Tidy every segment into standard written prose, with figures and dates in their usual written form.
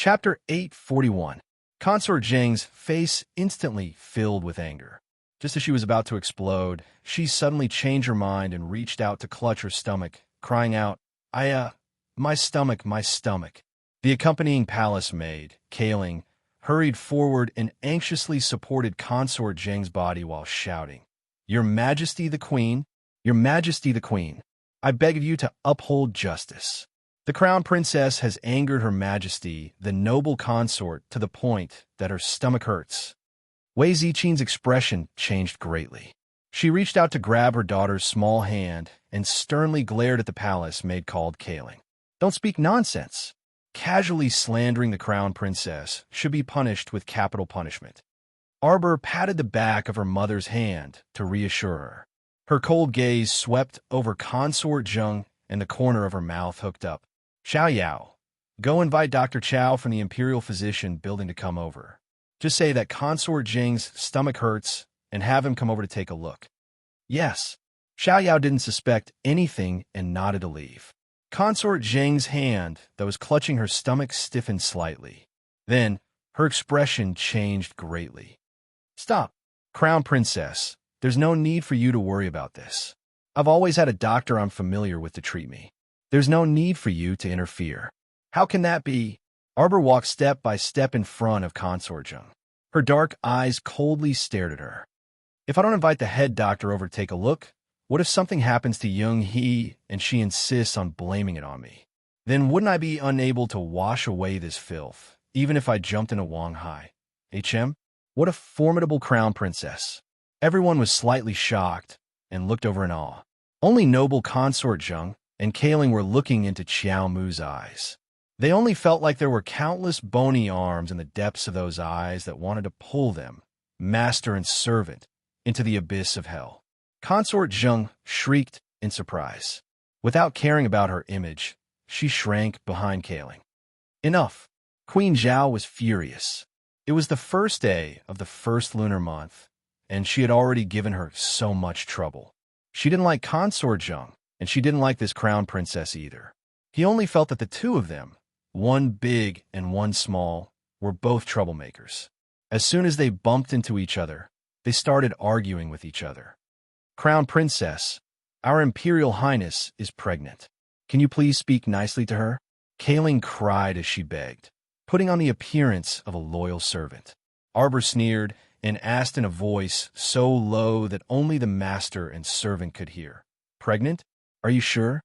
Chapter 841. Consort Zheng's face instantly filled with anger. Just as she was about to explode, she suddenly changed her mind and reached out to clutch her stomach, crying out, my stomach, my stomach. The accompanying palace maid, Kaling, hurried forward and anxiously supported Consort Zheng's body while shouting, Your Majesty the Queen, Your Majesty the Queen, I beg of you to uphold justice. The crown princess has angered Her Majesty, the noble consort, to the point that her stomach hurts. Wei Ziqing's expression changed greatly. She reached out to grab her daughter's small hand and sternly glared at the palace maid called Kaling. Don't speak nonsense. Casually slandering the crown princess should be punished with capital punishment. Arbor patted the back of her mother's hand to reassure her. Her cold gaze swept over Consort Zheng and the corner of her mouth hooked up. Xiao Yao, go invite Dr. Chow from the Imperial Physician building to come over. Just say that Consort Zheng's stomach hurts and have him come over to take a look. Yes. Xiao Yao didn't suspect anything and nodded to leave. Consort Zheng's hand that was clutching her stomach stiffened slightly. Then, her expression changed greatly. Stop, Crown Princess. There's no need for you to worry about this. I've always had a doctor I'm familiar with to treat me. There's no need for you to interfere. How can that be? Arbor walked step by step in front of Consort Zheng. Her dark eyes coldly stared at her. If I don't invite the head doctor over to take a look, what if something happens to Young He and she insists on blaming it on me? Then wouldn't I be unable to wash away this filth, even if I jumped into Wang Hai? HM? What a formidable crown princess. Everyone was slightly shocked and looked over in awe. Only noble Consort Zheng and Kaling were looking into Qiao Mu's eyes. They only felt like there were countless bony arms in the depths of those eyes that wanted to pull them, master and servant, into the abyss of hell. Consort Zheng shrieked in surprise. Without caring about her image, she shrank behind Kaling. Enough. Queen Zhao was furious. It was the first day of the first lunar month, and she had already given her so much trouble. She didn't like Consort Zheng, and she didn't like this crown princess either. He only felt that the two of them, one big and one small, were both troublemakers. As soon as they bumped into each other, they started arguing with each other. Crown Princess, our Imperial Highness is pregnant. Can you please speak nicely to her? Kaling cried as she begged, putting on the appearance of a loyal servant. Arbor sneered and asked in a voice so low that only the master and servant could hear. Pregnant? Are you sure?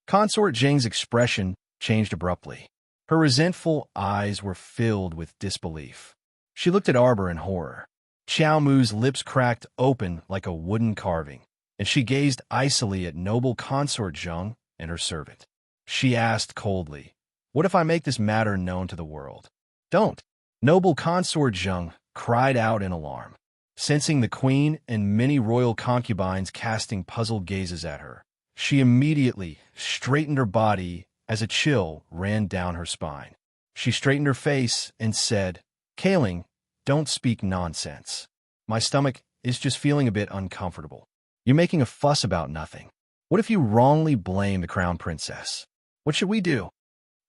Consort Zheng's expression changed abruptly. Her resentful eyes were filled with disbelief. She looked at Arbor in horror. Qiao Mu's lips cracked open like a wooden carving, and she gazed icily at noble Consort Zheng and her servant. She asked coldly, What if I make this matter known to the world? Don't. Noble Consort Zheng cried out in alarm, sensing the queen and many royal concubines casting puzzled gazes at her. She immediately straightened her body as a chill ran down her spine. She straightened her face and said, Kaling, don't speak nonsense. My stomach is just feeling a bit uncomfortable. You're making a fuss about nothing. What if you wrongly blame the crown princess? What should we do?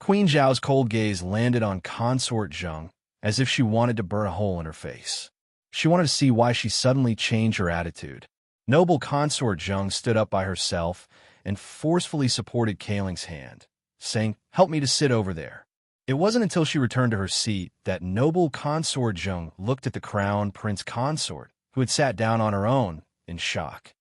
Queen Zhao's cold gaze landed on Consort Zheng as if she wanted to burn a hole in her face. She wanted to see why she suddenly changed her attitude. Noble Consort Zheng stood up by herself and forcefully supported Kaling's hand, saying, Help me to sit over there. It wasn't until she returned to her seat that noble Consort Zheng looked at the crown prince consort, who had sat down on her own, in shock.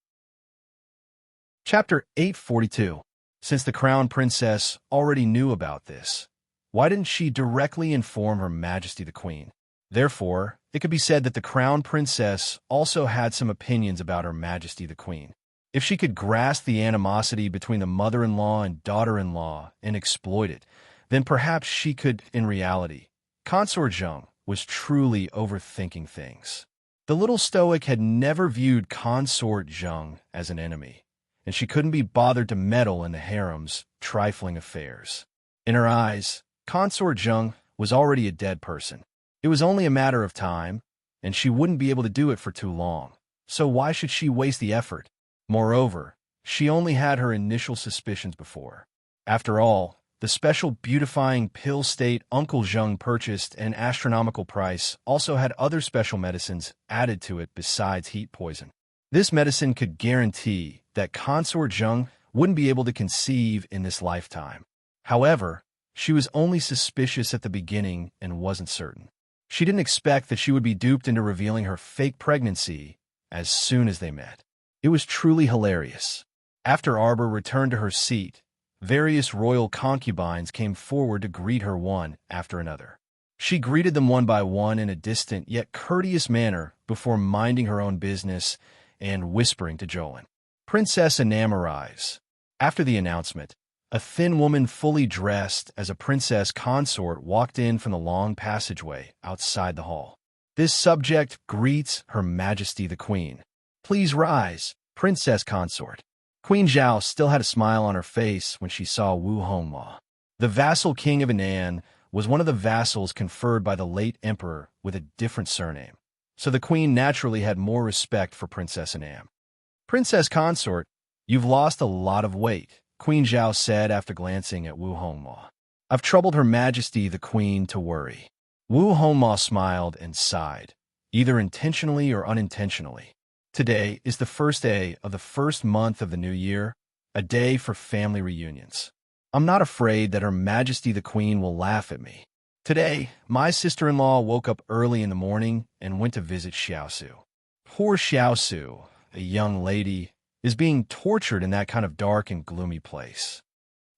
Chapter 842. Since the crown princess already knew about this, why didn't she directly inform Her Majesty the Queen? Therefore, it could be said that the crown princess also had some opinions about Her Majesty the Queen. If she could grasp the animosity between the mother-in-law and daughter-in-law and exploit it, then perhaps she could, in reality. Consort Zheng was truly overthinking things. The little stoic had never viewed Consort Zheng as an enemy, and she couldn't be bothered to meddle in the harem's trifling affairs. In her eyes, Consort Zheng was already a dead person. It was only a matter of time, and she wouldn't be able to do it for too long. So why should she waste the effort? Moreover, she only had her initial suspicions before. After all, The special beautifying pill state Uncle Zheng purchased at an astronomical price also had other special medicines added to it besides heat poison. This medicine could guarantee that Consort Zheng wouldn't be able to conceive in this lifetime. However, she was only suspicious at the beginning and wasn't certain. She didn't expect that she would be duped into revealing her fake pregnancy as soon as they met. It was truly hilarious. After Arbor returned to her seat, various royal concubines came forward to greet her one after another. She greeted them one by one in a distant yet courteous manner before minding her own business and whispering to Jolin. Princess Anam arrives. After the announcement, a thin woman fully dressed as a princess consort walked in from the long passageway outside the hall. This subject greets Her Majesty the Queen. Please rise, Princess Consort. Queen Zhao still had a smile on her face when she saw Wu Hongma. The vassal king of Anan was one of the vassals conferred by the late emperor with a different surname, so the queen naturally had more respect for Princess Anam. Princess Consort, you've lost a lot of weight, Queen Zhao said after glancing at Wu Hongma. I've troubled Her Majesty the Queen to worry. Wu Hongma smiled and sighed, either intentionally or unintentionally. Today is the first day of the first month of the new year, a day for family reunions. I'm not afraid that Her Majesty the Queen will laugh at me. Today, my sister-in-law woke up early in the morning and went to visit Xiaosu. Poor Xiaosu, a young lady, is being tortured in that kind of dark and gloomy place.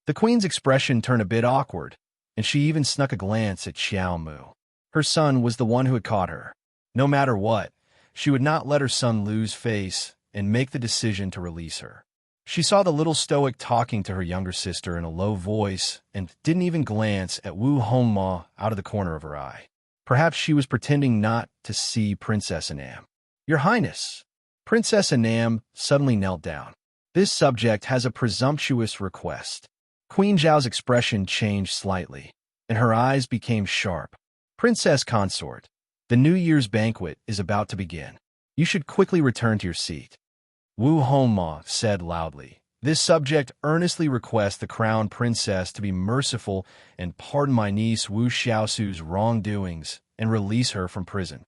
The queen's expression turned a bit awkward, and she even snuck a glance at Xiao Mu. Her son was the one who had caught her. No matter what, she would not let her son lose face and make the decision to release her. She saw the little stoic talking to her younger sister in a low voice and didn't even glance at Wu Hongma out of the corner of her eye. Perhaps she was pretending not to see Princess Anam. Your Highness, Princess Anam suddenly knelt down. This subject has a presumptuous request. Queen Zhao's expression changed slightly, and her eyes became sharp. Princess Consort, the New Year's banquet is about to begin. You should quickly return to your seat. Wu Hongma said loudly. This subject earnestly requests the crown princess to be merciful and pardon my niece Wu Xiaosu's wrongdoings and release her from prison.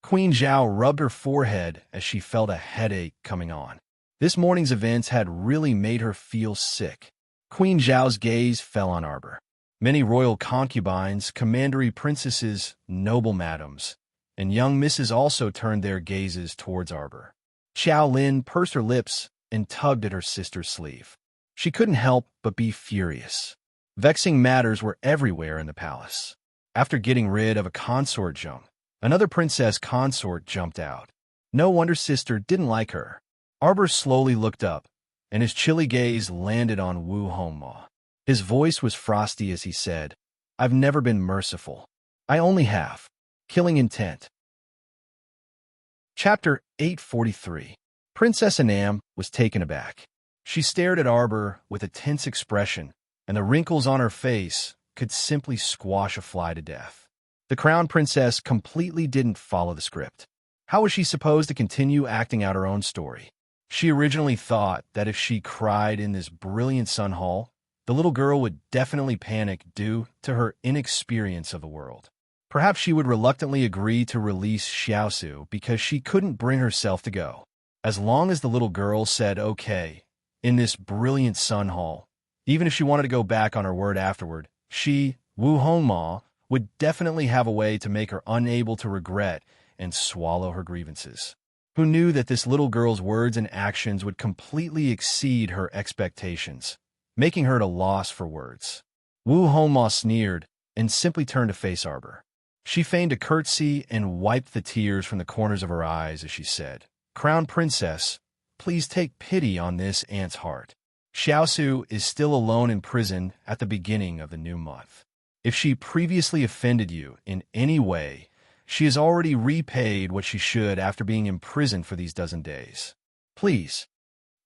Queen Zhao rubbed her forehead as she felt a headache coming on. This morning's events had really made her feel sick. Queen Zhao's gaze fell on Arbor. Many royal concubines, commandery princesses, noble madams, and young misses also turned their gazes towards Arbor. Xiao Lin pursed her lips and tugged at her sister's sleeve. She couldn't help but be furious. Vexing matters were everywhere in the palace. After getting rid of a consort Zheng, another princess consort jumped out. No wonder sister didn't like her. Arbor slowly looked up, and his chilly gaze landed on Wu Hongma. His voice was frosty as he said, I've never been merciful. I only have killing intent. Chapter 843. Princess Anam was taken aback. She stared at Arbor with a tense expression, and the wrinkles on her face could simply squash a fly to death. The crown princess completely didn't follow the script. How was she supposed to continue acting out her own story? She originally thought that if she cried in this brilliant sun hall, the little girl would definitely panic due to her inexperience of the world. Perhaps she would reluctantly agree to release Xiaosu because she couldn't bring herself to go. As long as the little girl said okay in this brilliant sun hall, even if she wanted to go back on her word afterward, she, Wu Hongma, would definitely have a way to make her unable to regret and swallow her grievances. Who knew that this little girl's words and actions would completely exceed her expectations, making her at a loss for words? Wu Hongma sneered and simply turned to face Arbor. She feigned a curtsy and wiped the tears from the corners of her eyes as she said, Crown Princess, please take pity on this aunt's heart. Xiaosu is still alone in prison at the beginning of the new month. If she previously offended you in any way, she has already repaid what she should after being imprisoned for these dozen days. Please.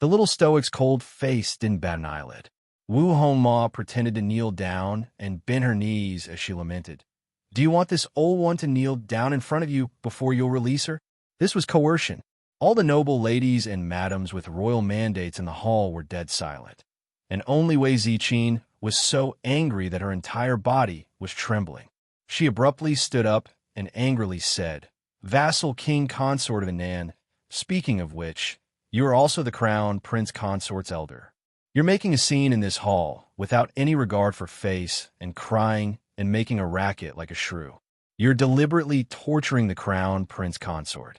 The little stoic's cold face didn't bat an eyelid. Wu Hongma pretended to kneel down and bend her knees as she lamented. Do you want this old one to kneel down in front of you before you'll release her? This was coercion. All the noble ladies and madams with royal mandates in the hall were dead silent, and only Wei Ziqin was so angry that her entire body was trembling. She abruptly stood up and angrily said, "Vassal King Consort of Anan, speaking of which, you are also the Crown Prince Consort's elder. You're making a scene in this hall without any regard for face and crying and making a racket like a shrew. You're deliberately torturing the Crown Prince Consort."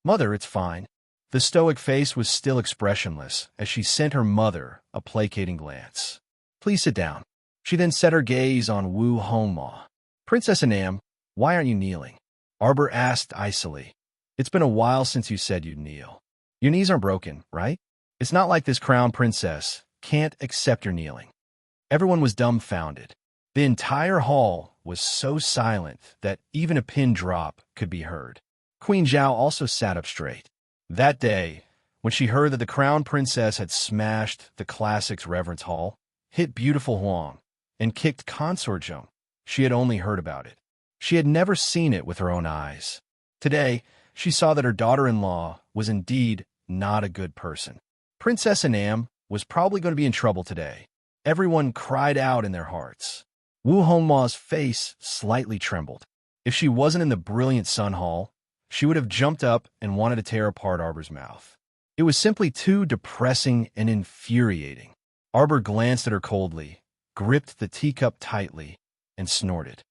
"Mother, it's fine." The stoic face was still expressionless as she sent her mother a placating glance. "Please sit down." She then set her gaze on Wu Hongma. "Princess Anam, why aren't you kneeling?" Arbor asked icily. "It's been a while since you said you'd kneel. Your knees aren't broken, right? It's not like this crown princess can't accept your kneeling." Everyone was dumbfounded. The entire hall was so silent that even a pin drop could be heard. Queen Zhao also sat up straight. That day, when she heard that the crown princess had smashed the classics reverence hall, hit beautiful Huang, and kicked Consort Zheng, she had only heard about it. She had never seen it with her own eyes. Today, she saw that her daughter-in-law was indeed not a good person. Princess Anam was probably going to be in trouble today. Everyone cried out in their hearts. Wu Hongma's face slightly trembled. If she wasn't in the brilliant Sun Hall, she would have jumped up and wanted to tear apart Arbor's mouth. It was simply too depressing and infuriating. Arbor glanced at her coldly, gripped the teacup tightly, and snorted.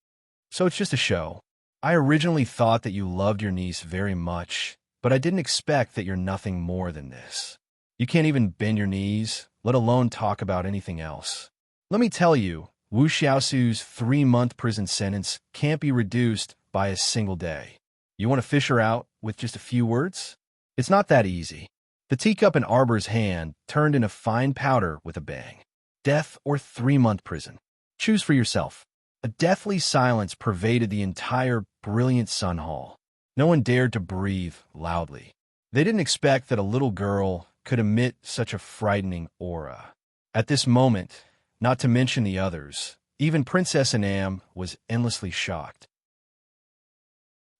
"So it's just a show. I originally thought that you loved your niece very much, but I didn't expect that you're nothing more than this. You can't even bend your knees, let alone talk about anything else. Let me tell you, Wu Xiaosu's 3-month prison sentence can't be reduced by a single day. You want to fish her out with just a few words? It's not that easy." The teacup in Arbor's hand turned into fine powder with a bang. Death or 3-month prison. Choose for yourself. A deathly silence pervaded the entire brilliant Sun Hall. No one dared to breathe loudly. They didn't expect that a little girl could emit such a frightening aura. At this moment, not to mention the others, even Princess Anam was endlessly shocked.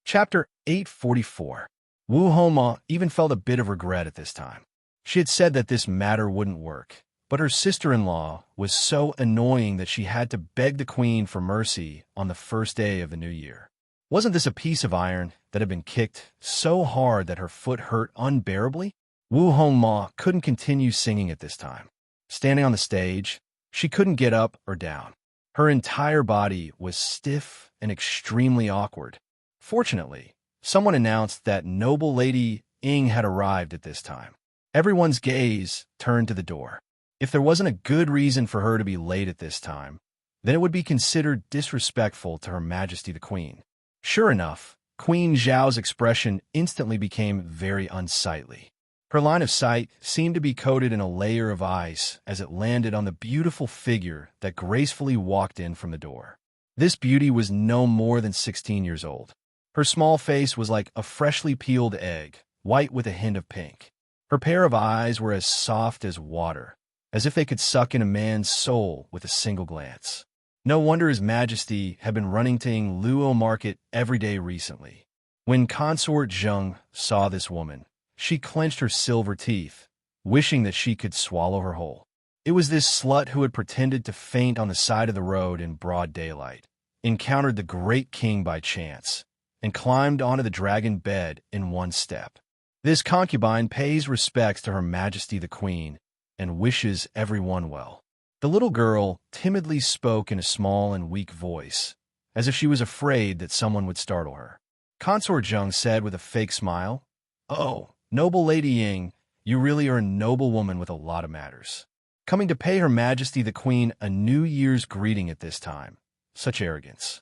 Chapter 844. Wu Hongma even felt a bit of regret at this time. She had said that this matter wouldn't work, but her sister-in-law was so annoying that she had to beg the queen for mercy on the first day of the new year. Wasn't this a piece of iron that had been kicked so hard that her foot hurt unbearably? Wu Hongma couldn't continue singing at this time. Standing on the stage, she couldn't get up or down. Her entire body was stiff and extremely awkward. Fortunately, someone announced that noble Lady Ying had arrived at this time. Everyone's gaze turned to the door. If there wasn't a good reason for her to be late at this time, then it would be considered disrespectful to Her Majesty the Queen. Sure enough, Queen Zhao's expression instantly became very unsightly. Her line of sight seemed to be coated in a layer of ice as it landed on the beautiful figure that gracefully walked in from the door. This beauty was no more than 16 years old. Her small face was like a freshly peeled egg, white with a hint of pink. Her pair of eyes were as soft as water, as if they could suck in a man's soul with a single glance. No wonder His Majesty had been running to Luo Market every day recently. When Consort Zheng saw this woman, she clenched her silver teeth, wishing that she could swallow her whole. It was this slut who had pretended to faint on the side of the road in broad daylight, encountered the great king by chance, and climbed onto the dragon bed in one step. This concubine pays respects to Her Majesty the Queen and wishes everyone well. The little girl timidly spoke in a small and weak voice, as if she was afraid that someone would startle her. Consort Zheng said with a fake smile, "Oh, noble Lady Ying, you really are a noble woman with a lot of manners. Coming to pay Her Majesty the Queen a New Year's greeting at this time. Such arrogance."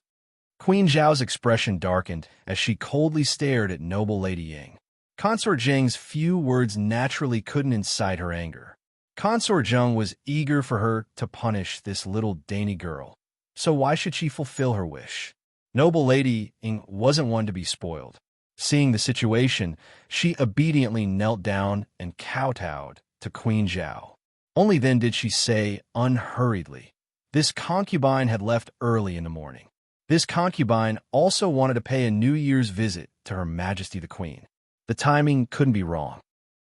Queen Zhao's expression darkened as she coldly stared at noble Lady Ying. Consort Zheng's few words naturally couldn't incite her anger. Consort Zheng was eager for her to punish this little dainty girl, so why should she fulfill her wish? Noble Lady Ying wasn't one to be spoiled. Seeing the situation, she obediently knelt down and kowtowed to Queen Zhao. Only then did she say unhurriedly, "This concubine had left early in the morning. This concubine also wanted to pay a New Year's visit to Her Majesty the Queen. The timing couldn't be wrong."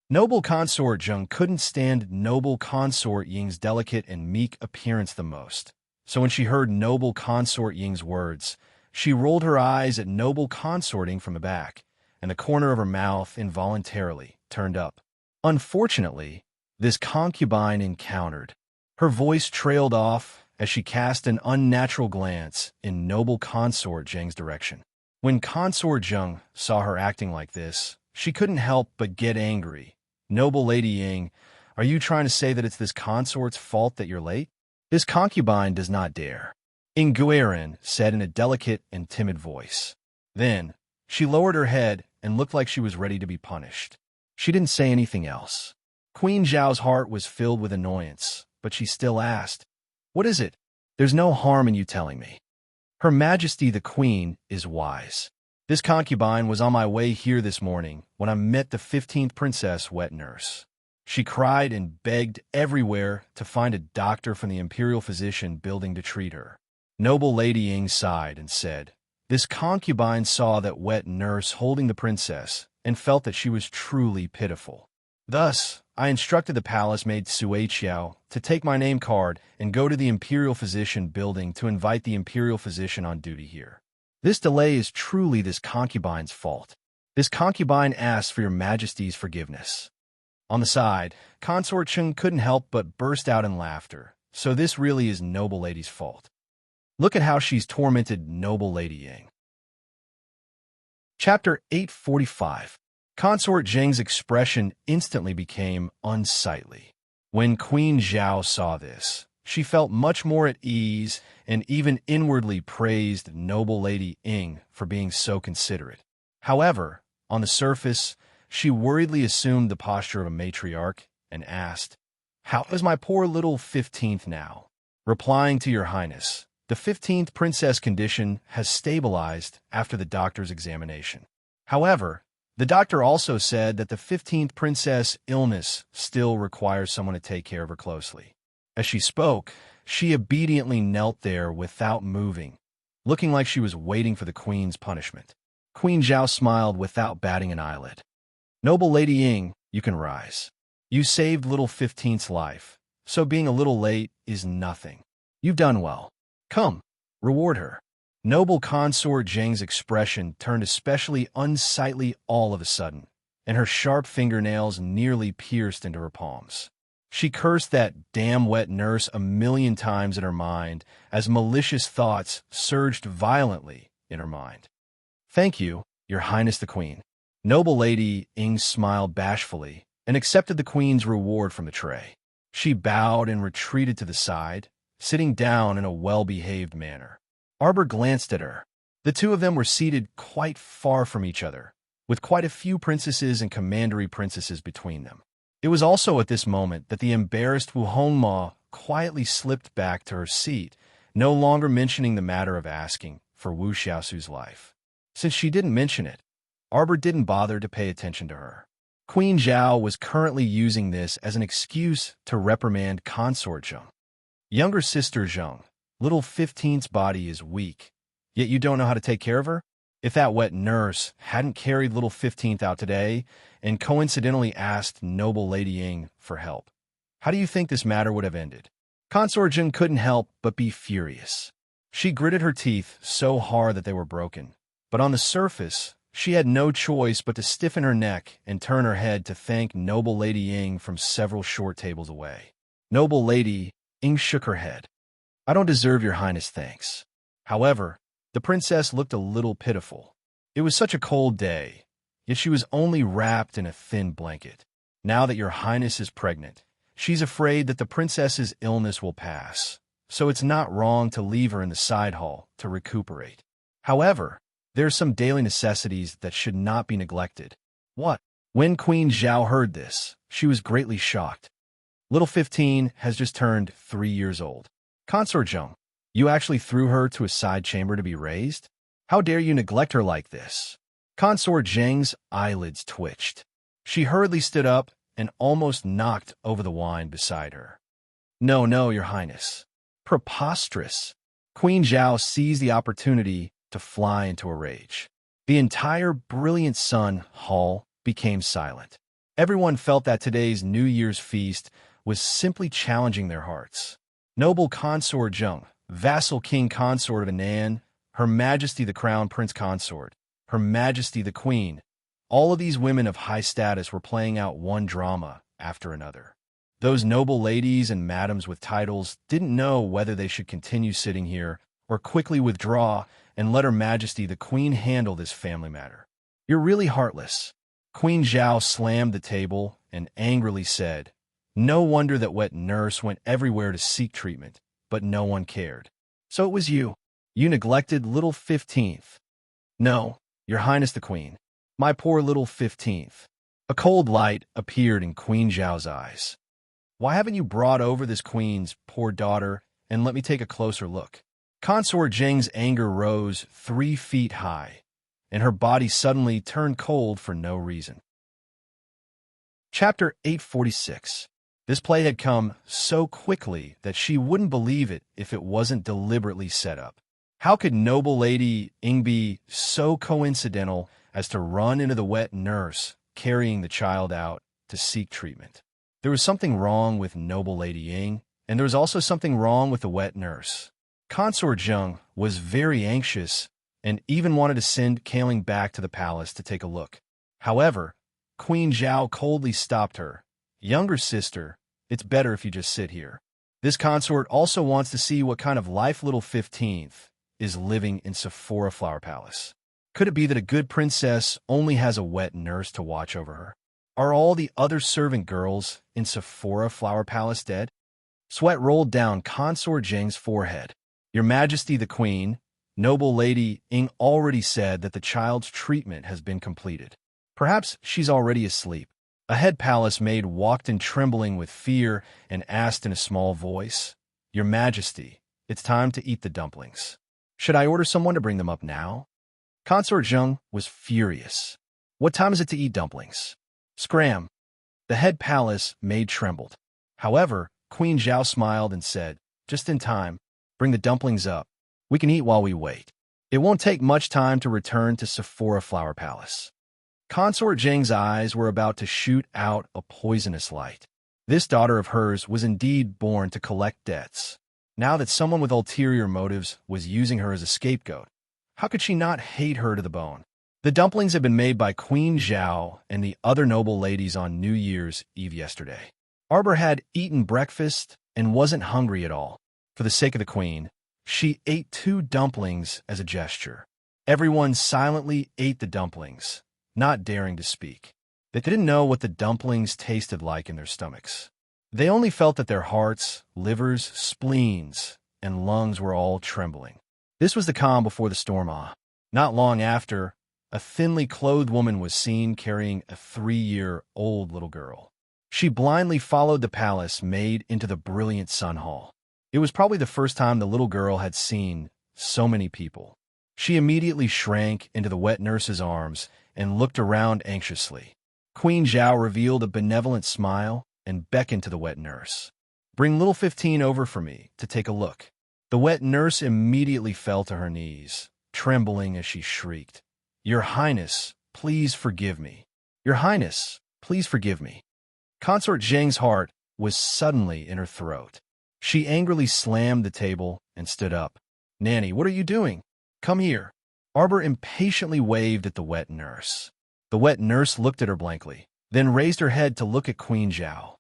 Noble Consort Zheng couldn't stand Noble Consort Ying's delicate and meek appearance the most. So when she heard Noble Consort Ying's words, she rolled her eyes at Noble Consorting from the back, and the corner of her mouth involuntarily turned up. Unfortunately, this concubine encountered. Her voice trailed off as she cast an unnatural glance in Noble Consort Zheng's direction. When Consort Zheng saw her acting like this, she couldn't help but get angry. Noble Lady Ying, are you trying to say that it's this consort's fault that you're late? This concubine does not dare, Nguyen said in a delicate and timid voice. Then, she lowered her head and looked like she was ready to be punished. She didn't say anything else. Queen Zhao's heart was filled with annoyance, but she still asked, "What is it? There's no harm in you telling me. Her Majesty the Queen is wise. This concubine was on my way here this morning when I met the 15th princess wet nurse. She cried and begged everywhere to find a doctor from the imperial physician building to treat her." Noble Lady Ying sighed and said, "This concubine saw that wet nurse holding the princess and felt that she was truly pitiful. Thus, I instructed the palace maid Sui Qiao to take my name card and go to the imperial physician building to invite the imperial physician on duty here. This delay is truly this concubine's fault. This concubine asks for your majesty's forgiveness." On the side, Consort Chung couldn't help but burst out in laughter. So this really is Noble Lady's fault. Look at how she's tormented Noble Lady Ying. Chapter 845. Consort Zheng's expression instantly became unsightly. When Queen Zhao saw this, she felt much more at ease and even inwardly praised Noble Lady Ying for being so considerate. However, on the surface, she worriedly assumed the posture of a matriarch and asked, "How is my poor little 15th now?" Replying to Your Highness, the 15th princess condition has stabilized after the doctor's examination. However, the doctor also said that the 15th princess' illness still requires someone to take care of her closely. As she spoke, she obediently knelt there without moving, looking like she was waiting for the queen's punishment. Queen Zhao smiled without batting an eyelid. "Noble Lady Ying, you can rise. You saved little 15th's life, so being a little late is nothing. You've done well. Come, reward her." Noble Consort Zheng's expression turned especially unsightly all of a sudden, and her sharp fingernails nearly pierced into her palms. She cursed that damn wet nurse a million times in her mind as malicious thoughts surged violently in her mind. "Thank you, Your Highness the Queen." Noble Lady Ying smiled bashfully and accepted the queen's reward from the tray. She bowed and retreated to the side, sitting down in a well-behaved manner. Arbor glanced at her. The two of them were seated quite far from each other, with quite a few princesses and commandery princesses between them. It was also at this moment that the embarrassed Wu Hongma quietly slipped back to her seat, no longer mentioning the matter of asking for Wu Xiaosu's life. Since she didn't mention it, Arbor didn't bother to pay attention to her. Queen Zhao was currently using this as an excuse to reprimand Consort Zheng. "Younger sister Zheng, little 15th's body is weak, yet you don't know how to take care of her? If that wet nurse hadn't carried little 15th out today and coincidentally asked Noble Lady Ying for help, how do you think this matter would have ended?" Consort Zheng couldn't help but be furious. She gritted her teeth so hard that they were broken, but on the surface, she had no choice but to stiffen her neck and turn her head to thank Noble Lady Ying from several short tables away. Noble Lady Ying shook her head. "I don't deserve Your Highness' thanks." However, the princess looked a little pitiful. It was such a cold day, yet she was only wrapped in a thin blanket. Now that Your Highness is pregnant, she's afraid that the princess's illness will pass, so it's not wrong to leave her in the side hall to recuperate. However, there are some daily necessities that should not be neglected. What? When Queen Zhao heard this, she was greatly shocked. Little 15 has just turned 3 years old. Consort Zheng, you actually threw her to a side chamber to be raised? How dare you neglect her like this? Consort Zheng's eyelids twitched. She hurriedly stood up and almost knocked over the wine beside her. "No, no, Your Highness." Preposterous. Queen Zhao seized the opportunity to fly into a rage. The entire brilliant sun hall became silent. Everyone felt that today's New Year's feast was simply challenging their hearts. Noble Consort Jung, vassal king consort of Anan, Her Majesty the Crown Prince Consort, Her Majesty the Queen, all of these women of high status were playing out one drama after another. Those noble ladies and madams with titles didn't know whether they should continue sitting here or quickly withdraw and let Her Majesty the Queen handle this family matter. "You're really heartless." Queen Zhao slammed the table and angrily said, "No wonder that wet nurse went everywhere to seek treatment, but no one cared. So it was you. You neglected little 15th. No, Your Highness the Queen. My poor little 15th. A cold light appeared in Queen Zhao's eyes. "Why haven't you brought over this queen's poor daughter and let me take a closer look?" Consort Jing's anger rose 3 feet high, and her body suddenly turned cold for no reason. Chapter 846. This play had come so quickly that she wouldn't believe it if it wasn't deliberately set up. How could noble Lady Ying be so coincidental as to run into the wet nurse carrying the child out to seek treatment? There was something wrong with noble Lady Ying, and there was also something wrong with the wet nurse. Consort Jung was very anxious and even wanted to send Kaling back to the palace to take a look. However, Queen Zhao coldly stopped her. "Younger sister, it's better if you just sit here. This consort also wants to see what kind of life little 15th is living in Sephora Flower Palace. Could it be that a good princess only has a wet nurse to watch over her? Are all the other servant girls in Sephora Flower Palace dead?" Sweat rolled down Consort Jing's forehead. "Your Majesty the Queen, noble Lady Ying already said that the child's treatment has been completed. Perhaps she's already asleep." A head palace maid walked in trembling with fear and asked in a small voice, "Your Majesty, it's time to eat the dumplings. Should I order someone to bring them up now?" Consort Jung was furious. "What time is it to eat dumplings?" "Scram." The head palace maid trembled. However, Queen Zhao smiled and said, "Just in time. Bring the dumplings up. We can eat while we wait. It won't take much time to return to Sephora Flower Palace." Consort Jing's eyes were about to shoot out a poisonous light. This daughter of hers was indeed born to collect debts. Now that someone with ulterior motives was using her as a scapegoat, how could she not hate her to the bone? The dumplings had been made by Queen Zhao and the other noble ladies on New Year's Eve yesterday. Arbor had eaten breakfast and wasn't hungry at all. For the sake of the queen, she ate 2 dumplings as a gesture. Everyone silently ate the dumplings, not daring to speak. They didn't know what the dumplings tasted like in their stomachs. They only felt that their hearts, livers, spleens, and lungs were all trembling. This was the calm before the storm. Not long after, a thinly clothed woman was seen carrying a 3-year-old little girl. She blindly followed the palace maid into the brilliant sun hall. It was probably the first time the little girl had seen so many people. She immediately shrank into the wet nurse's arms and looked around anxiously. Queen Zhao revealed a benevolent smile and beckoned to the wet nurse. "Bring little 15 over for me to take a look." The wet nurse immediately fell to her knees, trembling as she shrieked, "Your Highness, please forgive me. Your Highness, please forgive me." Consort Jing's heart was suddenly in her throat. She angrily slammed the table and stood up. "Nanny, what are you doing? Come here." Arbor impatiently waved at the wet nurse. The wet nurse looked at her blankly, then raised her head to look at Queen Zhao.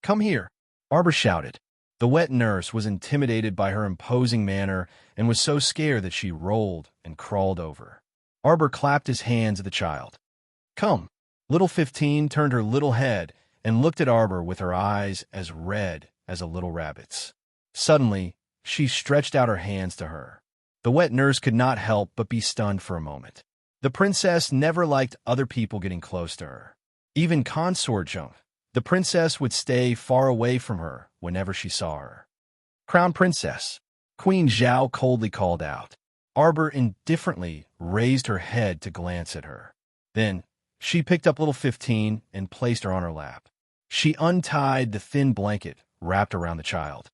"Come here," Arbor shouted. The wet nurse was intimidated by her imposing manner and was so scared that she rolled and crawled over. Arbor clapped his hands at the child. "Come." Little 15 turned her little head and looked at Arbor with her eyes as red as a little rabbit's. Suddenly, she stretched out her hands to her. The wet nurse could not help but be stunned for a moment. The princess never liked other people getting close to her. Even Consort Jung, the princess would stay far away from her whenever she saw her. "Crown Princess," Queen Zhao coldly called out. Arbor indifferently raised her head to glance at her. Then, she picked up little 15 and placed her on her lap. She untied the thin blanket wrapped around the child.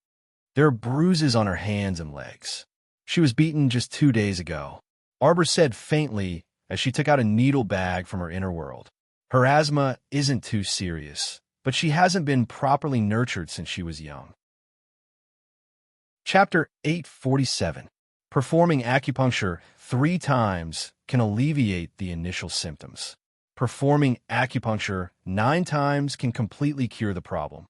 There are bruises on her hands and legs. She was beaten just 2 days ago, Arbor said faintly as she took out a needle bag from her inner world. Her asthma isn't too serious, but she hasn't been properly nurtured since she was young. Chapter 847. Performing acupuncture 3 times can alleviate the initial symptoms. Performing acupuncture 9 times can completely cure the problem.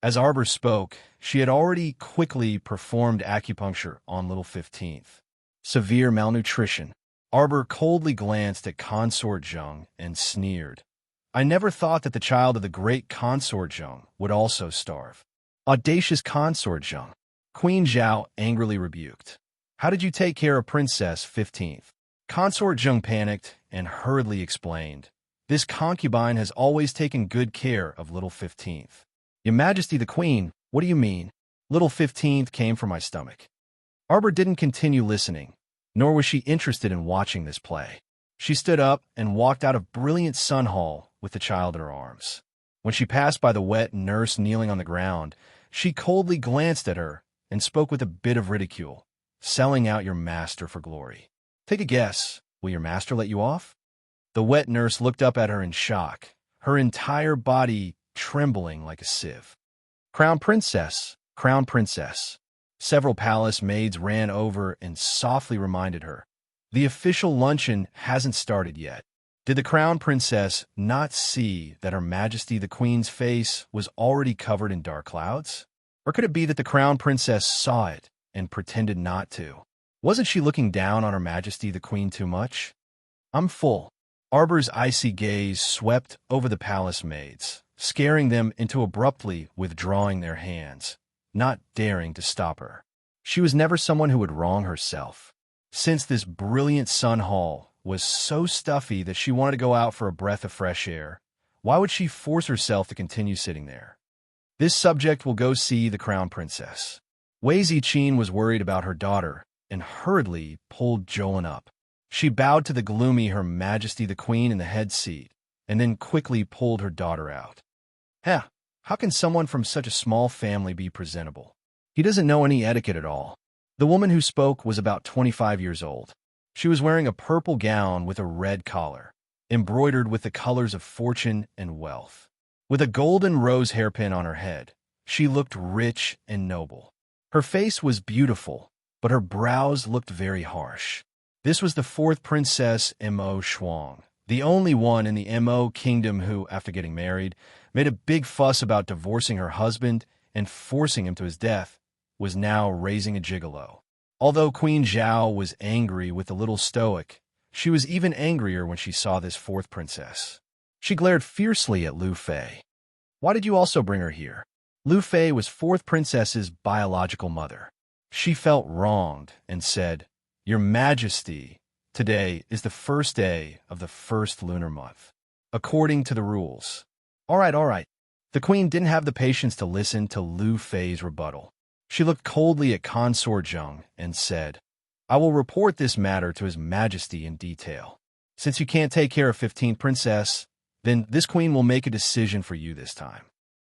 As Arbor spoke, she had already quickly performed acupuncture on little 15th. Severe malnutrition. Arbor coldly glanced at Consort Zheng and sneered. I never thought that the child of the great Consort Zheng would also starve. Audacious Consort Zheng. Queen Zhao angrily rebuked. How did you take care of Princess 15th? Consort Zheng panicked and hurriedly explained. This concubine has always taken good care of little 15th. Your Majesty the Queen, what do you mean? Little 15th came from my stomach. Arbor didn't continue listening, nor was she interested in watching this play. She stood up and walked out of Brilliant Sun Hall with the child in her arms. When she passed by the wet nurse kneeling on the ground, she coldly glanced at her and spoke with a bit of ridicule, selling out your master for glory. Take a guess, will your master let you off? The wet nurse looked up at her in shock, her entire body trembling like a sieve. Crown Princess, Crown Princess. Several palace maids ran over and softly reminded her. The official luncheon hasn't started yet. Did the Crown Princess not see that Her Majesty the Queen's face was already covered in dark clouds? Or could it be that the Crown Princess saw it and pretended not to? Wasn't she looking down on Her Majesty the Queen too much? I'm full. Arbor's icy gaze swept over the palace maids, scaring them into abruptly withdrawing their hands, not daring to stop her. She was never someone who would wrong herself. Since this Brilliant Sun Hall was so stuffy that she wanted to go out for a breath of fresh air, why would she force herself to continue sitting there? This subject will go see the Crown Princess. Wei Ziqin was worried about her daughter and hurriedly pulled Jolin up. She bowed to the gloomy Her Majesty the Queen in the head seat and then quickly pulled her daughter out. How can someone from such a small family be presentable? He doesn't know any etiquette at all. The woman who spoke was about 25 years old. She was wearing a purple gown with a red collar, embroidered with the colors of fortune and wealth. With a golden rose hairpin on her head, she looked rich and noble. Her face was beautiful, but her brows looked very harsh. This was the 4th Princess Mo Shuang, the only one in the Mo kingdom who, after getting married, made a big fuss about divorcing her husband and forcing him to his death, was now raising a gigolo. Although Queen Zhao was angry with the little stoic, she was even angrier when she saw this 4th princess. She glared fiercely at Lu Fei. Why did you also bring her here? Lu Fei was 4th princess's biological mother. She felt wronged and said, Your Majesty, today is the first day of the 1st lunar month, according to the rules. All right. The queen didn't have the patience to listen to Lu Fei's rebuttal. She looked coldly at Consort Zheng and said, I will report this matter to His Majesty in detail. Since you can't take care of 15th princess, then this queen will make a decision for you this time.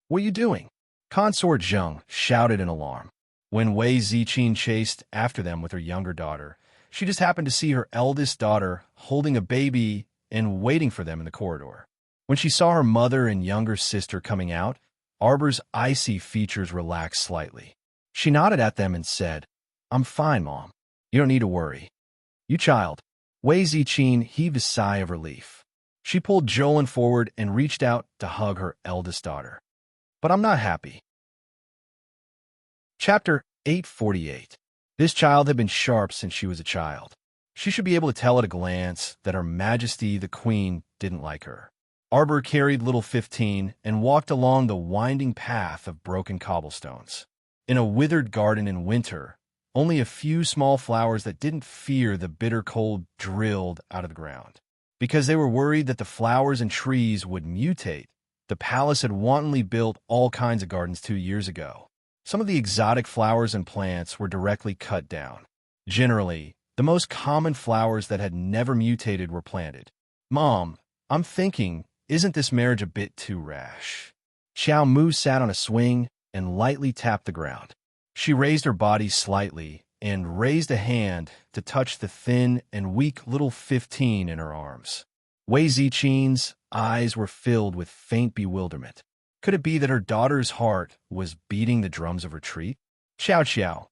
What are you doing? Consort Zheng shouted in alarm. When Wei Ziqin chased after them with her younger daughter, she just happened to see her eldest daughter holding a baby and waiting for them in the corridor. When she saw her mother and younger sister coming out, Arbor's icy features relaxed slightly. She nodded at them and said, I'm fine, Mom. You don't need to worry. You child. Wei Ziqin heaved a sigh of relief. She pulled Jolin forward and reached out to hug her eldest daughter. But I'm not happy. Chapter 848. This child had been sharp since she was a child. She should be able to tell at a glance that Her Majesty the Queen didn't like her. Arbor carried little 15 and walked along the winding path of broken cobblestones. In a withered garden in winter, only a few small flowers that didn't fear the bitter cold drilled out of the ground. Because they were worried that the flowers and trees would mutate, the palace had wantonly built all kinds of gardens 2 years ago. Some of the exotic flowers and plants were directly cut down. Generally, the most common flowers that had never mutated were planted. Mom, I'm thinking, isn't this marriage a bit too rash? Xiao Mu sat on a swing and lightly tapped the ground. She raised her body slightly and raised a hand to touch the thin and weak little 15 in her arms. Wei Ziqing's eyes were filled with faint bewilderment. Could it be that her daughter's heart was beating the drums of retreat? Xiao Xiao,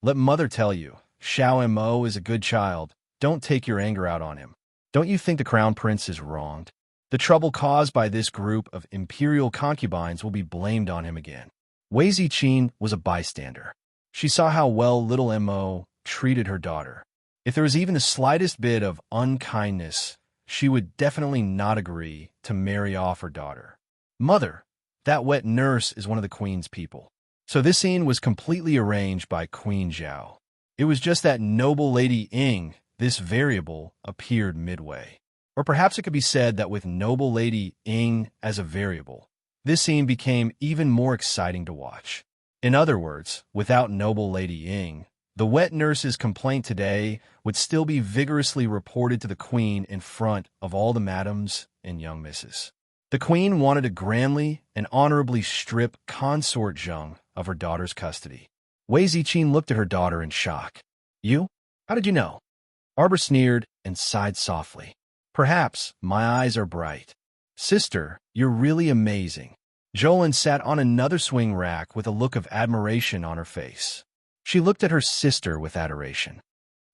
let mother tell you, Xiao Mo is a good child. Don't take your anger out on him. Don't you think the crown prince is wronged? The trouble caused by this group of imperial concubines will be blamed on him again. Wei Ziqing was a bystander. She saw how well little Mo treated her daughter. If there was even the slightest bit of unkindness, she would definitely not agree to marry off her daughter. Mother, that wet nurse is one of the queen's people. So this scene was completely arranged by Queen Zhao. It was just that noble Lady Ying, this variable, appeared midway. Or perhaps it could be said that with noble Lady Ying as a variable, this scene became even more exciting to watch. In other words, without noble Lady Ying, the wet nurse's complaint today would still be vigorously reported to the queen in front of all the madams and young misses. The queen wanted to grandly and honorably strip Consort Zheng of her daughter's custody. Wei Ziqing looked at her daughter in shock. You? How did you know? Arbor sneered and sighed softly. Perhaps my eyes are bright. Sister, you're really amazing. Jolin sat on another swing rack with a look of admiration on her face. She looked at her sister with adoration.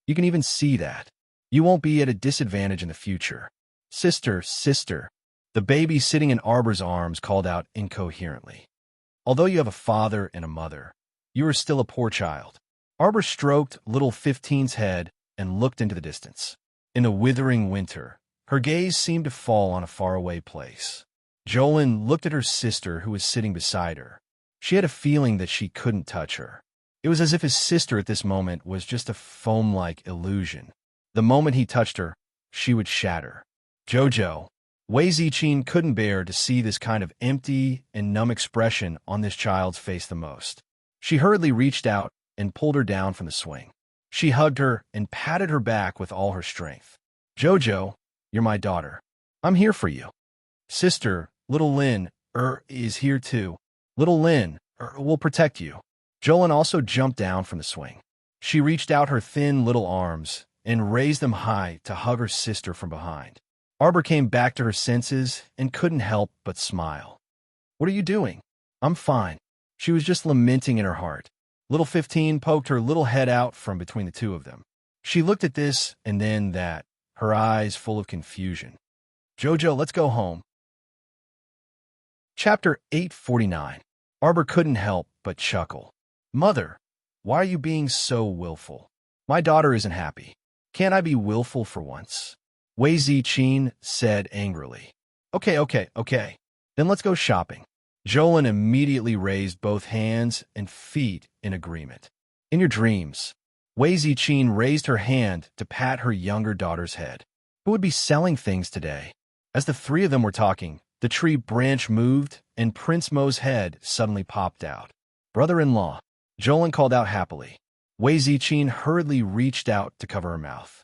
You can even see that. You won't be at a disadvantage in the future. Sister, sister. The baby sitting in Arbor's arms called out incoherently. Although you have a father and a mother, you are still a poor child. Arbor stroked little 15's head and looked into the distance. In the withering winter, her gaze seemed to fall on a faraway place. Jolin looked at her sister who was sitting beside her. She had a feeling that she couldn't touch her. It was as if his sister at this moment was just a foam-like illusion. The moment he touched her, she would shatter. Jojo. Wei Ziqing couldn't bear to see this kind of empty and numb expression on this child's face the most. She hurriedly reached out and pulled her down from the swing. She hugged her and patted her back with all her strength. Jojo, you're my daughter. I'm here for you. Sister, little Lin, is here too. Little Lin, will protect you. Jolin also jumped down from the swing. She reached out her thin little arms and raised them high to hug her sister from behind. Arbor came back to her senses and couldn't help but smile. What are you doing? I'm fine. She was just lamenting in her heart. Little 15 poked her little head out from between the two of them. She looked at this and then that, her eyes full of confusion. Jojo, let's go home. Chapter 849. Arbor couldn't help but chuckle. Mother, why are you being so willful? My daughter isn't happy. Can't I be willful for once? Wei Ziqing said angrily. Okay. Then let's go shopping. Jolin immediately raised both hands and feet in agreement. In your dreams, Wei Ziqing raised her hand to pat her younger daughter's head. Who would be selling things today? As the three of them were talking, the tree branch moved and Prince Mo's head suddenly popped out. Brother-in-law, Jolin called out happily. Wei Ziqing hurriedly reached out to cover her mouth.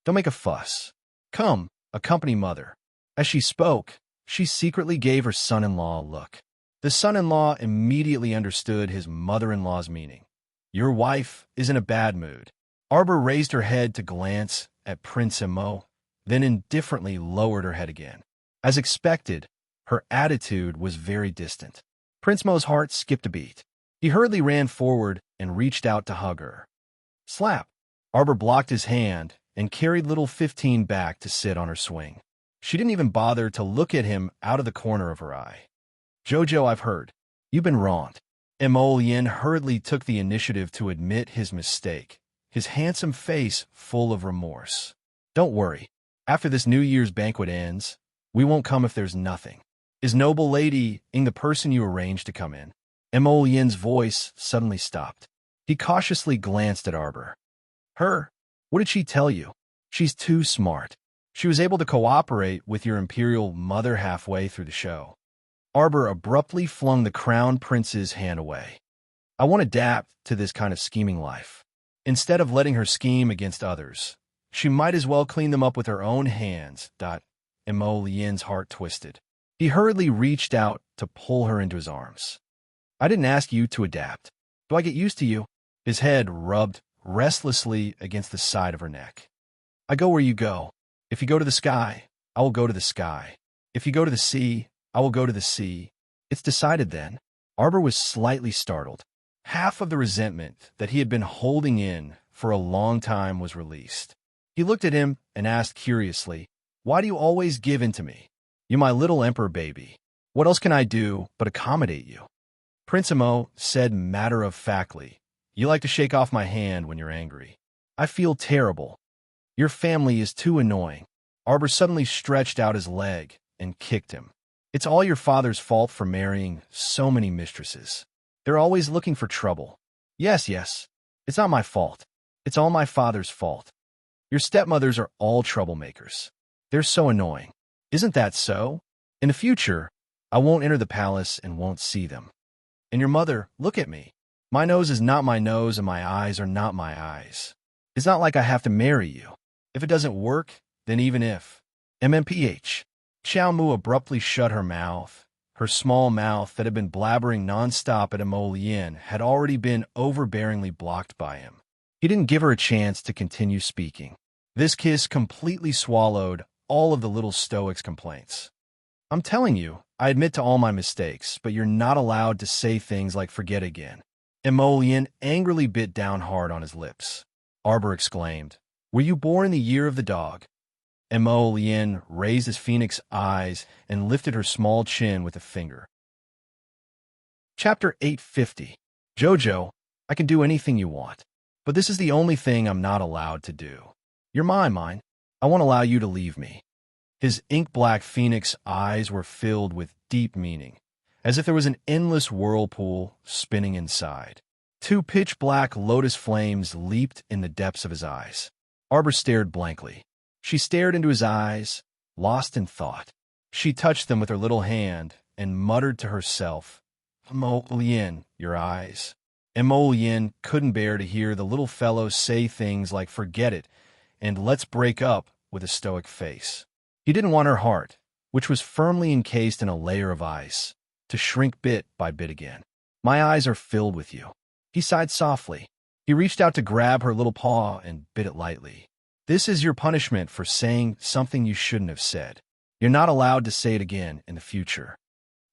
Don't make a fuss. Come, accompany mother. As she spoke, she secretly gave her son-in-law a look. The son-in-law immediately understood his mother-in-law's meaning. Your wife is in a bad mood. Arbor raised her head to glance at Prince Mo, then indifferently lowered her head again. As expected, her attitude was very distant. Prince Mo's heart skipped a beat. He hurriedly ran forward and reached out to hug her. Slap! Arbor blocked his hand and carried little 15 back to sit on her swing. She didn't even bother to look at him out of the corner of her eye. Jojo, I've heard. You've been wronged. Mo Yin hurriedly took the initiative to admit his mistake, his handsome face full of remorse. Don't worry. After this New Year's banquet ends, we won't come if there's nothing. Is noble lady Ying the person you arranged to come in? Mo Yin's voice suddenly stopped. He cautiously glanced at Arbor. Her? What did she tell you? She's too smart. She was able to cooperate with your imperial mother halfway through the show. Arbor abruptly flung the crown prince's hand away. I won't adapt to this kind of scheming life. Instead of letting her scheme against others, she might as well clean them up with her own hands. Mo Yin's heart twisted. He hurriedly reached out to pull her into his arms. I didn't ask you to adapt. Do I get used to you? His head rubbed restlessly against the side of her neck. I go where you go. If you go to the sky, I will go to the sky. If you go to the sea, I will go to the sea. It's decided then. Arbor was slightly startled. Half of the resentment that he had been holding in for a long time was released. He looked at him and asked curiously, "Why do you always give in to me? You're my little emperor baby. What else can I do but accommodate you?" Prince Imo said matter-of-factly, "You like to shake off my hand when you're angry. I feel terrible. Your family is too annoying." Arbor suddenly stretched out his leg and kicked him. "It's all your father's fault for marrying so many mistresses. They're always looking for trouble." Yes. It's not my fault. It's all my father's fault. Your stepmothers are all troublemakers. They're so annoying. Isn't that so? In the future, I won't enter the palace and won't see them. And your mother, look at me. My nose is not my nose and my eyes are not my eyes. It's not like I have to marry you. If it doesn't work, then even if. MMPH. Xiao Mu abruptly shut her mouth. Her small mouth that had been blabbering nonstop at Imo Lien had already been overbearingly blocked by him. He didn't give her a chance to continue speaking. This kiss completely swallowed all of the little stoic's complaints. "I'm telling you, I admit to all my mistakes, but you're not allowed to say things like forget again." Imo Lien angrily bit down hard on his lips. Arbor exclaimed, "Were you born in the year of the dog?" Imo Lien raised his phoenix eyes and lifted her small chin with a finger. Chapter 850. Jojo, I can do anything you want, but this is the only thing I'm not allowed to do. You're mine. I won't allow you to leave me. His ink-black phoenix eyes were filled with deep meaning, as if there was an endless whirlpool spinning inside. Two pitch-black lotus flames leaped in the depths of his eyes. Arbor stared blankly. She stared into his eyes, lost in thought. She touched them with her little hand and muttered to herself, "Imo Lien, your eyes." Imo Lien couldn't bear to hear the little fellow say things like forget it and let's break up with a stoic face. He didn't want her heart, which was firmly encased in a layer of ice, to shrink bit by bit again. "My eyes are filled with you." He sighed softly. He reached out to grab her little paw and bit it lightly. "This is your punishment for saying something you shouldn't have said. You're not allowed to say it again in the future."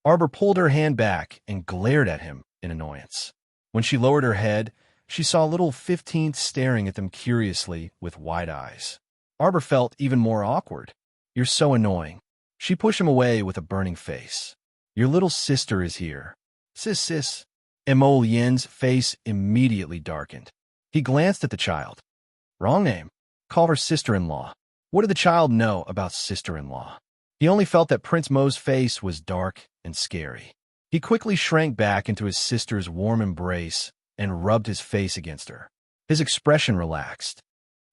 Arbor pulled her hand back and glared at him in annoyance. When she lowered her head, she saw little 15th staring at them curiously with wide eyes. Arbor felt even more awkward. "You're so annoying." She pushed him away with a burning face. "Your little sister is here." Sis. Imo Lien's face immediately darkened. He glanced at the child. "Wrong name. Call her sister-in-law." What did the child know about sister-in-law? He only felt that Prince Mo's face was dark and scary. He quickly shrank back into his sister's warm embrace and rubbed his face against her. His expression relaxed.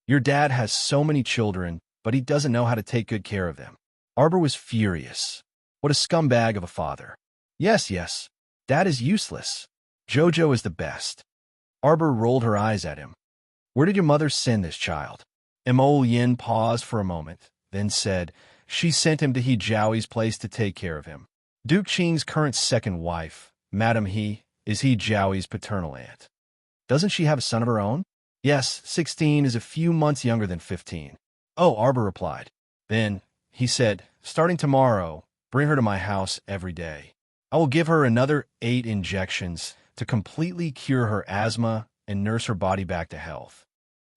"Your dad has so many children, but he doesn't know how to take good care of them." Arbor was furious. What a scumbag of a father. Yes. Dad is useless. Jojo is the best. Arbor rolled her eyes at him. "Where did your mother send this child?" Imo Lien paused for a moment, then said, "She sent him to He Jiao's place to take care of him. Duke Qing's current second wife, Madame He, is He Jiao's paternal aunt." "Doesn't she have a son of her own?" "Yes, 16 is a few months younger than 15. "Oh," Arbor replied. Then, he said, "Starting tomorrow, bring her to my house every day. I will give her another 8 injections to completely cure her asthma and nurse her body back to health."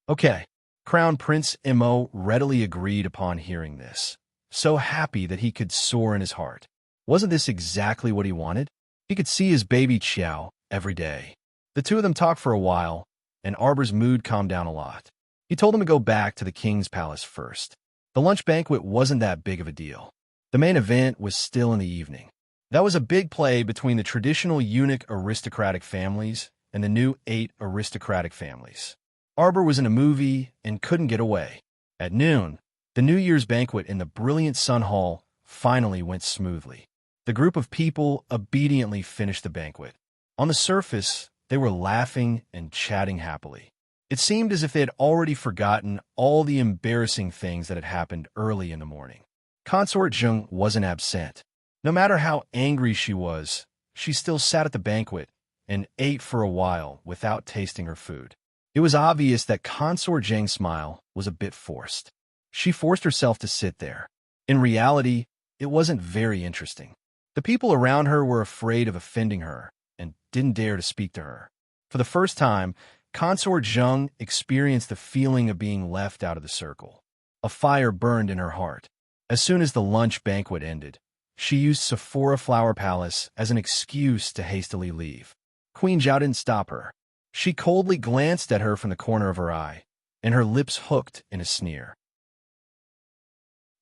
"Okay." Crown Prince Imo readily agreed upon hearing this, so happy that he could soar in his heart. Wasn't this exactly what he wanted? He could see his baby Xiao every day. The two of them talked for a while, and Arbor's mood calmed down a lot. He told him to go back to the king's palace first. The lunch banquet wasn't that big of a deal. The main event was still in the evening. That was a big play between the traditional eunuch aristocratic families and the new 8 aristocratic families. Arbor was in a movie and couldn't get away. At noon, the New Year's banquet in the brilliant Sun Hall finally went smoothly. The group of people obediently finished the banquet. On the surface, they were laughing and chatting happily. It seemed as if they had already forgotten all the embarrassing things that had happened early in the morning. Consort Zheng wasn't absent. No matter how angry she was, she still sat at the banquet and ate for a while without tasting her food. It was obvious that Consort Zheng's smile was a bit forced. She forced herself to sit there. In reality, it wasn't very interesting. The people around her were afraid of offending her and didn't dare to speak to her. For the first time, Consort Zheng experienced the feeling of being left out of the circle. A fire burned in her heart. As soon as the lunch banquet ended, she used Sephora Flower Palace as an excuse to hastily leave. Queen Zhao didn't stop her. She coldly glanced at her from the corner of her eye, and her lips hooked in a sneer.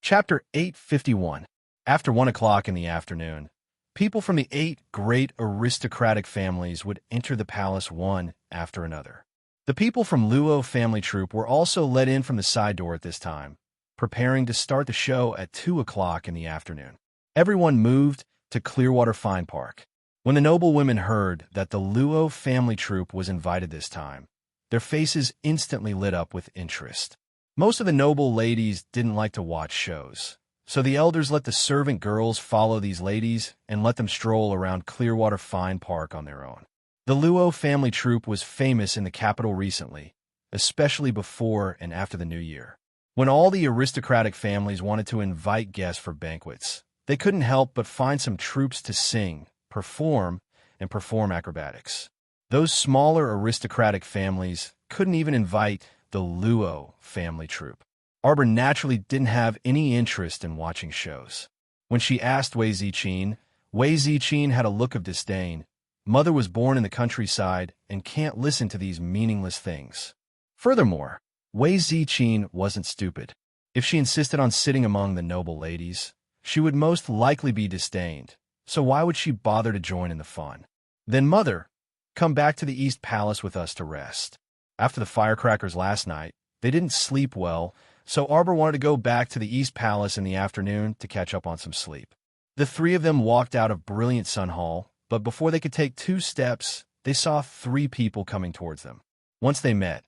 Chapter 851. After 1 o'clock in the afternoon, people from the 8 great aristocratic families would enter the palace one after another. The people from Luo family troupe were also let in from the side door at this time, preparing to start the show at 2 o'clock in the afternoon. Everyone moved to Clearwater Fine Park. When the noblewomen heard that the Luo family troupe was invited this time, their faces instantly lit up with interest. Most of the noble ladies didn't like to watch shows, so the elders let the servant girls follow these ladies and let them stroll around Clearwater Fine Park on their own. The Luo family troupe was famous in the capital recently, especially before and after the New Year. When all the aristocratic families wanted to invite guests for banquets, they couldn't help but find some troupes to sing, perform acrobatics. Those smaller aristocratic families couldn't even invite the Luo family troupe. Arbor naturally didn't have any interest in watching shows. When she asked Wei Ziqin had a look of disdain. Mother was born in the countryside and can't listen to these meaningless things. Furthermore, Wei Ziqin wasn't stupid. If she insisted on sitting among the noble ladies, she would most likely be disdained, so why would she bother to join in the fun? Then Mother, come back to the East Palace with us to rest. After the firecrackers last night, they didn't sleep well, so Arbor wanted to go back to the East Palace in the afternoon to catch up on some sleep. The three of them walked out of Brilliant Sun Hall, but before they could take 2 steps, they saw 3 people coming towards them. Once they met,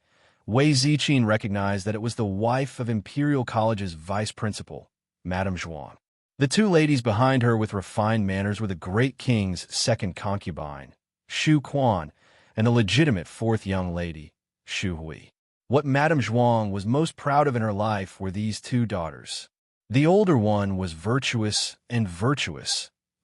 Wei Ziqin recognized that it was the wife of Imperial College's vice principal, Madame Zhuang. The 2 ladies behind her with refined manners were the great king's second concubine, Xu Quan, and the legitimate 4th young lady, Xu Hui. What Madame Zhuang was most proud of in her life were these 2 daughters. The older one was virtuous,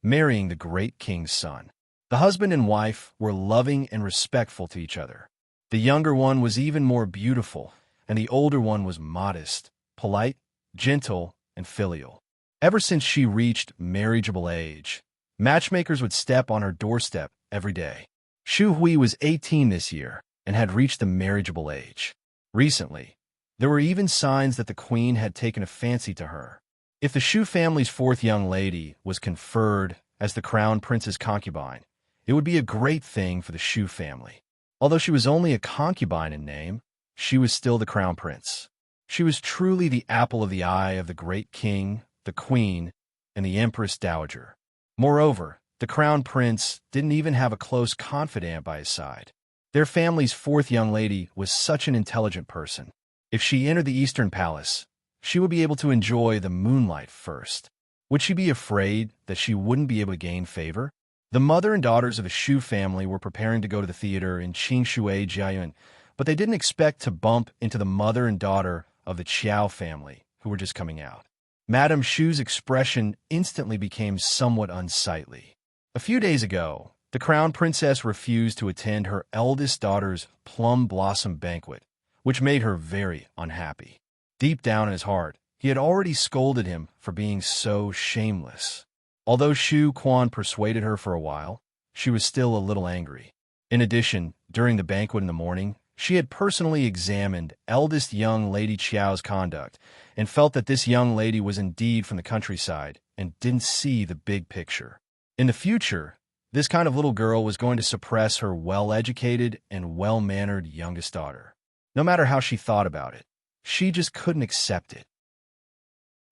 marrying the great king's son. The husband and wife were loving and respectful to each other. The younger one was even more beautiful, and the older one was modest, polite, gentle, and filial. Ever since she reached marriageable age, matchmakers would step on her doorstep every day. Xu Hui was 18 this year and had reached the marriageable age. Recently, there were even signs that the queen had taken a fancy to her. If the Xu family's 4th young lady was conferred as the crown prince's concubine, it would be a great thing for the Xu family. Although she was only a concubine in name, she was still the crown prince. She was truly the apple of the eye of the great king, the queen, and the empress dowager. Moreover, the crown prince didn't even have a close confidant by his side. Their family's 4th young lady was such an intelligent person. If she entered the Eastern Palace, she would be able to enjoy the moonlight first. Would she be afraid that she wouldn't be able to gain favor? The mother and daughters of the Xu family were preparing to go to the theater in Qingshui Jiayuan, but they didn't expect to bump into the mother and daughter of the Qiao family, who were just coming out. Madame Xu's expression instantly became somewhat unsightly. A few days ago, the crown princess refused to attend her eldest daughter's plum blossom banquet, which made her very unhappy. Deep down in his heart, he had already scolded him for being so shameless. Although Xu Quan persuaded her for a while, she was still a little angry. In addition, during the banquet in the morning, she had personally examined eldest young Lady Qiao's conduct and felt that this young lady was indeed from the countryside and didn't see the big picture. In the future, this kind of little girl was going to suppress her well-educated and well-mannered youngest daughter. No matter how she thought about it, she just couldn't accept it.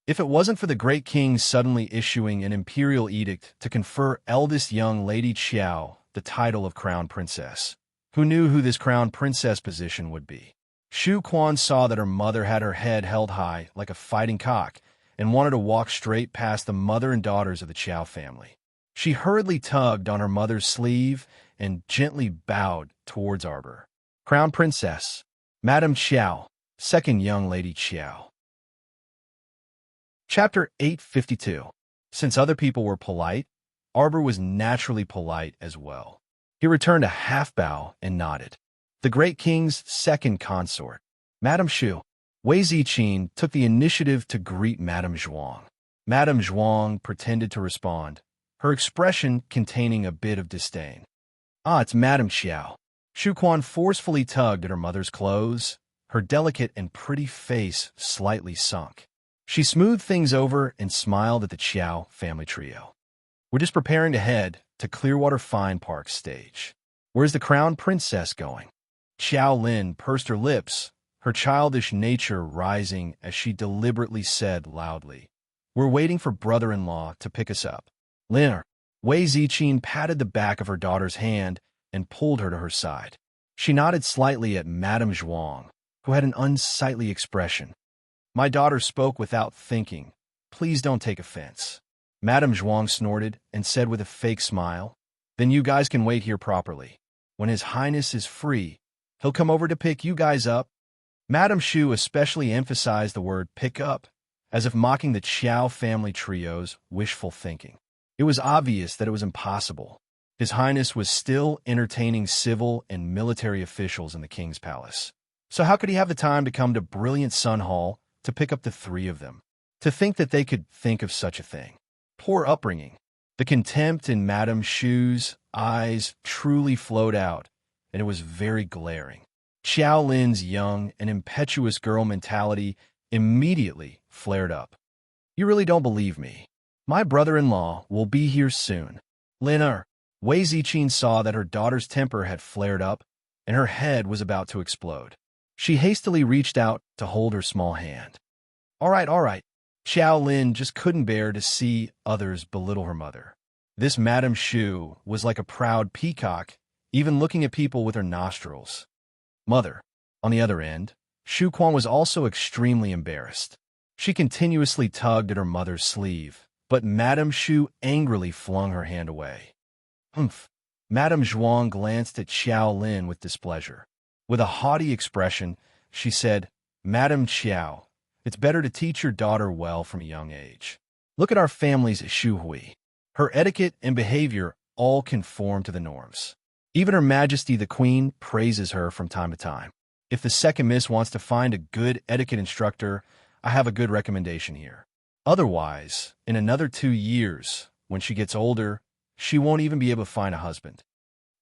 If it wasn't for the great king suddenly issuing an imperial edict to confer eldest young Lady Qiao the title of crown princess, who knew who this crown princess position would be? Xu Quan saw that her mother had her head held high like a fighting cock and wanted to walk straight past the mother and daughters of the Qiao family. She hurriedly tugged on her mother's sleeve and gently bowed towards Arbor. Crown Princess, Madame Qiao, 2nd young Lady Qiao. Chapter 852. Since other people were polite, Arbor was naturally polite as well. He returned a half-bow and nodded. The Great King's second consort, Madame Shu, Wei Ziqin, took the initiative to greet Madame Zhuang. Madame Zhuang pretended to respond, her expression containing a bit of disdain. "Ah, it's Madame Xiao." Shu Quan forcefully tugged at her mother's clothes, her delicate and pretty face slightly sunk. She smoothed things over and smiled at the Qiao family trio. "We're just preparing to head to Clearwater Fine Park stage. Where's the crown princess going?" Xiao Lin pursed her lips, her childish nature rising as she deliberately said loudly, "We're waiting for brother-in-law to pick us up." Lin, Wei Ziqin patted the back of her daughter's hand and pulled her to her side. She nodded slightly at Madame Zhuang, who had an unsightly expression. "My daughter spoke without thinking. Please don't take offense." Madame Zhuang snorted and said with a fake smile, "Then you guys can wait here properly. When His Highness is free, he'll come over to pick you guys up." Madame Shu especially emphasized the word pick up, as if mocking the Qiao family trio's wishful thinking. It was obvious that it was impossible. His Highness was still entertaining civil and military officials in the king's palace. So how could he have the time to come to Brilliant Sun Hall to pick up the three of them? To think that they could think of such a thing. Poor upbringing. The contempt in Madame Shu's eyes truly flowed out, and it was very glaring. Xiao Lin's young and impetuous girl mentality immediately flared up. "You really don't believe me? My brother-in-law will be here soon." Lin, Wei Ziqin saw that her daughter's temper had flared up, and her head was about to explode. She hastily reached out to hold her small hand. All right. Xiao Lin just couldn't bear to see others belittle her mother. This Madame Shu was like a proud peacock, even looking at people with her nostrils. Mother. On the other end, Shu Quan was also extremely embarrassed. She continuously tugged at her mother's sleeve, but Madame Shu angrily flung her hand away. "Humph." Madame Zhuang glanced at Xiao Lin with displeasure. With a haughty expression, she said, "Madame Xiao, it's better to teach your daughter well from a young age. Look at our family's Shu Hui. Her etiquette and behavior all conform to the norms. Even Her Majesty the Queen praises her from time to time. If the second miss wants to find a good etiquette instructor, I have a good recommendation here. Otherwise, in another 2 years, when she gets older, she won't even be able to find a husband."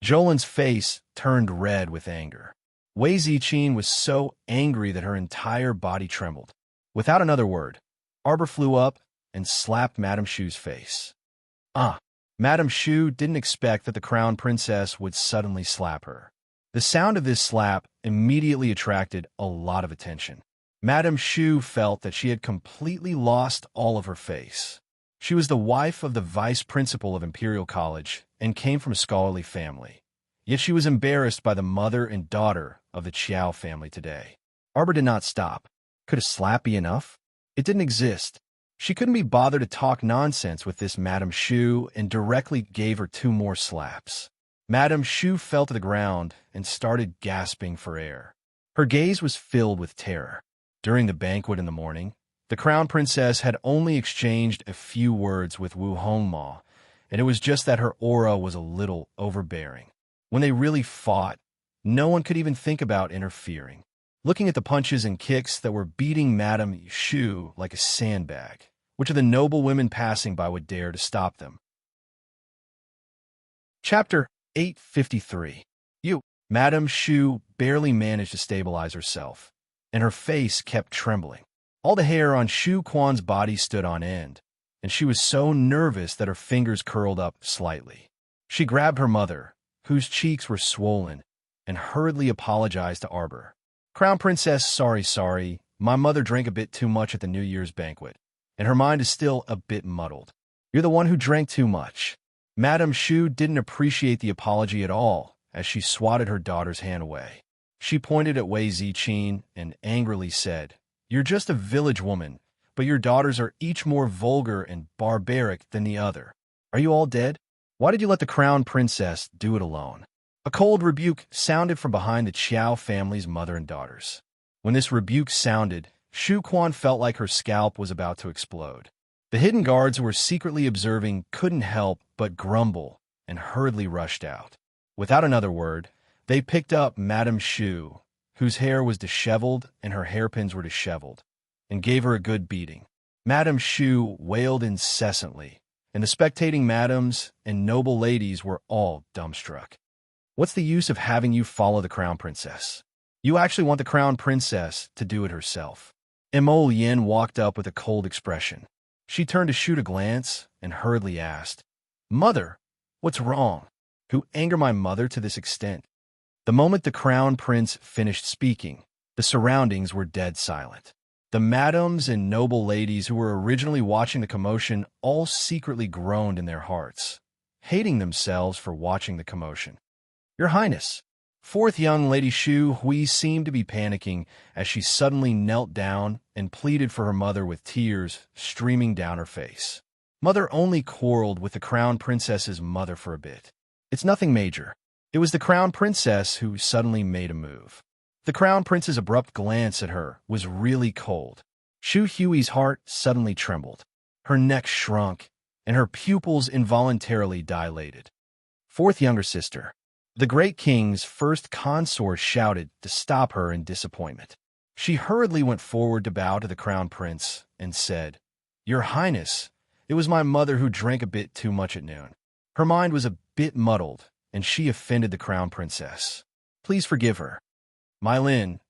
Jolin's face turned red with anger. Wei Ziqin was so angry that her entire body trembled. Without another word, Arbor flew up and slapped Madame Shu's face. Madame Shu didn't expect that the crown princess would suddenly slap her. The sound of this slap immediately attracted a lot of attention. Madame Shu felt that she had completely lost all of her face. She was the wife of the vice principal of Imperial College and came from a scholarly family. Yet she was embarrassed by the mother and daughter of the Qiao family today. Arbor did not stop. Could a slap be enough? It didn't exist. She couldn't be bothered to talk nonsense with this Madame Shu and directly gave her 2 more slaps. Madame Shu fell to the ground and started gasping for air. Her gaze was filled with terror. During the banquet in the morning, the crown princess had only exchanged a few words with Wu Hongma, and it was just that her aura was a little overbearing. When they really fought, no one could even think about interfering. Looking at the punches and kicks that were beating Madame Shu like a sandbag, which of the noble women passing by would dare to stop them? Chapter 853. Madame Shu barely managed to stabilize herself, and her face kept trembling. All the hair on Shu Quan's body stood on end, and she was so nervous that her fingers curled up slightly. She grabbed her mother, whose cheeks were swollen, and hurriedly apologized to Arbor. "Crown Princess, sorry. My mother drank a bit too much at the New Year's banquet, and her mind is still a bit muddled. You're the one who drank too much." Madame Shu didn't appreciate the apology at all as she swatted her daughter's hand away. She pointed at Wei Ziqin and angrily said, "You're just a village woman, but your daughters are each more vulgar and barbaric than the other. Are you all dead? Why did you let the crown princess do it alone?" A cold rebuke sounded from behind the Qiao family's mother and daughters. When this rebuke sounded, Shu Quan felt like her scalp was about to explode. The hidden guards who were secretly observing couldn't help but grumble and hurriedly rushed out. Without another word, they picked up Madame Shu, whose hair was disheveled and her hairpins were disheveled, and gave her a good beating. Madame Shu wailed incessantly, and the spectating madams and noble ladies were all dumbstruck. What's the use of having you follow the crown princess? You actually want the crown princess to do it herself. Imo Yin walked up with a cold expression. She turned to shoot a glance and hurriedly asked, "Mother, what's wrong? Who anger my mother to this extent?" The moment the crown prince finished speaking, the surroundings were dead silent. The madams and noble ladies who were originally watching the commotion all secretly groaned in their hearts, hating themselves for watching the commotion. "Your Highness," fourth young Lady Shu Hui seemed to be panicking as she suddenly knelt down and pleaded for her mother with tears streaming down her face. Mother only quarreled with the crown princess's mother for a bit. It's nothing major. It was the crown princess who suddenly made a move. The crown prince's abrupt glance at her was really cold. Shu Hui's heart suddenly trembled. Her neck shrunk, and her pupils involuntarily dilated. Fourth younger sister. The great king's first consort shouted to stop her in disappointment. She hurriedly went forward to bow to the crown prince and said, "Your Highness, it was my mother who drank a bit too much at noon. Her mind was a bit muddled, and she offended the crown princess. Please forgive her. Mylin,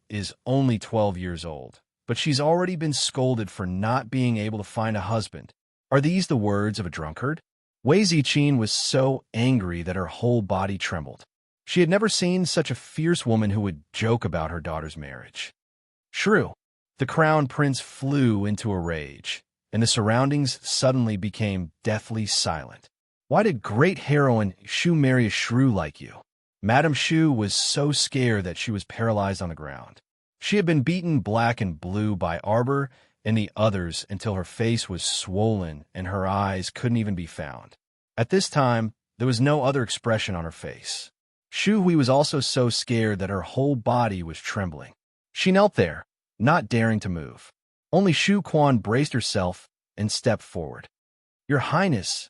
is only 12 years old, but she's already been scolded for not being able to find a husband. Are these the words of a drunkard?" Wei Ziqin was so angry that her whole body trembled. She had never seen such a fierce woman who would joke about her daughter's marriage. Shrew! The crown prince flew into a rage, and the surroundings suddenly became deathly silent. Why did great heroine Shu marry a shrew like you? Madame Shu was so scared that she was paralyzed on the ground. She had been beaten black and blue by Arbor and the others until her face was swollen and her eyes couldn't even be found. At this time, there was no other expression on her face. Shu Hui was also so scared that her whole body was trembling. She knelt there, not daring to move. Only Shu Quan braced herself and stepped forward. Your Highness,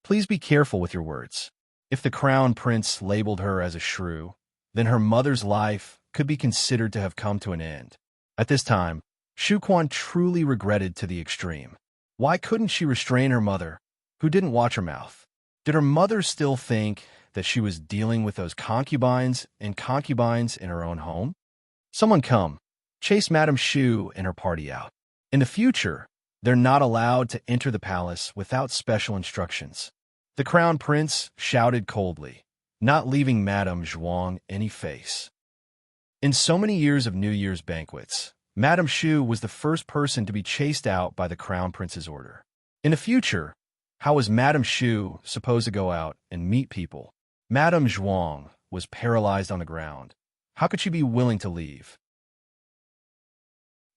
please be careful with your words. If the crown prince labeled her as a shrew, then her mother's life could be considered to have come to an end. At this time, Shu Quan truly regretted to the extreme. Why couldn't she restrain her mother, who didn't watch her mouth? Did her mother still think that she was dealing with those concubines in her own home? Someone come, chase Madame Shu and her party out. In the future, they're not allowed to enter the palace without special instructions. The crown prince shouted coldly, not leaving Madame Zhuang any face. In so many years of New Year's banquets, Madame Shu was the first person to be chased out by the crown prince's order. In the future, how was Madame Shu supposed to go out and meet people? Madame Zhuang was paralyzed on the ground. How could she be willing to leave?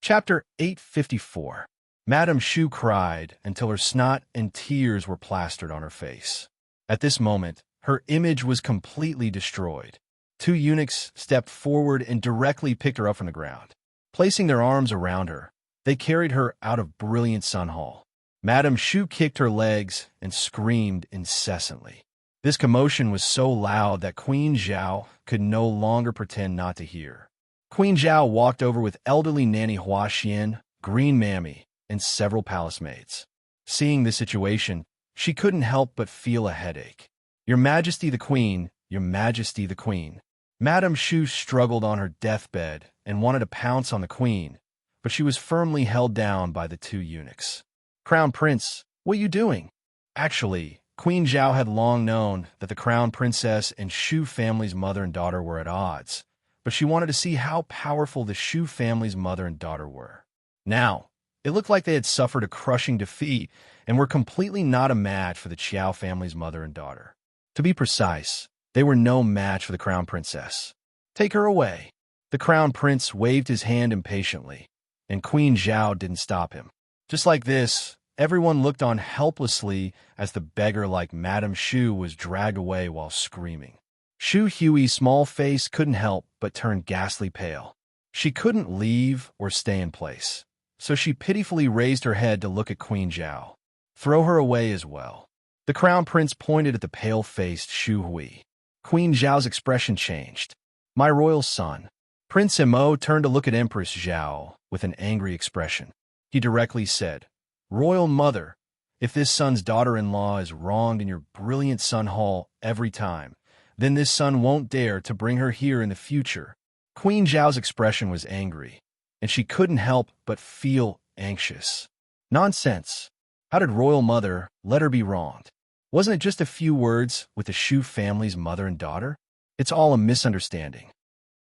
Chapter 854. Madame Shu cried until her snot and tears were plastered on her face. At this moment, her image was completely destroyed. Two eunuchs stepped forward and directly picked her up from the ground. Placing their arms around her, they carried her out of Brilliant Sun Hall. Madame Shu kicked her legs and screamed incessantly. This commotion was so loud that Queen Zhao could no longer pretend not to hear. Queen Zhao walked over with elderly nanny Hua Xian, Green Mammy, and several palace maids. Seeing the situation, she couldn't help but feel a headache. Your Majesty the Queen, Your Majesty the Queen. Madame Shu struggled on her deathbed and wanted to pounce on the queen, but she was firmly held down by the two eunuchs. Crown Prince, what are you doing? Actually, Queen Zhao had long known that the crown princess and Shu family's mother and daughter were at odds, but she wanted to see how powerful the Shu family's mother and daughter were. Now, it looked like they had suffered a crushing defeat and were completely not a match for the Qiao family's mother and daughter. To be precise, they were no match for the crown princess. Take her away. The crown prince waved his hand impatiently, and Queen Zhao didn't stop him. Just like this, everyone looked on helplessly as the beggar like Madame Shu was dragged away while screaming. Shu Hui's small face couldn't help but turn ghastly pale. She couldn't leave or stay in place, so she pitifully raised her head to look at Queen Zhao. Throw her away as well. The crown prince pointed at the pale-faced Shu Hui. Queen Zhao's expression changed. My royal son. Prince Emo turned to look at Empress Zhao with an angry expression. He directly said, Royal Mother, if this son's daughter-in-law is wronged in your brilliant son hall every time, then this son won't dare to bring her here in the future. Queen Zhao's expression was angry, and she couldn't help but feel anxious. Nonsense. How did Royal Mother let her be wronged? Wasn't it just a few words with the Shu family's mother and daughter? It's all a misunderstanding.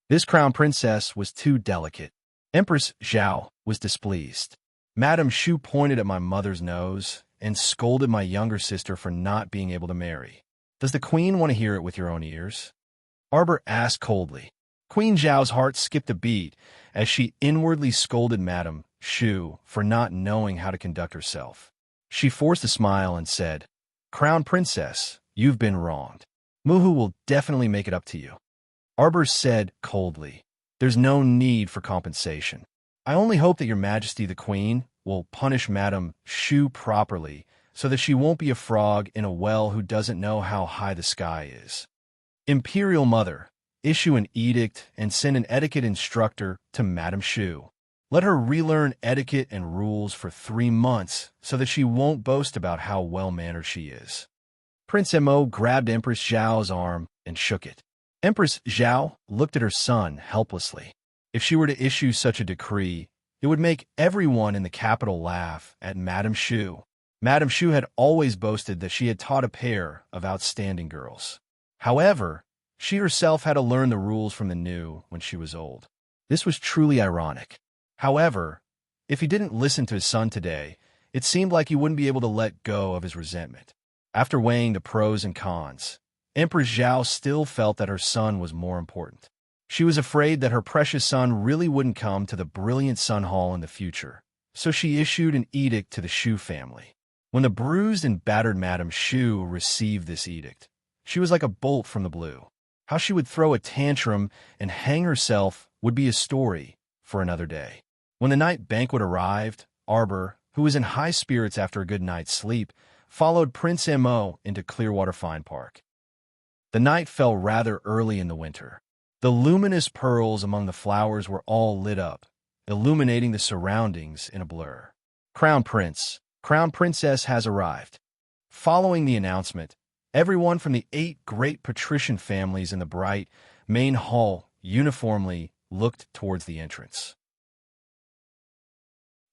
This crown princess was too delicate. Empress Zhao was displeased. Madame Shu pointed at my mother's nose and scolded my younger sister for not being able to marry. Does the queen want to hear it with your own ears? Arbor asked coldly. Queen Zhao's heart skipped a beat as she inwardly scolded Madame Shu for not knowing how to conduct herself. She forced a smile and said, Crown Princess, you've been wronged. Muhu will definitely make it up to you. Arbor said coldly, There's no need for compensation. I only hope that your Majesty the Queen will punish Madame Shu properly so that she won't be a frog in a well who doesn't know how high the sky is. Imperial Mother, issue an edict and send an etiquette instructor to Madame Shu. Let her relearn etiquette and rules for 3 months so that she won't boast about how well-mannered she is. Prince Emo grabbed Empress Zhao's arm and shook it. Empress Zhao looked at her son helplessly. If she were to issue such a decree, it would make everyone in the capital laugh at Madame Shu. Madame Shu had always boasted that she had taught a pair of outstanding girls. However, she herself had to learn the rules from the new when she was old. This was truly ironic. However, if he didn't listen to his son today, it seemed like he wouldn't be able to let go of his resentment. After weighing the pros and cons, Empress Zhao still felt that her son was more important. She was afraid that her precious son really wouldn't come to the brilliant Sun Hall in the future, so she issued an edict to the Shu family. When the bruised and battered Madame Shu received this edict, she was like a bolt from the blue. How she would throw a tantrum and hang herself would be a story for another day. When the night banquet arrived, Arbor, who was in high spirits after a good night's sleep, followed Prince Mo into Clearwater Fine Park. The night fell rather early in the winter. The luminous pearls among the flowers were all lit up, illuminating the surroundings in a blur. Crown Princess has arrived. Following the announcement, everyone from the 8 great patrician families in the bright main hall uniformly looked towards the entrance.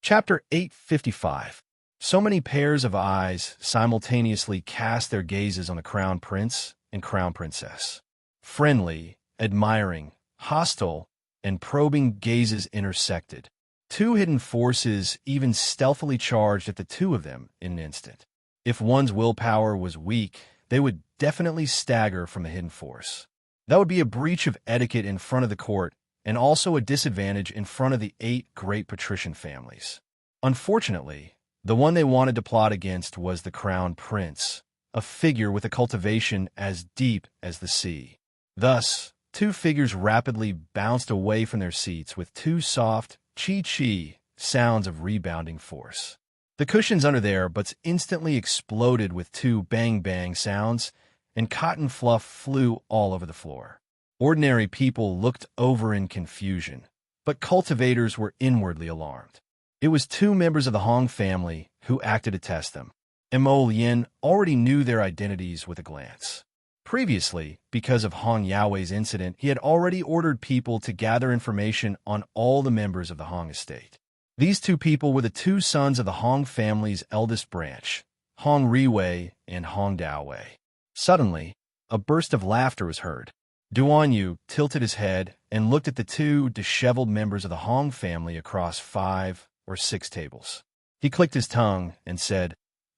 Chapter 855. So many pairs of eyes simultaneously cast their gazes on the Crown Prince and Crown Princess. Friendly, admiring, hostile, and probing gazes intersected. 2 hidden forces even stealthily charged at the 2 of them in an instant. If one's willpower was weak, they would definitely stagger from the hidden force. That would be a breach of etiquette in front of the court and also a disadvantage in front of the 8 great patrician families. Unfortunately, the one they wanted to plot against was the Crown Prince, a figure with a cultivation as deep as the sea. Thus, 2 figures rapidly bounced away from their seats with 2 soft, chi-chi sounds of rebounding force. The cushions under their butts instantly exploded with 2 bang-bang sounds, and cotton fluff flew all over the floor. Ordinary people looked over in confusion, but cultivators were inwardly alarmed. It was 2 members of the Hong family who acted to test them. Mo Lien already knew their identities with a glance. Previously, because of Hong Yaowei's incident, he had already ordered people to gather information on all the members of the Hong estate. These 2 people were the 2 sons of the Hong family's eldest branch, Hong Riwei and Hong Daowei. Suddenly, a burst of laughter was heard. Duan Yu tilted his head and looked at the 2 disheveled members of the Hong family across 5 or 6 tables. He clicked his tongue and said,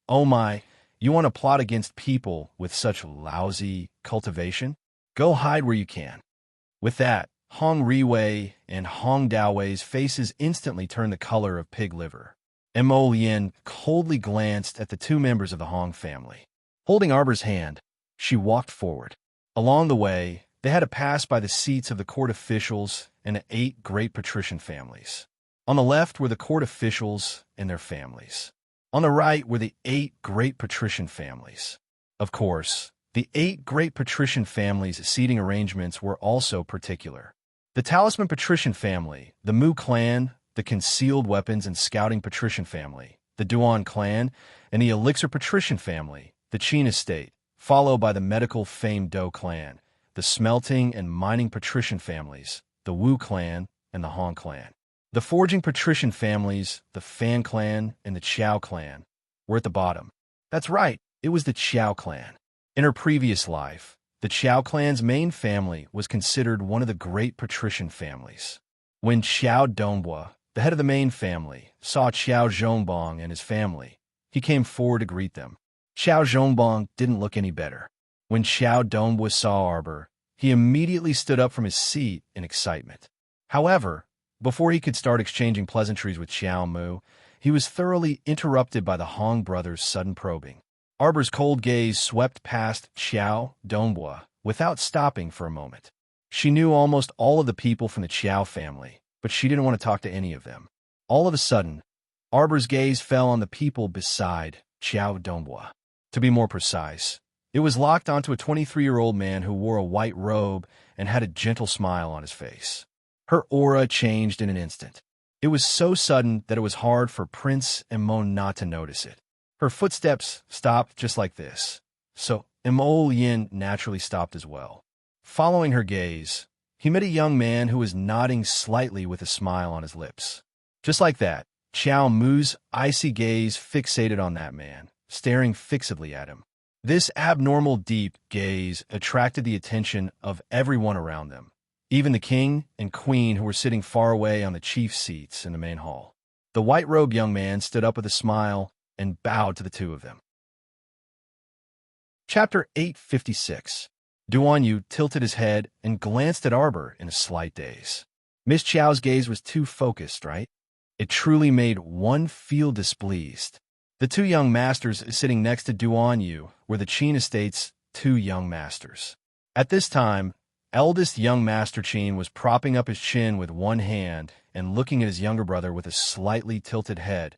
"Oh my, you want to plot against people with such lousy cultivation? Go hide where you can." With that, Hong Riwei and Hong Daowei's faces instantly turned the color of pig liver. Mo Lien coldly glanced at the 2 members of the Hong family. Holding Arbor's hand, she walked forward. Along the way, they had to pass by the seats of the court officials and the 8 great patrician families. On the left were the court officials and their families. On the right were the 8 great patrician families. Of course, the 8 great patrician families' seating arrangements were also particular. The Talisman patrician family, the Mu clan, the concealed weapons and scouting patrician family, the Duan clan, and the elixir patrician family, the Qin estate, followed by the medical famed Do clan, the smelting and mining patrician families, the Wu clan, and the Han clan. The forging patrician families, the Fan clan and the Qiao clan, were at the bottom. That's right, it was the Qiao clan. In her previous life, the Qiao clan's main family was considered one of the great patrician families. When Qiao Dongbua, the head of the main family, saw Qiao Zhongbang and his family, he came forward to greet them. Qiao Zhongbang didn't look any better. When Qiao Dongbua saw Arbor, he immediately stood up from his seat in excitement. However, before he could start exchanging pleasantries with Xiao Mu, he was thoroughly interrupted by the Hong brothers' sudden probing. Arbor's cold gaze swept past Qiao Dongbua without stopping for a moment. She knew almost all of the people from the Qiao family, but she didn't want to talk to any of them. All of a sudden, Arbor's gaze fell on the people beside Qiao Dongbua. To be more precise, it was locked onto a 23-year-old man who wore a white robe and had a gentle smile on his face. Her aura changed in an instant. It was so sudden that it was hard for Prince Imon not to notice it. Her footsteps stopped just like this, so Imol Yin naturally stopped as well. Following her gaze, he met a young man who was nodding slightly with a smile on his lips. Just like that, Qiao Mu's icy gaze fixated on that man, staring fixedly at him. This abnormal deep gaze attracted the attention of everyone around them, even the king and queen who were sitting far away on the chief seats in the main hall. The white-robed young man stood up with a smile and bowed to the two of them. Chapter 856. Duan Yu tilted his head and glanced at Arbor in a slight daze. Miss Qiao's gaze was too focused, right? It truly made one feel displeased. The 2 young masters sitting next to Duan Yu were the Qin estate's 2 young masters. At this time, eldest young master Qin was propping up his chin with one hand and looking at his younger brother with a slightly tilted head,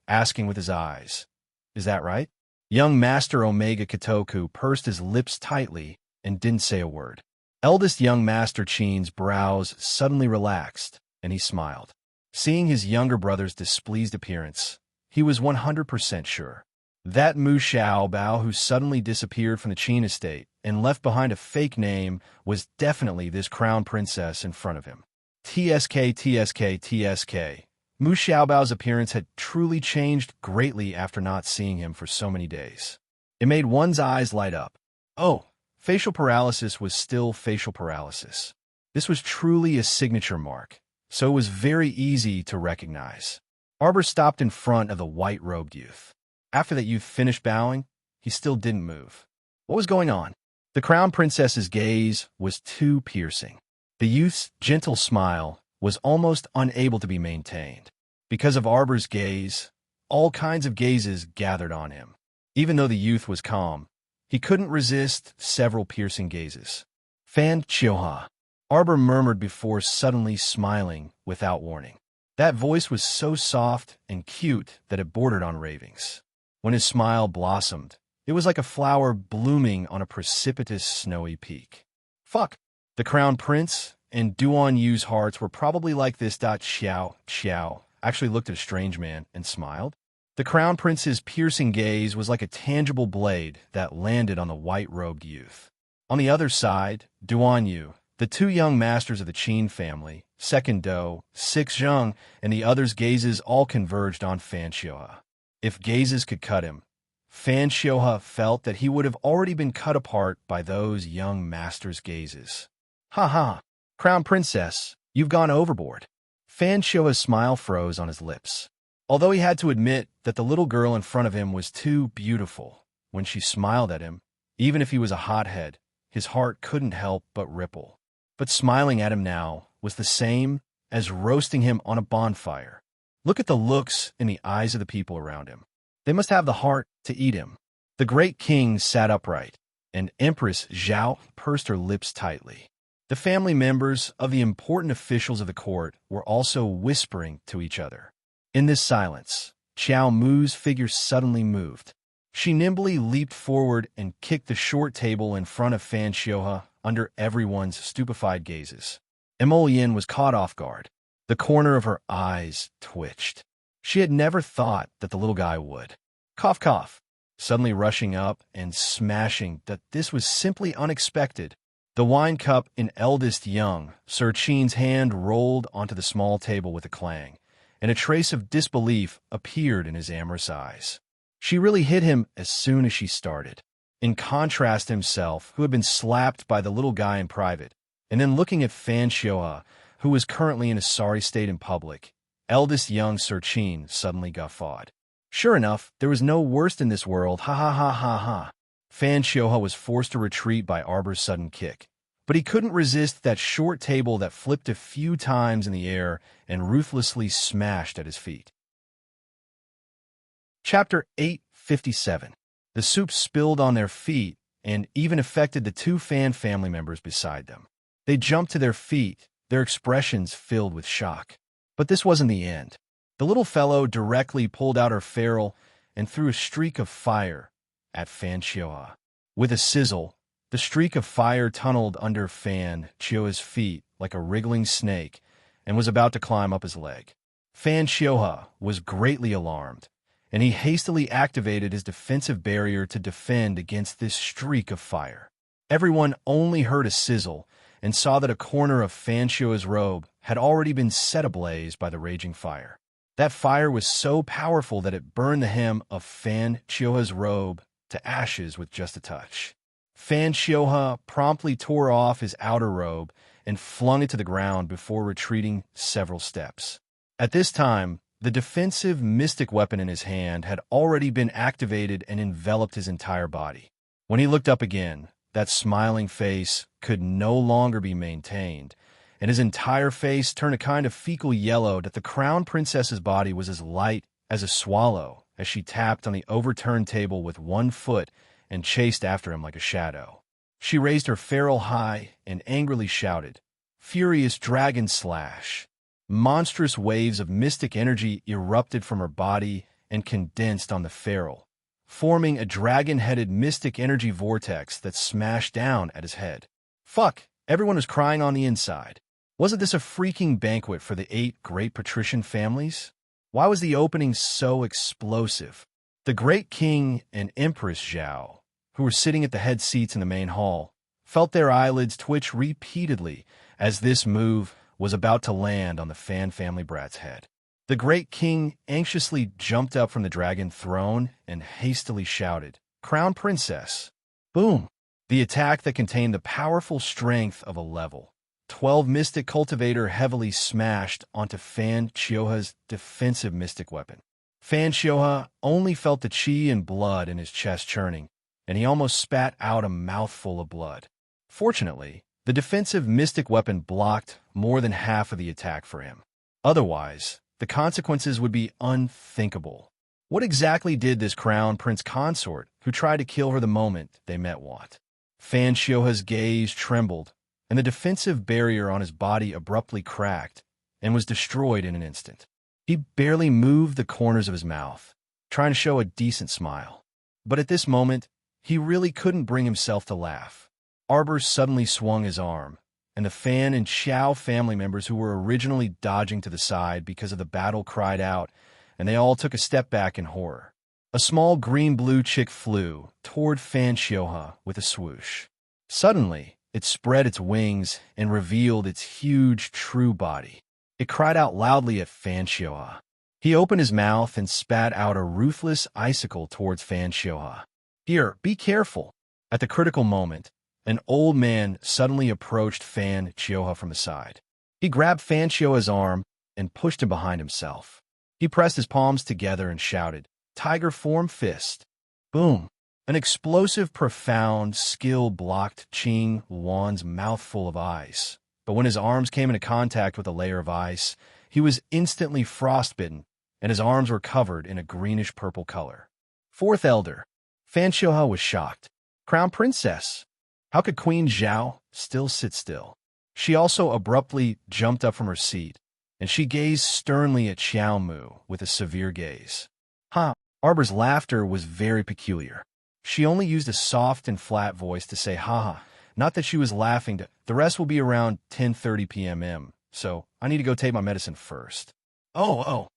asking with his eyes, "Is that right?" Young Master Omega Kitoku pursed his lips tightly and didn't say a word. Eldest young Master Qin's brows suddenly relaxed, and he smiled. Seeing his younger brother's displeased appearance, he was 100% sure. That Mu Xiaobao who suddenly disappeared from the Qin estate and left behind a fake name was definitely this crown princess in front of him. TSK. Mu Xiaobao's appearance had truly changed greatly after not seeing him for so many days. It made one's eyes light up. Oh, facial paralysis was still facial paralysis. This was truly a signature mark, so it was very easy to recognize. Arbor stopped in front of the white-robed youth. After that youth finished bowing, he still didn't move. What was going on? The crown princess's gaze was too piercing. The youth's gentle smile was almost unable to be maintained. Because of Arbor's gaze, all kinds of gazes gathered on him. Even though the youth was calm, he couldn't resist several piercing gazes. "Fan Chioha," Arbor murmured before suddenly smiling without warning. That voice was so soft and cute that it bordered on ravings. When his smile blossomed, it was like a flower blooming on a precipitous snowy peak. Fuck! The crown prince and Duan Yu's hearts were probably like this. Xiao actually looked at a strange man and smiled. The crown prince's piercing gaze was like a tangible blade that landed on the white-robed youth. On the other side, Duan Yu, the 2 young masters of the Qin family, Second Do, Six Zheng, and the others' gazes all converged on Fan Xiohe. If gazes could cut him, Fan Xiohe felt that he would have already been cut apart by those young masters' gazes. "Ha ha! Crown Princess, you've gone overboard." Fan Xiohe's smile froze on his lips. Although he had to admit that the little girl in front of him was too beautiful, when she smiled at him, even if he was a hothead, his heart couldn't help but ripple. But smiling at him now was the same as roasting him on a bonfire. Look at the looks in the eyes of the people around him. They must have the heart to eat him. The great king sat upright, and Empress Zhao pursed her lips tightly. The family members of the important officials of the court were also whispering to each other. In this silence, Qiao Mu's figure suddenly moved. She nimbly leaped forward and kicked the short table in front of Fan Xiuhe under everyone's stupefied gazes. Emolien was caught off guard. The corner of her eyes twitched. She had never thought that the little guy would. Cough, cough. Suddenly rushing up and smashing that this was simply unexpected. The wine cup in eldest young, Sir Qin's hand rolled onto the small table with a clang, and a trace of disbelief appeared in his amorous eyes. She really hit him as soon as she started. In contrast to himself, who had been slapped by the little guy in private, and then looking at Fan Xiuhe, who was currently in a sorry state in public, eldest young Sir Qin suddenly guffawed. Sure enough, there was no worst in this world, ha ha ha ha ha. Fan Xiuhe was forced to retreat by Arbor's sudden kick, but he couldn't resist that short table that flipped a few times in the air and ruthlessly smashed at his feet. Chapter 857. The soup spilled on their feet and even affected the two Fan family members beside them. They jumped to their feet, their expressions filled with shock. But this wasn't the end. The little fellow directly pulled out her ferrule and threw a streak of fire at Fan Xiuhe. With a sizzle, the streak of fire tunneled under Fan Xiuhe's feet like a wriggling snake and was about to climb up his leg. Fan Xiuhe was greatly alarmed, and he hastily activated his defensive barrier to defend against this streak of fire. Everyone only heard a sizzle and saw that a corner of Fan Xiuhe's robe had already been set ablaze by the raging fire. That fire was so powerful that it burned the hem of Fan Xiuhe's robe to ashes with just a touch. Fan Xiuhe promptly tore off his outer robe and flung it to the ground before retreating several steps. At this time, the defensive mystic weapon in his hand had already been activated and enveloped his entire body. When he looked up again, that smiling face could no longer be maintained, and his entire face turned a kind of fecal yellow that the crown princess's body was as light as a swallow as she tapped on the overturned table with one foot and chased after him like a shadow. She raised her ferrule high and angrily shouted, "Furious dragon slash!" Monstrous waves of mystic energy erupted from her body and condensed on the ferrule, forming a dragon-headed mystic energy vortex that smashed down at his head. Fuck, everyone was crying on the inside. Wasn't this a freaking banquet for the 8 great patrician families? Why was the opening so explosive? The great king and empress Zhao, who were sitting at the head seats in the main hall, felt their eyelids twitch repeatedly as this move was about to land on the Fan family brat's head. The great king anxiously jumped up from the dragon throne and hastily shouted, "Crown Princess!" Boom! The attack that contained the powerful strength of a level 12 Mystic Cultivator heavily smashed onto Fan Xiuhe's defensive mystic weapon. Fan Xiuhe only felt the qi and blood in his chest churning, and he almost spat out a mouthful of blood. Fortunately, the defensive mystic weapon blocked more than half of the attack for him. Otherwise, the consequences would be unthinkable. What exactly did this crown prince consort, who tried to kill her the moment they met, want? Fan Xiuhe's gaze trembled, and the defensive barrier on his body abruptly cracked and was destroyed in an instant. He barely moved the corners of his mouth, trying to show a decent smile. But at this moment, he really couldn't bring himself to laugh. Arbor suddenly swung his arm, and the Fan and Xiao family members who were originally dodging to the side because of the battle cried out, and they all took a step back in horror. A small green-blue chick flew toward Fan Xiuhe with a swoosh. Suddenly, it spread its wings and revealed its huge, true body. It cried out loudly at Fan Xiuhe. He opened his mouth and spat out a ruthless icicle towards Fan Xiuhe. "Here, be careful." At the critical moment, an old man suddenly approached Fan Xiuhe from the side. He grabbed Fan Xiuhe's arm and pushed him behind himself. He pressed his palms together and shouted, "Tiger form fist." Boom! An explosive, profound skill blocked Qing Luan's mouthful of ice. But when his arms came into contact with a layer of ice, he was instantly frostbitten, and his arms were covered in a greenish-purple color. Fourth Elder. Fan Xiuhe was shocked. "Crown Princess! How could Queen Zhao still sit still?" She also abruptly jumped up from her seat, and she gazed sternly at Xiao Mu with a severe gaze. Ha! Arbor's laughter was very peculiar. She only used a soft and flat voice to say haha, not that she was laughing. The rest will be around 10:30 p.m., so I need to go take my medicine first. Oh.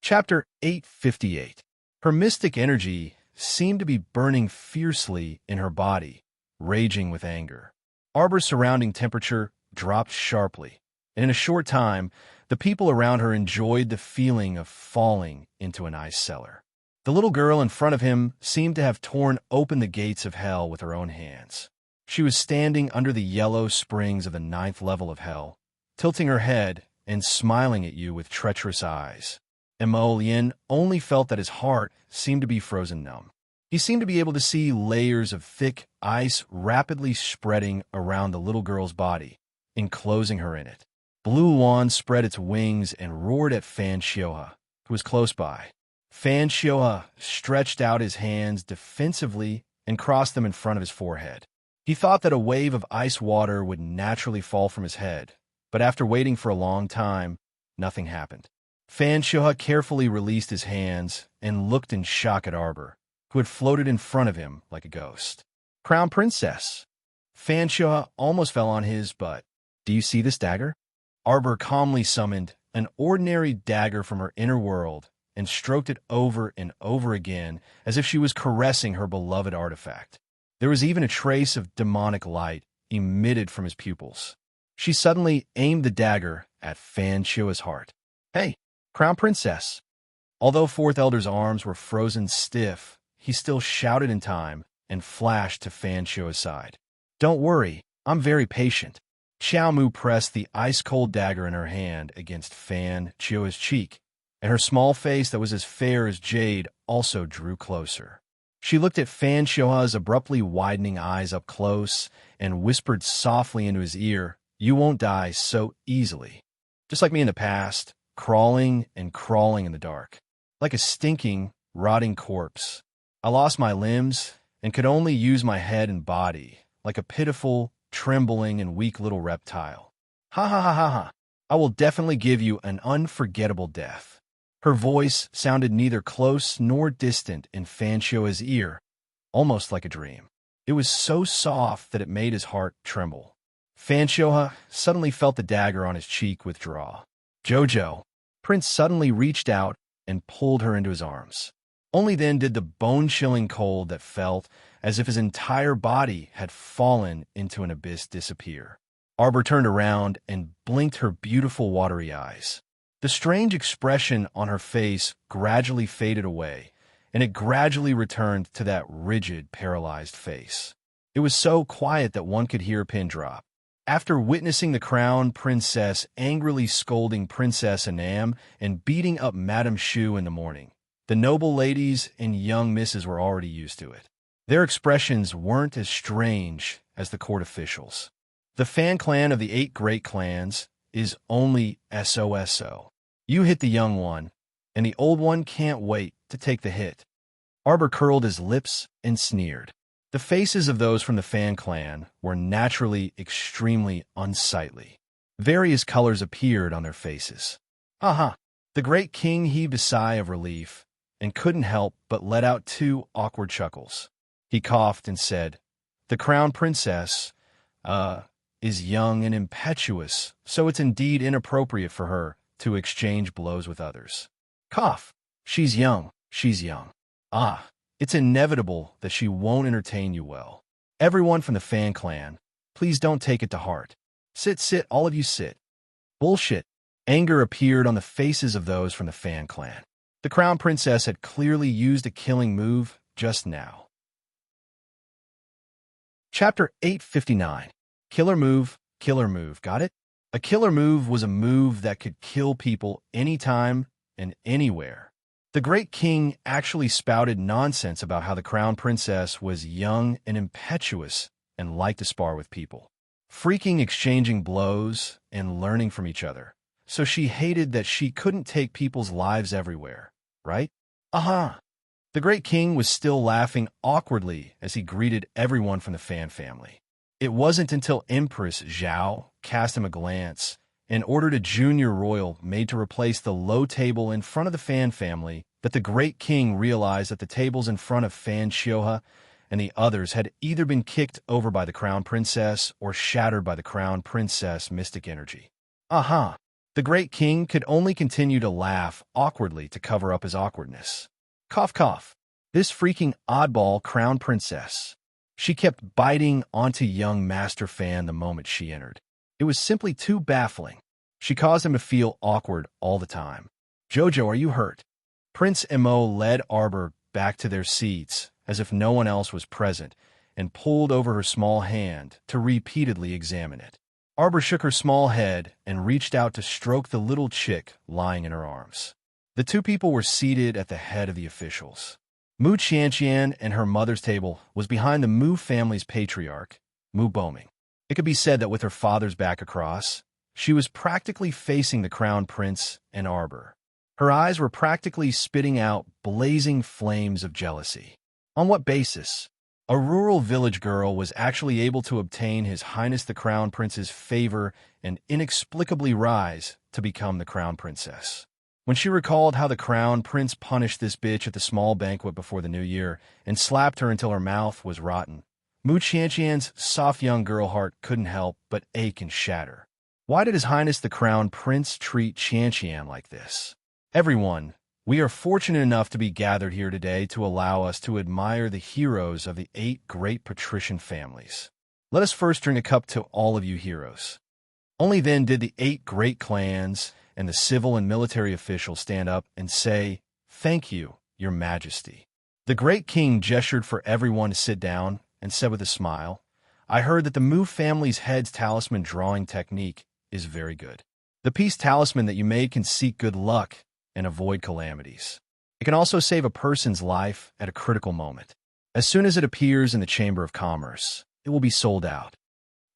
Chapter 858. Her mystic energy seemed to be burning fiercely in her body, raging with anger. Arbor's surrounding temperature dropped sharply, and in a short time, the people around her enjoyed the feeling of falling into an ice cellar. The little girl in front of him seemed to have torn open the gates of hell with her own hands. She was standing under the yellow springs of the 9th level of hell, tilting her head and smiling at you with treacherous eyes. Emolien only felt that his heart seemed to be frozen numb. He seemed to be able to see layers of thick ice rapidly spreading around the little girl's body, enclosing her in it. Blue Luan spread its wings and roared at Fan Xiohe, who was close by. Fan Xiohe stretched out his hands defensively and crossed them in front of his forehead. He thought that a wave of ice water would naturally fall from his head, but after waiting for a long time, nothing happened. Fan Xiohe carefully released his hands and looked in shock at Arbor, who had floated in front of him like a ghost. Crown Princess! Fan Xiohe almost fell on his butt. Do you see this dagger? Arbor calmly summoned an ordinary dagger from her inner world and stroked it over and over again as if she was caressing her beloved artifact. There was even a trace of demonic light emitted from his pupils. She suddenly aimed the dagger at Fan Xiohe's heart. Hey, Crown Princess! Although Fourth Elder's arms were frozen stiff, he still shouted in time and flashed to Fan Xiohe's side. Don't worry, I'm very patient. Xiao Mu pressed the ice-cold dagger in her hand against Fan Xiohe's cheek, and her small face that was as fair as jade also drew closer. She looked at Fan Xiohe's abruptly widening eyes up close and whispered softly into his ear, "You won't die so easily." Just like me in the past, crawling and crawling in the dark. Like a stinking, rotting corpse. I lost my limbs and could only use my head and body, like a pitiful, trembling, and weak little reptile. Ha ha ha ha ha. I will definitely give you an unforgettable death. Her voice sounded neither close nor distant in Fan Xiohe's ear, almost like a dream. It was so soft that it made his heart tremble. Fan Xiohe suddenly felt the dagger on his cheek withdraw. Jojo. Prince suddenly reached out and pulled her into his arms. Only then did the bone-chilling cold that felt as if his entire body had fallen into an abyss disappear. Arbor turned around and blinked her beautiful watery eyes. The strange expression on her face gradually faded away, and it gradually returned to that rigid, paralyzed face. It was so quiet that one could hear a pin drop. After witnessing the Crown Princess angrily scolding Princess Anam and beating up Madame Shu in the morning, the noble ladies and young misses were already used to it. Their expressions weren't as strange as the court officials. The fan clan of the 8 great clans is only SOSO. You hit the young one, and the old one can't wait to take the hit. Arbor curled his lips and sneered. The faces of those from the fan clan were naturally extremely unsightly. Various colors appeared on their faces. Aha! The great king heaved a sigh of relief and couldn't help but let out 2 awkward chuckles. He coughed and said, "The crown princess, is young and impetuous, so it's indeed inappropriate for her to exchange blows with others." Cough. She's young. She's young. Ah, it's inevitable that she won't entertain you well. Everyone from the fan clan, please don't take it to heart. Sit, all of you sit. Bullshit. Anger appeared on the faces of those from the fan clan. The crown princess had clearly used a killing move just now. Chapter 859. Killer move, got it? A killer move was a move that could kill people anytime and anywhere. The great king actually spouted nonsense about how the crown princess was young and impetuous and liked to spar with people, freaking exchanging blows and learning from each other. So she hated that she couldn't take people's lives everywhere, right? Aha! The great king was still laughing awkwardly as he greeted everyone from the fan family. It wasn't until Empress Zhao cast him a glance and ordered a junior royal made to replace the low table in front of the Fan family that the great king realized that the tables in front of Fan Xiohe and the others had either been kicked over by the crown princess or shattered by the crown princess' mystic energy. Aha! The great king could only continue to laugh awkwardly to cover up his awkwardness. Cough, cough. This freaking oddball crown princess. She kept biting onto young Master Fan the moment she entered. It was simply too baffling. She caused him to feel awkward all the time. Jojo, are you hurt? Prince Mo led Arbor back to their seats as if no one else was present and pulled over her small hand to repeatedly examine it. Arbor shook her small head and reached out to stroke the little chick lying in her arms. The two people were seated at the head of the officials. Mu Qianqian and her mother's table was behind the Mu family's patriarch, Mu Boming. It could be said that with her father's back across, she was practically facing the crown prince and Arbor. Her eyes were practically spitting out blazing flames of jealousy. On what basis? A rural village girl was actually able to obtain His Highness the Crown Prince's favor and inexplicably rise to become the crown princess. When she recalled how the crown prince punished this bitch at the small banquet before the new year and slapped her until her mouth was rotten, Mu Qianqian's soft young girl heart couldn't help but ache and shatter. Why did His Highness the Crown Prince treat Qianqian like this? Everyone, we are fortunate enough to be gathered here today to allow us to admire the heroes of the 8 great patrician families. Let us first drink a cup to all of you heroes. Only then did the 8 great clans and the civil and military officials stand up and say, "Thank you, Your Majesty." The great king gestured for everyone to sit down and said with a smile, "I heard that the Mu family's head's talisman drawing technique is very good. The peace talisman that you made can seek good luck and avoid calamities. It can also save a person's life at a critical moment. As soon as it appears in the Chamber of Commerce, it will be sold out.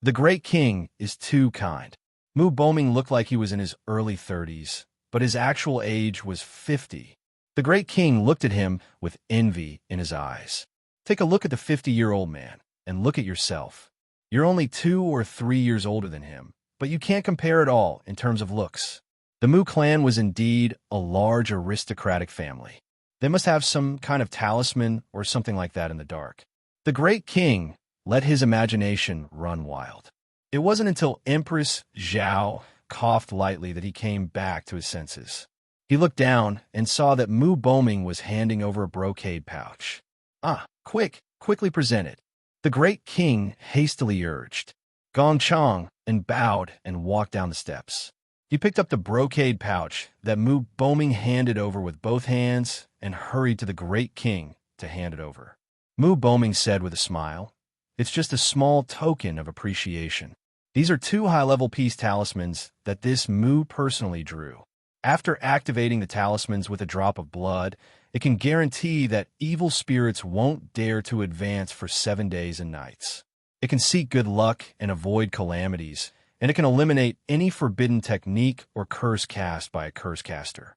The great king is too kind." Mu Boming looked like he was in his early 30s, but his actual age was 50. The great king looked at him with envy in his eyes. Take a look at the 50-year-old man, and look at yourself. You're only 2 or 3 years older than him, but you can't compare at all in terms of looks. The Mu clan was indeed a large aristocratic family. They must have some kind of talisman or something like that in the dark. The great king let his imagination run wild. It wasn't until Empress Zhao coughed lightly that he came back to his senses. He looked down and saw that Mu Boming was handing over a brocade pouch. "Ah, quickly present it," the great king hastily urged. Gong Chang and bowed and walked down the steps. He picked up the brocade pouch that Mu Boming handed over with both hands and hurried to the great king to hand it over. Mu Boming said with a smile, "It's just a small token of appreciation. These are 2 high-level peace talismans that this Mu personally drew. After activating the talismans with a drop of blood, it can guarantee that evil spirits won't dare to advance for 7 days and nights. It can seek good luck and avoid calamities, and it can eliminate any forbidden technique or curse cast by a curse caster.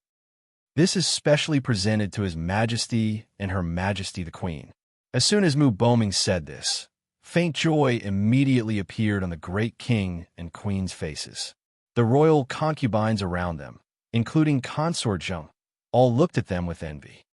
This is specially presented to His Majesty and Her Majesty the Queen." As soon as Mu Boming said this, faint joy immediately appeared on the great king and queen's faces. The royal concubines around them, including Consort Zheng, all looked at them with envy.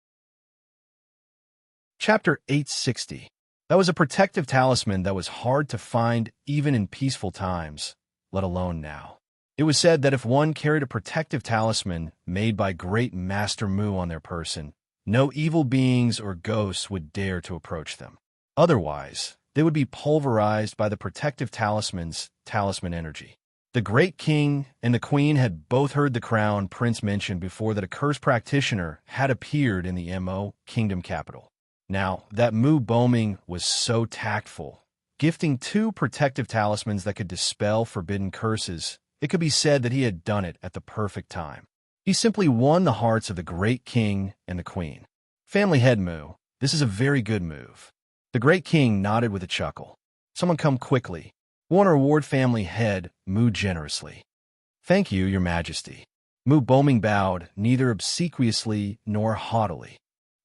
Chapter 860. That was a protective talisman that was hard to find even in peaceful times, let alone now. It was said that if one carried a protective talisman made by Great Master Mu on their person, no evil beings or ghosts would dare to approach them. Otherwise, they would be pulverized by the protective talisman's talisman energy. The great king and the queen had both heard the crown prince mention before that a curse practitioner had appeared in the Mo kingdom capital. Now, that Mu Boming was so tactful, gifting 2 protective talismans that could dispel forbidden curses, it could be said that he had done it at the perfect time. He simply won the hearts of the great king and the queen. "Family head Mu, this is a very good move." The great king nodded with a chuckle. "Someone come quickly. We want to reward family head Mu generously." "Thank you, Your Majesty." Mu Boming bowed, neither obsequiously nor haughtily.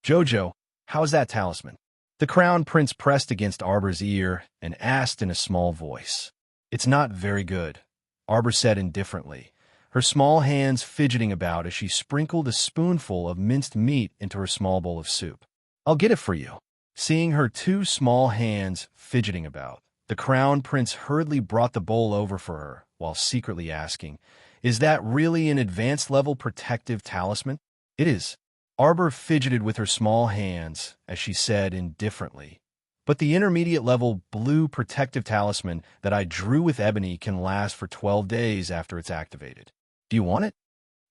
"Jojo, how is that talisman?" The crown prince pressed against Arbor's ear and asked in a small voice. "It's not very good," Arbor said indifferently, her small hands fidgeting about as she sprinkled a spoonful of minced meat into her small bowl of soup. "I'll get it for you." Seeing her two small hands fidgeting about, the crown prince hurriedly brought the bowl over for her while secretly asking, "Is that really an advanced-level protective talisman?" "It is." Arbor fidgeted with her small hands as she said indifferently, "But the intermediate-level blue protective talisman that I drew with ebony can last for 12 days after it's activated. Do you want it?"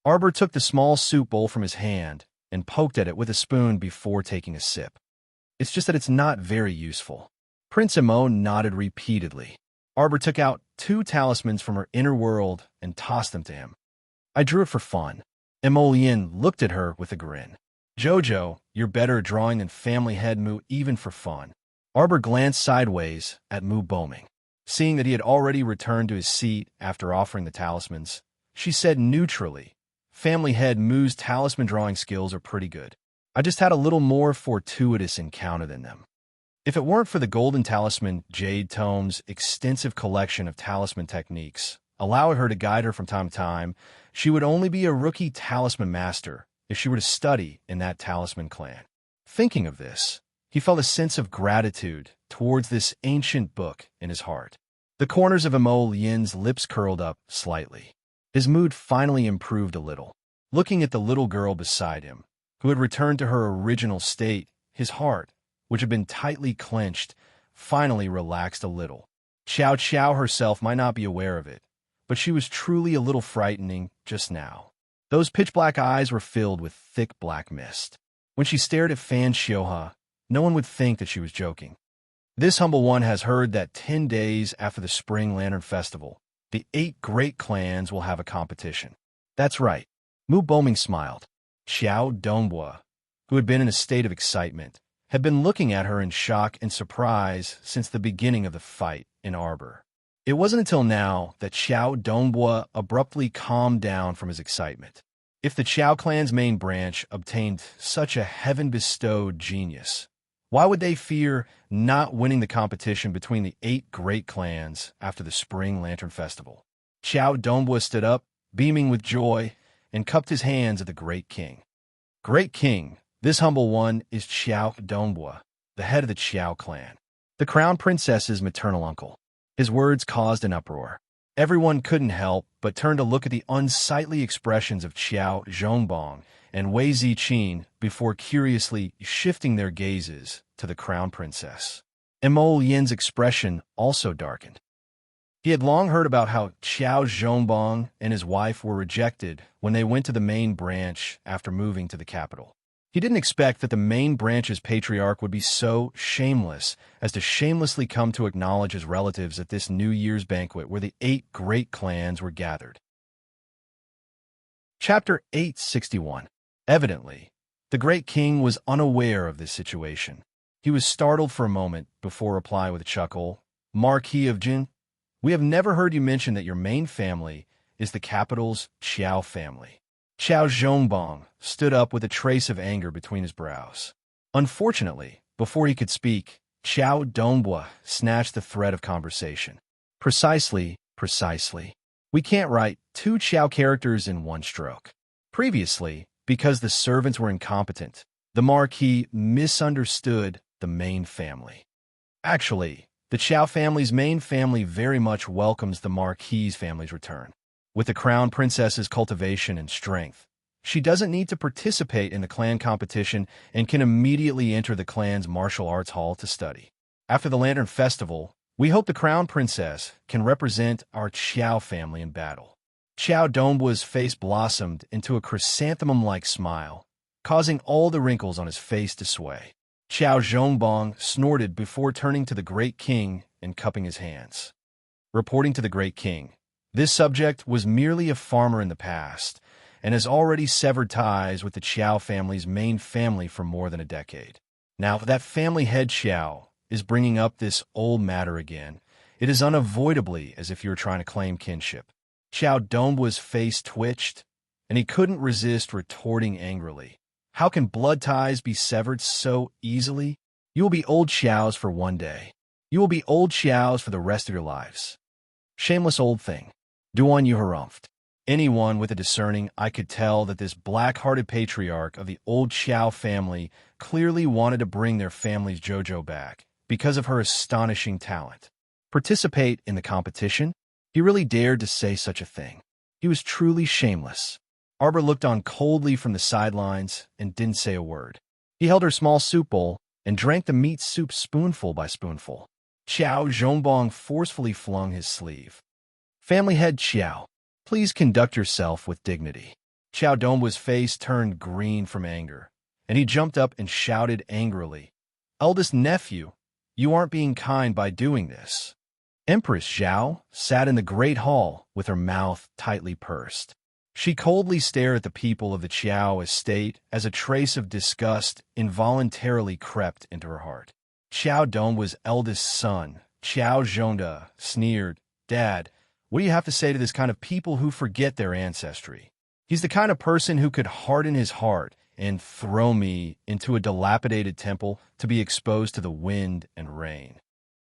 Arbor took the small soup bowl from his hand and poked at it with a spoon before taking a sip. "It's just that it's not very useful." Prince Emo nodded repeatedly. Arbor took out 2 talismans from her inner world and tossed them to him. "I drew it for fun." Emolien looked at her with a grin. "Jojo, you're better at drawing than family head Mu even for fun." Arbor glanced sideways at Mu Boming. Seeing that he had already returned to his seat after offering the talismans, she said neutrally, "Family head Mu's talisman drawing skills are pretty good. I just had a little more fortuitous encounter than them." If it weren't for the Golden Talisman Jade Tome's extensive collection of talisman techniques, allowing her to guide her from time to time, she would only be a rookie talisman master if she were to study in that talisman clan. Thinking of this, he felt a sense of gratitude towards this ancient book in his heart. The corners of Emo Lien's lips curled up slightly. His mood finally improved a little. Looking at the little girl beside him, who had returned to her original state, his heart, which had been tightly clenched, finally relaxed a little. Xiao Xiao herself might not be aware of it, but she was truly a little frightening just now. Those pitch-black eyes were filled with thick black mist. When she stared at Fan Xioha, no one would think that she was joking. This humble one has heard that 10 days after the Spring Lantern Festival, the 8 great clans will have a competition. That's right. Mu Boming smiled. Xiao Dongbua, who had been in a state of excitement, had been looking at her in shock and surprise since the beginning of the fight in Arbor. It wasn't until now that Xiao Dongbua abruptly calmed down from his excitement. If the Qiao clan's main branch obtained such a heaven-bestowed genius, why would they fear not winning the competition between the 8 great clans after the Spring Lantern Festival? Xiao Dongbua stood up, beaming with joy, and cupped his hands at the Great King. "Great King, this humble one is Xiao Dongbua, the head of the Qiao clan, the Crown Princess's maternal uncle." His words caused an uproar. Everyone couldn't help but turn to look at the unsightly expressions of Qiao Zhongbong and Wei Ziqin before curiously shifting their gazes to the Crown Princess. Emo Lien's expression also darkened. He had long heard about how Qiao Zhongbong and his wife were rejected when they went to the main branch after moving to the capital. He didn't expect that the main branch's patriarch would be so shameless as to shamelessly come to acknowledge his relatives at this New Year's banquet where the 8 great clans were gathered. Chapter 861. Evidently, the Great King was unaware of this situation. He was startled for a moment before replying with a chuckle, "Marquis of Jin, we have never heard you mention that your main family is the capital's Qiao family." Qiao Zhongbong stood up with a trace of anger between his brows. Unfortunately, before he could speak, Xiao Dongbua snatched the thread of conversation. Precisely. We can't write 2 Qiao characters in one stroke. Previously, because the servants were incompetent, the Marquis misunderstood the main family. Actually, the Qiao family's main family very much welcomes the Marquis family's return. With the Crown Princess's cultivation and strength, she doesn't need to participate in the clan competition and can immediately enter the clan's martial arts hall to study. After the Lantern Festival, we hope the Crown Princess can represent our Qiao family in battle. Qiao Dongbua's face blossomed into a chrysanthemum-like smile, causing all the wrinkles on his face to sway. Qiao Zhongbong snorted before turning to the Great King and cupping his hands. Reporting to the Great King, this subject was merely a farmer in the past and has already severed ties with the Qiao family's main family for more than a decade. Now, that family head Qiao is bringing up this old matter again. It is unavoidably as if you were trying to claim kinship. Qiao Dongbua's face twitched, and he couldn't resist retorting angrily. How can blood ties be severed so easily? You will be old chows for one day. You will be old chows for the rest of your lives. Shameless old thing. Duan you harumphed. Anyone with a discerning eye could tell that this black-hearted patriarch of the old Chow family clearly wanted to bring their family's JoJo back because of her astonishing talent. Participate in the competition? He really dared to say such a thing. He was truly shameless. Arbor looked on coldly from the sidelines and didn't say a word. He held her small soup bowl and drank the meat soup spoonful by spoonful. Chow Zhongbong forcefully flung his sleeve. Family head Chow, please conduct yourself with dignity. Chow Dongbua's face turned green from anger, and he jumped up and shouted angrily, Eldest nephew, you aren't being kind by doing this. Empress Zhao sat in the great hall with her mouth tightly pursed. She coldly stared at the people of the Qiao estate as a trace of disgust involuntarily crept into her heart. Qiao Dongbua's eldest son, Qiao Zhongda, sneered, Dad, what do you have to say to this kind of people who forget their ancestry? He's the kind of person who could harden his heart and throw me into a dilapidated temple to be exposed to the wind and rain.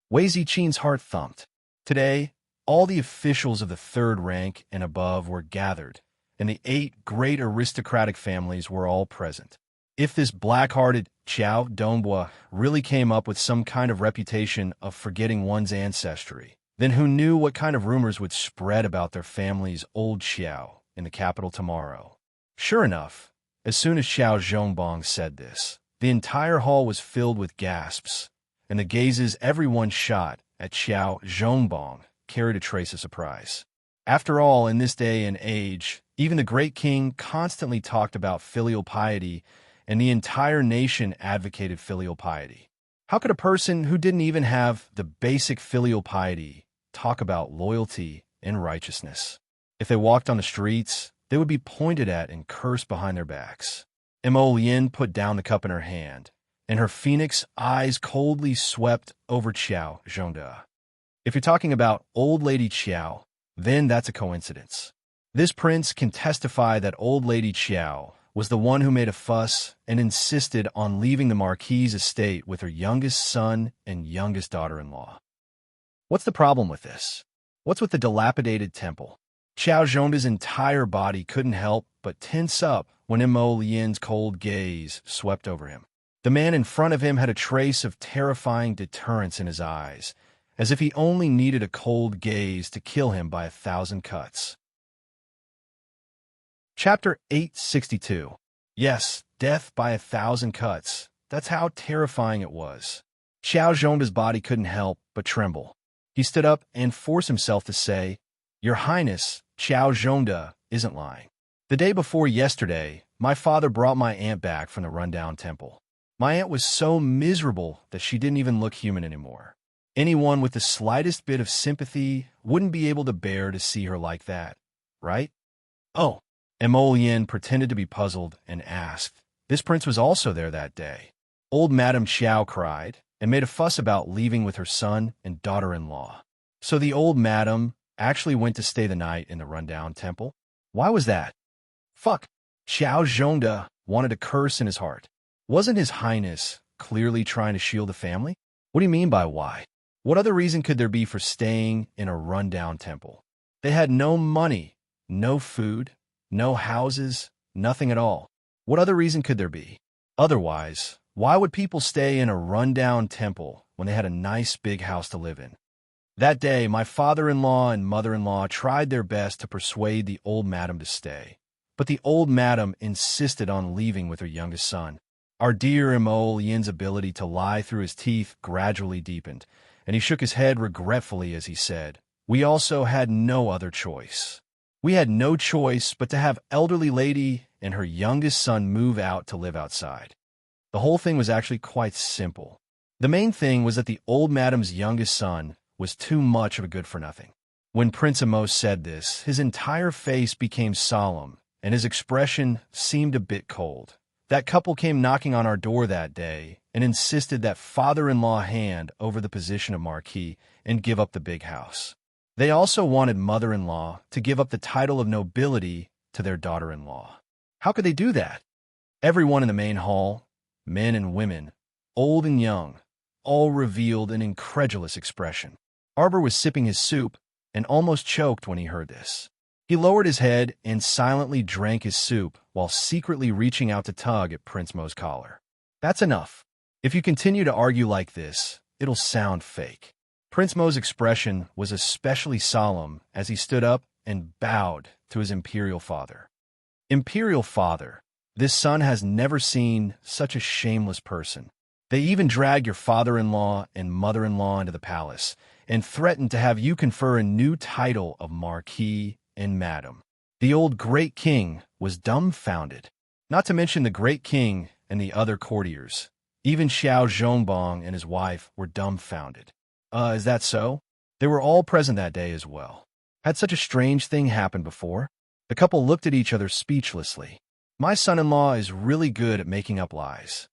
Wei Ziqing's heart thumped. Today, all the officials of the third rank and above were gathered, and the 8 great aristocratic families were all present. If this black-hearted Qiao Dongbua really came up with some kind of reputation of forgetting one's ancestry, then who knew what kind of rumors would spread about their family's old Qiao in the capital tomorrow? Sure enough, as soon as Qiao Zhongbong said this, the entire hall was filled with gasps, and the gazes everyone shot at Qiao Zhongbong carried a trace of surprise. After all, in this day and age, even the great king constantly talked about filial piety, and the entire nation advocated filial piety. How could a person who didn't even have the basic filial piety talk about loyalty and righteousness? If they walked on the streets, they would be pointed at and cursed behind their backs. Mo Lien put down the cup in her hand, and her phoenix eyes coldly swept over Qiao Zhongda. If you're talking about old lady Qiao, then that's a coincidence. This prince can testify that old lady Qiao was the one who made a fuss and insisted on leaving the marquis's estate with her youngest son and youngest daughter-in-law. What's the problem with this? What's with the dilapidated temple? Qiao Zhongda's entire body couldn't help but tense up when Mo Lien's cold gaze swept over him. The man in front of him had a trace of terrifying deterrence in his eyes, as if he only needed a cold gaze to kill him by 1,000 cuts. Chapter 862. Yes, death by 1,000 cuts. That's how terrifying it was. Qiao Zhongda's body couldn't help but tremble. He stood up and forced himself to say, Your Highness, Qiao Zhongda isn't lying. The day before yesterday, my father brought my aunt back from the rundown temple. My aunt was so miserable that she didn't even look human anymore. Anyone with the slightest bit of sympathy wouldn't be able to bear to see her like that, right? Oh. Mo Lien pretended to be puzzled and asked. This prince was also there that day. Old Madame Qiao cried and made a fuss about leaving with her son and daughter-in-law. So the old madam actually went to stay the night in the rundown temple? Why was that? Fuck. Qiao Zhongda wanted to curse in his heart. Wasn't His Highness clearly trying to shield the family? What do you mean by why? What other reason could there be for staying in a rundown temple? They had no money, no food, no houses, nothing at all. What other reason could there be? Otherwise, why would people stay in a rundown temple when they had a nice big house to live in? That day, my father-in-law and mother-in-law tried their best to persuade the old madam to stay, but the old madam insisted on leaving with her youngest son. Our dear Mo Lien's ability to lie through his teeth gradually deepened, and he shook his head regretfully as he said, We also had no other choice. We had no choice but to have elderly lady and her youngest son move out to live outside. The whole thing was actually quite simple. The main thing was that the old madam's youngest son was too much of a good-for-nothing. When Prince Amos said this, his entire face became solemn, and his expression seemed a bit cold. That couple came knocking on our door that day and insisted that father-in-law hand over the position of marquis and give up the big house. They also wanted mother-in-law to give up the title of nobility to their daughter-in-law. How could they do that? Everyone in the main hall, men and women, old and young, all revealed an incredulous expression. Arbor was sipping his soup and almost choked when he heard this. He lowered his head and silently drank his soup while secretly reaching out to tug at Prince Mo's collar. That's enough. If you continue to argue like this, it'll sound fake. Prince Mo's expression was especially solemn as he stood up and bowed to his imperial father. Imperial father, this son has never seen such a shameless person. They even dragged your father-in-law and mother-in-law into the palace and threatened to have you confer a new title of Marquis and Madam. The old Great King was dumbfounded, not to mention the Great King and the other courtiers. Even Xiao Zhongbong and his wife were dumbfounded. Is that so? They were all present that day as well. Had such a strange thing happened before? The couple looked at each other speechlessly. My son-in-law is really good at making up lies.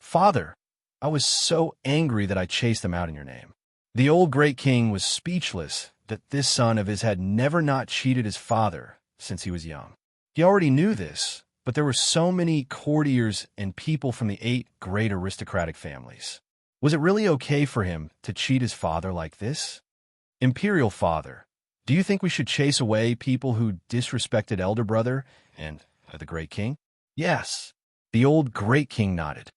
Father, I was so angry that I chased them out in your name. The old Great King was speechless that this son of his had never not cheated his father since he was young. He already knew this, but there were so many courtiers and people from the 8 great aristocratic families. Was it really okay for him to cheat his father like this? Imperial father, do you think we should chase away people who disrespected elder brother and the Great King? Yes. The old Great King nodded.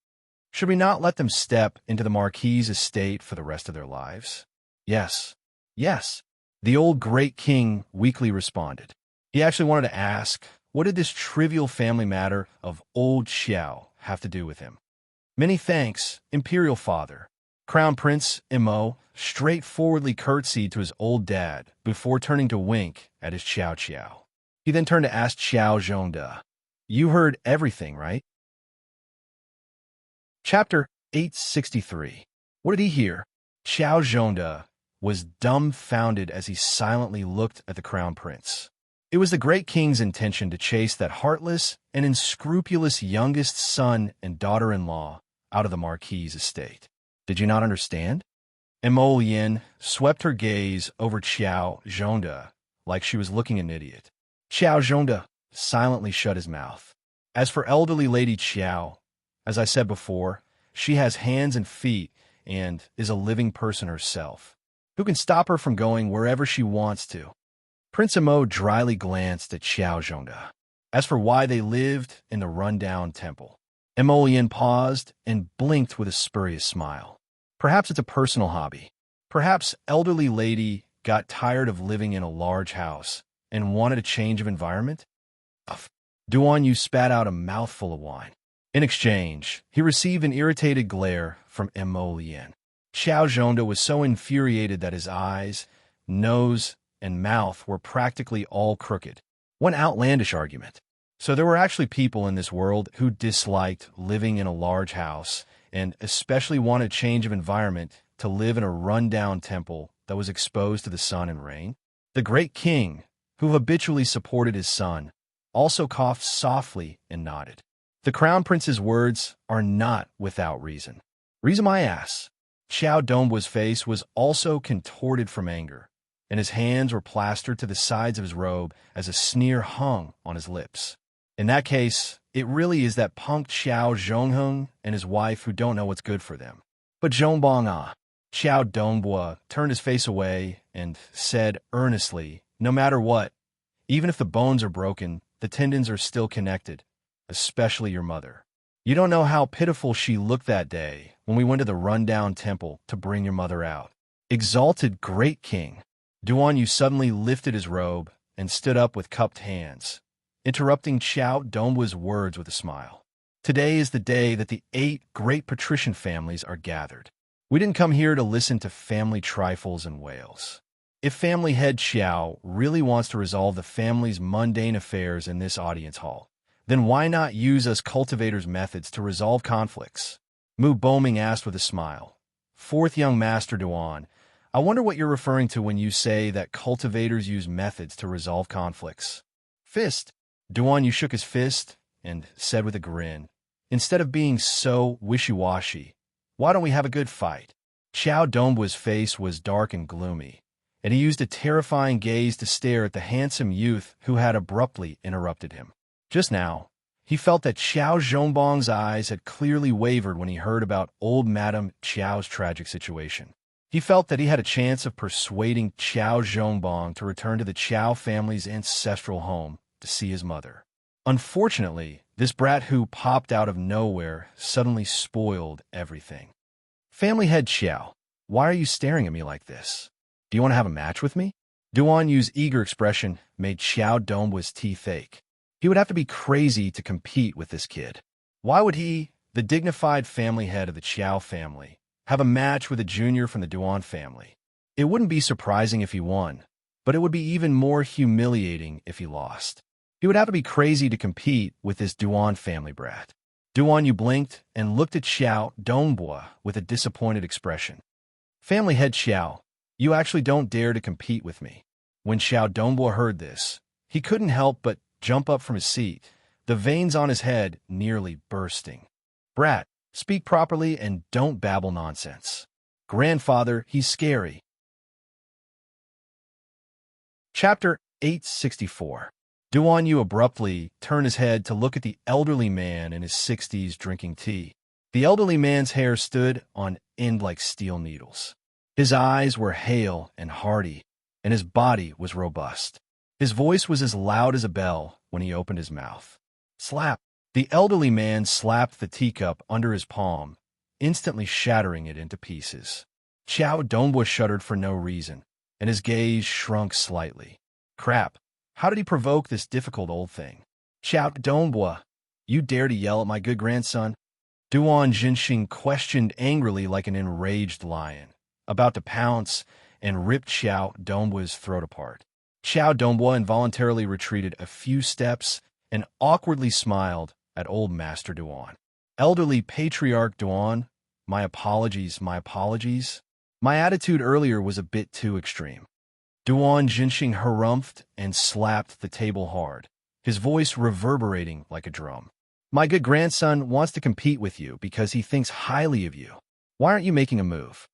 Should we not let them step into the Marquis's estate for the rest of their lives? Yes. Yes. The old Great King weakly responded. He actually wanted to ask, what did this trivial family matter of old Xiao have to do with him? Many thanks, Imperial Father. Crown Prince Imo straightforwardly curtsied to his old dad before turning to wink at his Xiao Xiao. He then turned to ask Xiao Zhongde, you heard everything, right? Chapter 863. What did he hear? Xiao Zhongde was dumbfounded as he silently looked at the Crown Prince. It was the Great King's intention to chase that heartless and unscrupulous youngest son and daughter-in-law out of the Marquis's estate. Did you not understand? Imogen swept her gaze over Xiao Zhongde like she was looking at an idiot. Xiao Zhongde silently shut his mouth. As for elderly Lady Xiao, as I said before, she has hands and feet and is a living person herself. Who can stop her from going wherever she wants to? Prince Imo dryly glanced at Xiao Zhongde. As for why they lived in the rundown temple, Imogen paused and blinked with a spurious smile. Perhaps it's a personal hobby. Perhaps elderly lady got tired of living in a large house and wanted a change of environment? Duan Yu spat out a mouthful of wine. In exchange, he received an irritated glare from Imogen. Xiao Zhongde was so infuriated that his eyes, nose, and mouth were practically all crooked. What outlandish argument. So there were actually people in this world who disliked living in a large house and especially wanted a change of environment to live in a rundown temple that was exposed to the sun and rain. The Great King, who habitually supported his son, also coughed softly and nodded. The Crown Prince's words are not without reason. Reason my ass. Xiao Dongbu's face was also contorted from anger, and his hands were plastered to the sides of his robe as a sneer hung on his lips. In that case, it really is that punk Xiao Zhongheng and his wife who don't know what's good for them. But Zhongbong Xiao Dongbu turned his face away and said earnestly, no matter what, even if the bones are broken, the tendons are still connected, especially your mother. You don't know how pitiful she looked that day when we went to the rundown temple to bring your mother out. Exalted Great King. Duan Yu suddenly lifted his robe and stood up with cupped hands, interrupting Xiao Dongbu's words with a smile. Today is the day that the 8 great patrician families are gathered. We didn't come here to listen to family trifles and wails. If family head Xiao really wants to resolve the family's mundane affairs in this audience hall, then why not use us cultivators' methods to resolve conflicts? Mu Boming asked with a smile. 4th young master Duan, I wonder what you're referring to when you say that cultivators use methods to resolve conflicts. Fist. Duan Yu shook his fist and said with a grin, instead of being so wishy-washy, why don't we have a good fight? Xiao Dongbu's face was dark and gloomy, and he used a terrifying gaze to stare at the handsome youth who had abruptly interrupted him. Just now, He felt that Xiao Zhongbong's eyes had clearly wavered when he heard about old Madame Qiao's tragic situation. He felt that he had a chance of persuading Qiao Zhongbong to return to the Qiao family's ancestral home to see his mother. Unfortunately, this brat who popped out of nowhere suddenly spoiled everything. Family head Qiao, why are you staring at me like this? Do you want to have a match with me? Duan Yu's eager expression made Xiao Dongbua's teeth ache. He would have to be crazy to compete with this kid. Why would he, the dignified family head of the Qiao family, have a match with a junior from the Duan family? It wouldn't be surprising if he won, but it would be even more humiliating if he lost. He would have to be crazy to compete with this Duan family brat. Duan Yu blinked and looked at Xiao Dongbua with a disappointed expression. Family head Xiao, you actually don't dare to compete with me. When Xiao Dongbua heard this, he couldn't help but jump up from his seat, the veins on his head nearly bursting. Brat, speak properly and don't babble nonsense. Grandfather, he's scary. Chapter 864. Duan Yu abruptly turned his head to look at the elderly man in his 60s drinking tea. The elderly man's hair stood on end like steel needles. His eyes were hale and hearty, and his body was robust. His voice was as loud as a bell when he opened his mouth. Slap! The elderly man slapped the teacup under his palm, instantly shattering it into pieces. Qiao Dongbua shuddered for no reason, and his gaze shrunk slightly. Crap! How did he provoke this difficult old thing? Qiao Dongbua, you dare to yell at my good grandson? Duan Jinxing questioned angrily like an enraged lion, about to pounce and rip Qiao Dongbua's throat apart. Qiao Dongbua involuntarily retreated a few steps and awkwardly smiled at old Master Duan. Elderly Patriarch Duan, my apologies, my apologies. My attitude earlier was a bit too extreme. Duan Jinxing harumphed and slapped the table hard, his voice reverberating like a drum. My good grandson wants to compete with you because he thinks highly of you. Why aren't you making a move?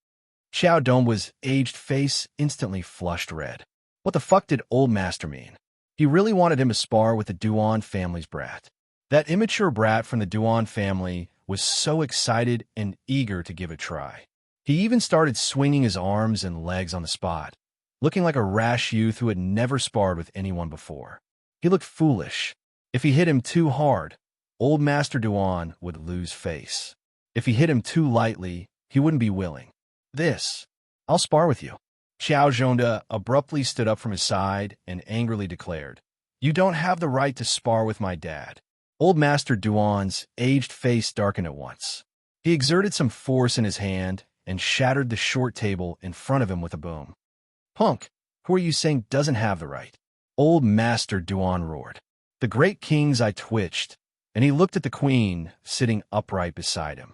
Xiao Dongbua's aged face instantly flushed red. What the fuck did old master mean? He really wanted him to spar with the Duan family's brat. That immature brat from the Duan family was so excited and eager to give it a try. He even started swinging his arms and legs on the spot, looking like a rash youth who had never sparred with anyone before. He looked foolish. If he hit him too hard, old Master Duan would lose face. If he hit him too lightly, he wouldn't be willing. I'll spar with you. Xiao Zhonda abruptly stood up from his side and angrily declared, You don't have the right to spar with my dad. Old Master Duan's aged face darkened at once. He exerted some force in his hand and shattered the short table in front of him with a boom. Punk, who are you saying doesn't have the right? Old Master Duan roared. The great king's eye twitched, and he looked at the queen sitting upright beside him.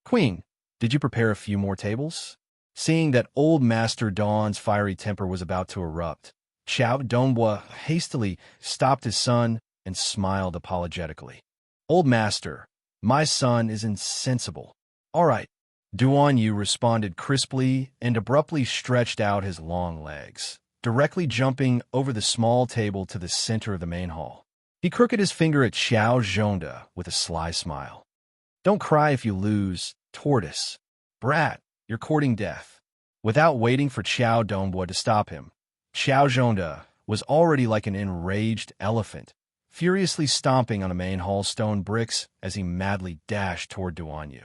Queen, did you prepare a few more tables? Seeing that old Master Duan's fiery temper was about to erupt, Xiao Dongbua hastily stopped his son and smiled apologetically. Old Master, my son is insensible. All right. Duan Yu responded crisply and abruptly stretched out his long legs, directly jumping over the small table to the center of the main hall. He crooked his finger at Xiao Zhonda with a sly smile. Don't cry if you lose, tortoise. Brat, you're courting death. Without waiting for Xiao Dongbua to stop him, Xiao Zhonda was already like an enraged elephant, furiously stomping on the main hall stone bricks as he madly dashed toward Duan Yu.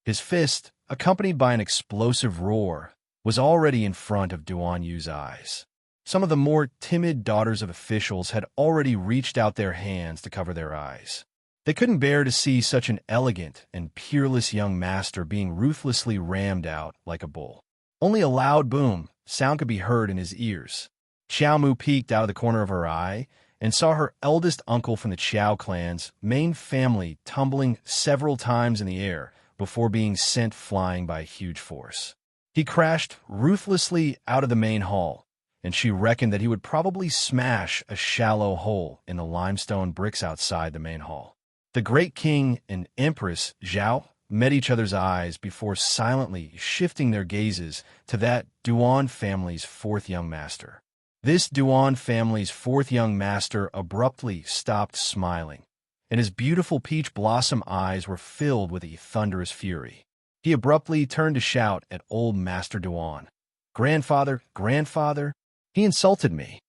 His fist, accompanied by an explosive roar, was already in front of Duan Yu's eyes. Some of the more timid daughters of officials had already reached out their hands to cover their eyes. They couldn't bear to see such an elegant and peerless young master being ruthlessly rammed out like a bull. Only a loud boom sound could be heard in his ears. Xiao Mu peeked out of the corner of her eye and saw her eldest uncle from the Qiao clan's main family tumbling several times in the air before being sent flying by a huge force. He crashed ruthlessly out of the main hall, and she reckoned that he would probably smash a shallow hole in the limestone bricks outside the main hall. The great king and Empress Zhao met each other's eyes before silently shifting their gazes to that Duan family's fourth young master. This Duan family's fourth young master abruptly stopped smiling and his beautiful peach blossom eyes were filled with a thunderous fury. He abruptly turned to shout at old Master Duan. "Grandfather, grandfather, he insulted me.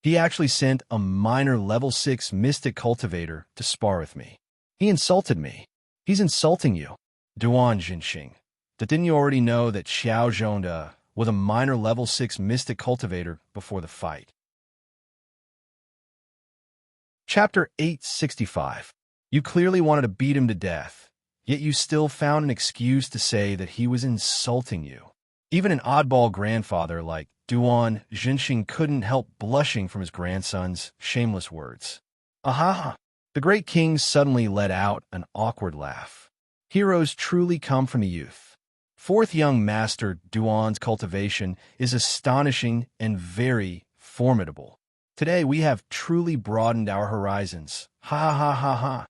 He actually sent a minor level 6 mystic cultivator to spar with me. He insulted me. He's insulting you." "Duan Jinxing, didn't you already know that Xiao Zhongde was a minor level 6 mystic cultivator before the fight?" Chapter 865. You clearly wanted to beat him to death, yet you still found an excuse to say that he was insulting you. Even an oddball grandfather like Duan Jinxing couldn't help blushing from his grandson's shameless words. "Aha!" The great king suddenly let out an awkward laugh. Heroes truly come from the youth. Fourth young master Duan's cultivation is astonishing and very formidable. Today we have truly broadened our horizons. Ha ha ha ha.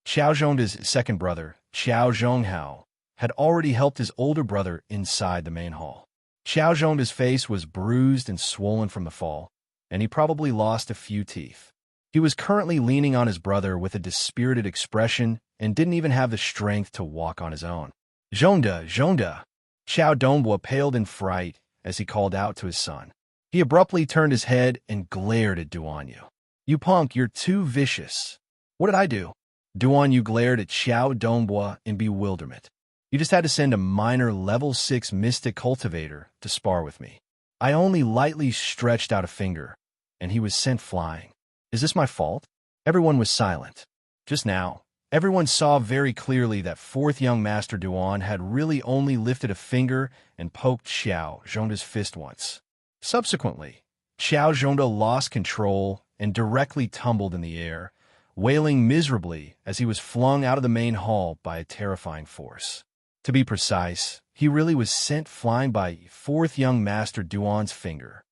Xiao Zhongde's second brother, Xiao Zhonghao, had already helped his older brother inside the main hall. Xiao Zhongde's face was bruised and swollen from the fall, and he probably lost a few teeth. He was currently leaning on his brother with a dispirited expression and didn't even have the strength to walk on his own. "Zhongde, Zhongde!" Xiao Dongbua paled in fright as he called out to his son. He abruptly turned his head and glared at Duanyu. "You punk, you're too vicious." "What did I do?" Duanyu glared at Xiao Dongbua in bewilderment. "You just had to send a minor level 6 mystic cultivator to spar with me. I only lightly stretched out a finger, and he was sent flying. Is this my fault?" Everyone was silent. Just now, everyone saw very clearly that fourth young master Duan had really only lifted a finger and poked Xiao Zhongde's fist once. Subsequently, Xiao Zhongde lost control and directly tumbled in the air, wailing miserably as he was flung out of the main hall by a terrifying force. To be precise, he really was sent flying by fourth young master Duan's finger.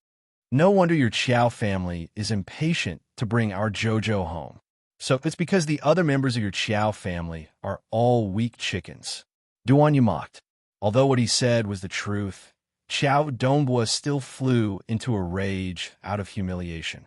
No wonder your Qiao family is impatient to bring our Jojo home. So it's because the other members of your Qiao family are all weak chickens. Duanyu mocked. Although what he said was the truth, Xiao Dongbua still flew into a rage out of humiliation.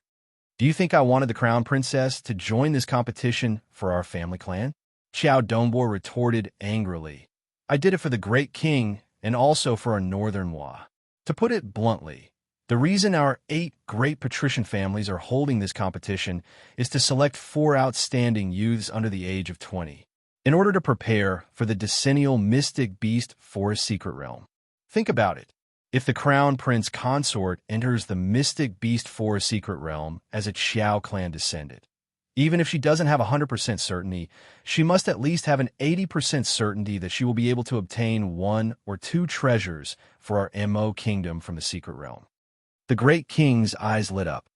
"Do you think I wanted the crown princess to join this competition for our family clan?" Xiao Dongbua retorted angrily. "I did it for the great king and also for our northern Wa. To put it bluntly, the reason our 8 great patrician families are holding this competition is to select 4 outstanding youths under the age of 20, in order to prepare for the decennial mystic beast forest secret realm. Think about it. If the crown prince Consort enters the mystic beast forest secret realm as a Qiao clan descendant, even if she doesn't have 100% certainty, she must at least have an 80% certainty that she will be able to obtain 1 or 2 treasures for our MO kingdom from the secret realm." The great king's eyes lit up.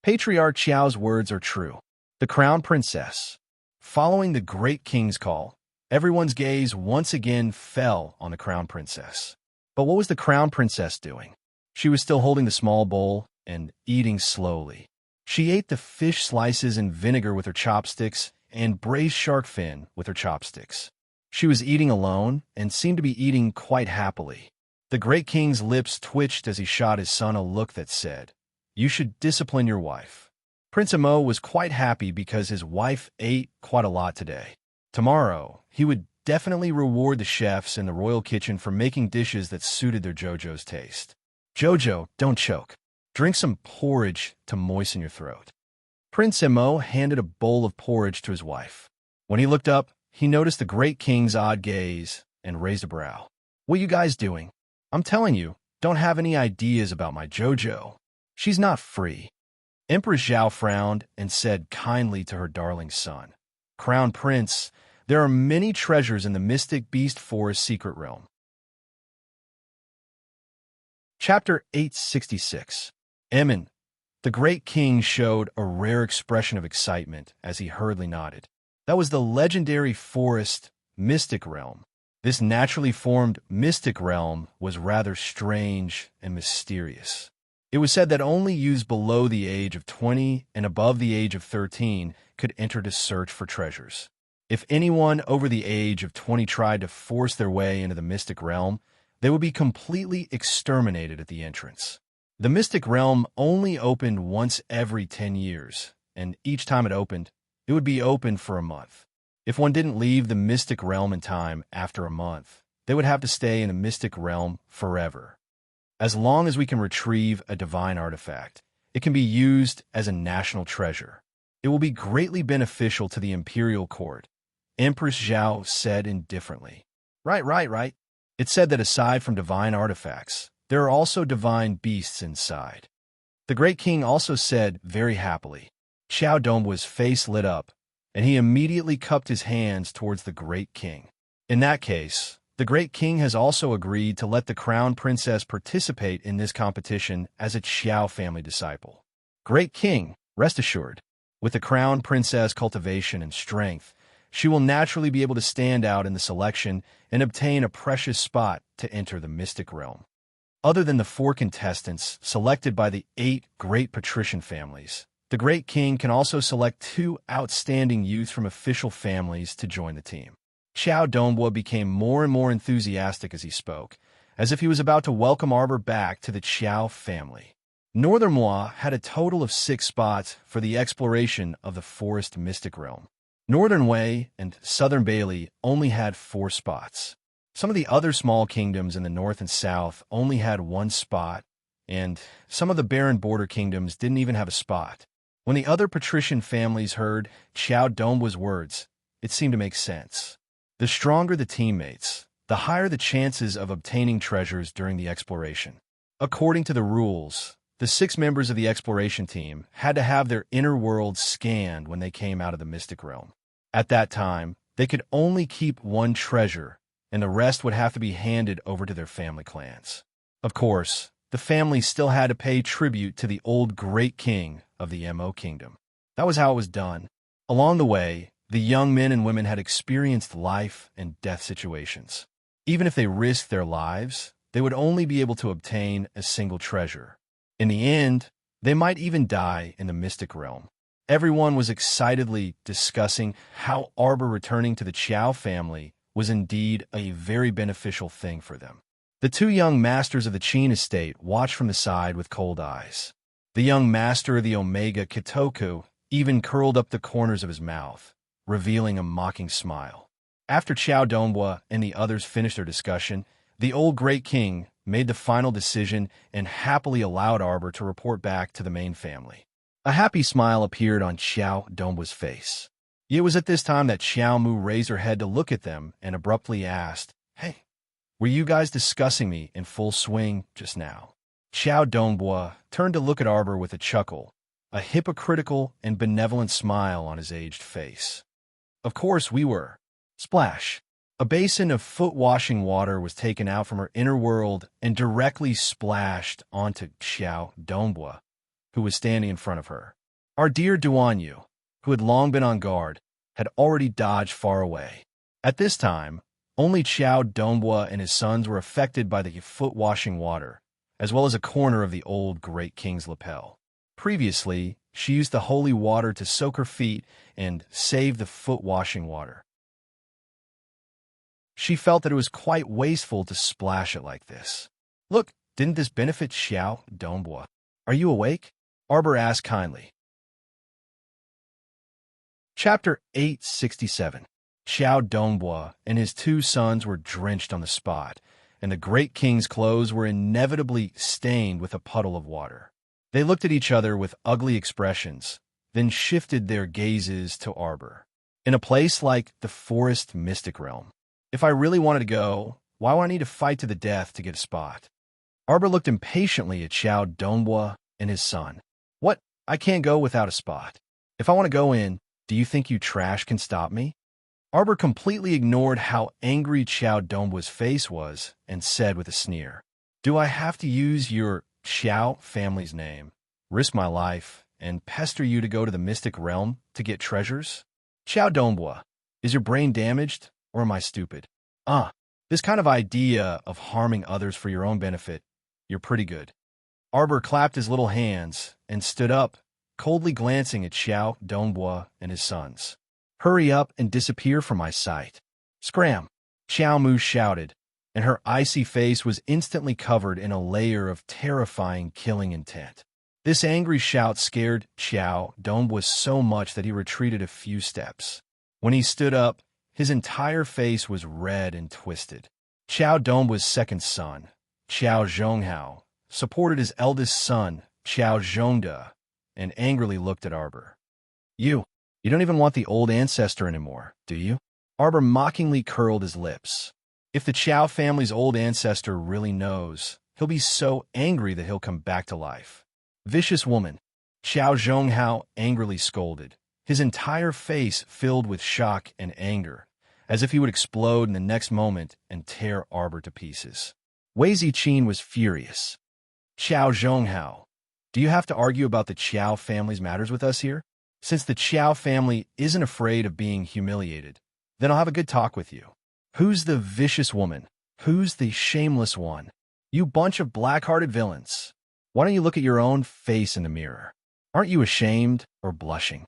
Patriarch Qiao's words are true. The crown princess. Following the great king's call, everyone's gaze once again fell on the crown princess. But what was the crown princess doing? She was still holding the small bowl and eating slowly. She ate the fish slices in vinegar with her chopsticks and braised shark fin with her chopsticks. She was eating alone and seemed to be eating quite happily. The great king's lips twitched as he shot his son a look that said, "You should discipline your wife." Prince Amo was quite happy because his wife ate quite a lot today. Tomorrow, he would definitely reward the chefs in the royal kitchen for making dishes that suited their Jojo's taste. "Jojo, don't choke. Drink some porridge to moisten your throat." Prince Emo handed a bowl of porridge to his wife. When he looked up, he noticed the great king's odd gaze and raised a brow. "What are you guys doing? I'm telling you, don't have any ideas about my Jojo. She's not free." Empress Zhao frowned and said kindly to her darling son, "Crown Prince, there are many treasures in the Mystic Beast Forest secret realm." Chapter 866. Emin. The great king showed a rare expression of excitement as he hurriedly nodded. That was the legendary forest mystic realm. This naturally formed mystic realm was rather strange and mysterious. It was said that only youths below the age of 20 and above the age of 13 could enter to search for treasures. If anyone over the age of 20 tried to force their way into the mystic realm, they would be completely exterminated at the entrance. The mystic realm only opened once every 10 years, and each time it opened, it would be open for a month. If one didn't leave the mystic realm in time after a month, they would have to stay in the mystic realm forever. As long as we can retrieve a divine artifact, it can be used as a national treasure. It will be greatly beneficial to the imperial court, Empress Zhao said indifferently. Right. It said that aside from divine artifacts, there are also divine beasts inside. The great king also said very happily. Xiao Dongbua's face lit up, and he immediately cupped his hands towards the great king. In that case, the great king has also agreed to let the crown princess participate in this competition as a Xiao family disciple. Great king, rest assured, with the crown princess cultivation and strength, she will naturally be able to stand out in the selection and obtain a precious spot to enter the mystic realm. Other than the 4 contestants selected by the 8 great patrician families, the great king can also select 2 outstanding youths from official families to join the team. Xiao Dongbua became more and more enthusiastic as he spoke, as if he was about to welcome Arbor back to the Xiao family. Northern Moi had a total of 6 spots for the exploration of the forest mystic realm. Northern Wei and Southern Bailey only had 4 spots. Some of the other small kingdoms in the north and south only had 1 spot, and some of the barren border kingdoms didn't even have a spot. When the other patrician families heard Xiao Dongbua's words, it seemed to make sense. The stronger the teammates, the higher the chances of obtaining treasures during the exploration. According to the rules, the 6 members of the exploration team had to have their inner world scanned when they came out of the mystic realm. At that time, they could only keep 1 treasure, and the rest would have to be handed over to their family clans. Of course, the family still had to pay tribute to the old great king of the Mo kingdom. That was how it was done. Along the way, the young men and women had experienced life and death situations. Even if they risked their lives, they would only be able to obtain a single treasure. In the end, they might even die in the mystic realm. Everyone was excitedly discussing how Arbor returning to the Qiao family was indeed a very beneficial thing for them. The 2 young masters of the Qin estate watched from the side with cold eyes. The young master of the Omega Kitoku even curled up the corners of his mouth, revealing a mocking smile. After Xiao Dongbua and the others finished their discussion, the old great king made the final decision and happily allowed Arbor to report back to the main family. A happy smile appeared on Xiao Dongbua's face. It was at this time that Xiao Mu raised her head to look at them and abruptly asked, "Hey, were you guys discussing me in full swing just now?" Xiao Dongbua turned to look at Arbor with a chuckle, a hypocritical and benevolent smile on his aged face. "Of course we were." Splash! A basin of foot-washing water was taken out from her inner world and directly splashed onto Xiao Dongbua, who was standing in front of her. Our dear Duanyu, who had long been on guard, had already dodged far away. At this time, only Xiao Dongbua and his sons were affected by the foot-washing water, as well as a corner of the old great king's lapel. Previously, she used the holy water to soak her feet and save the foot-washing water. She felt that it was quite wasteful to splash it like this. "Look, didn't this benefit Xiao Dongbua? Are you awake?" Arbor asked kindly. Chapter 867. Xiao Dongbua and his 2 sons were drenched on the spot, and the great king's clothes were inevitably stained with a puddle of water. They looked at each other with ugly expressions, then shifted their gazes to Arbor. In a place like the forest mystic realm, if I really wanted to go, why would I need to fight to the death to get a spot? Arbor looked impatiently at Xiao Dongbua and his son. "What? I can't go without a spot. If I want to go in, do you think you trash can stop me?" Arbor completely ignored how angry Xiao Dongbua's face was and said with a sneer, "Do I have to use your Xiao family's name, risk my life, and pester you to go to the mystic realm to get treasures? Xiao Dongbua, is your brain damaged, or am I stupid? This kind of idea of harming others for your own benefit, you're pretty good." Arbor clapped his little hands and stood up, coldly glancing at Xiao Dongbua and his sons. "Hurry up and disappear from my sight." "Scram!" Xiao Mu shouted, and her icy face was instantly covered in a layer of terrifying killing intent. This angry shout scared Xiao Dongbua so much that he retreated a few steps. When he stood up, his entire face was red and twisted. Xiao Dongbua's second son, Xiao Zhonghao, supported his eldest son, Xiao Zhongde, and angrily looked at Arbor. You don't even want the old ancestor anymore, do you? Arbor mockingly curled his lips. If the Qiao family's old ancestor really knows, he'll be so angry that he'll come back to life. Vicious woman, Xiao Zhonghao angrily scolded, his entire face filled with shock and anger, as if he would explode in the next moment and tear Arbor to pieces. Wei Ziqin was furious. Xiao Zhonghao, do you have to argue about the Qiao family's matters with us here? Since the Qiao family isn't afraid of being humiliated, then I'll have a good talk with you. Who's the vicious woman? Who's the shameless one? You bunch of black-hearted villains. Why don't you look at your own face in the mirror? Aren't you ashamed or blushing?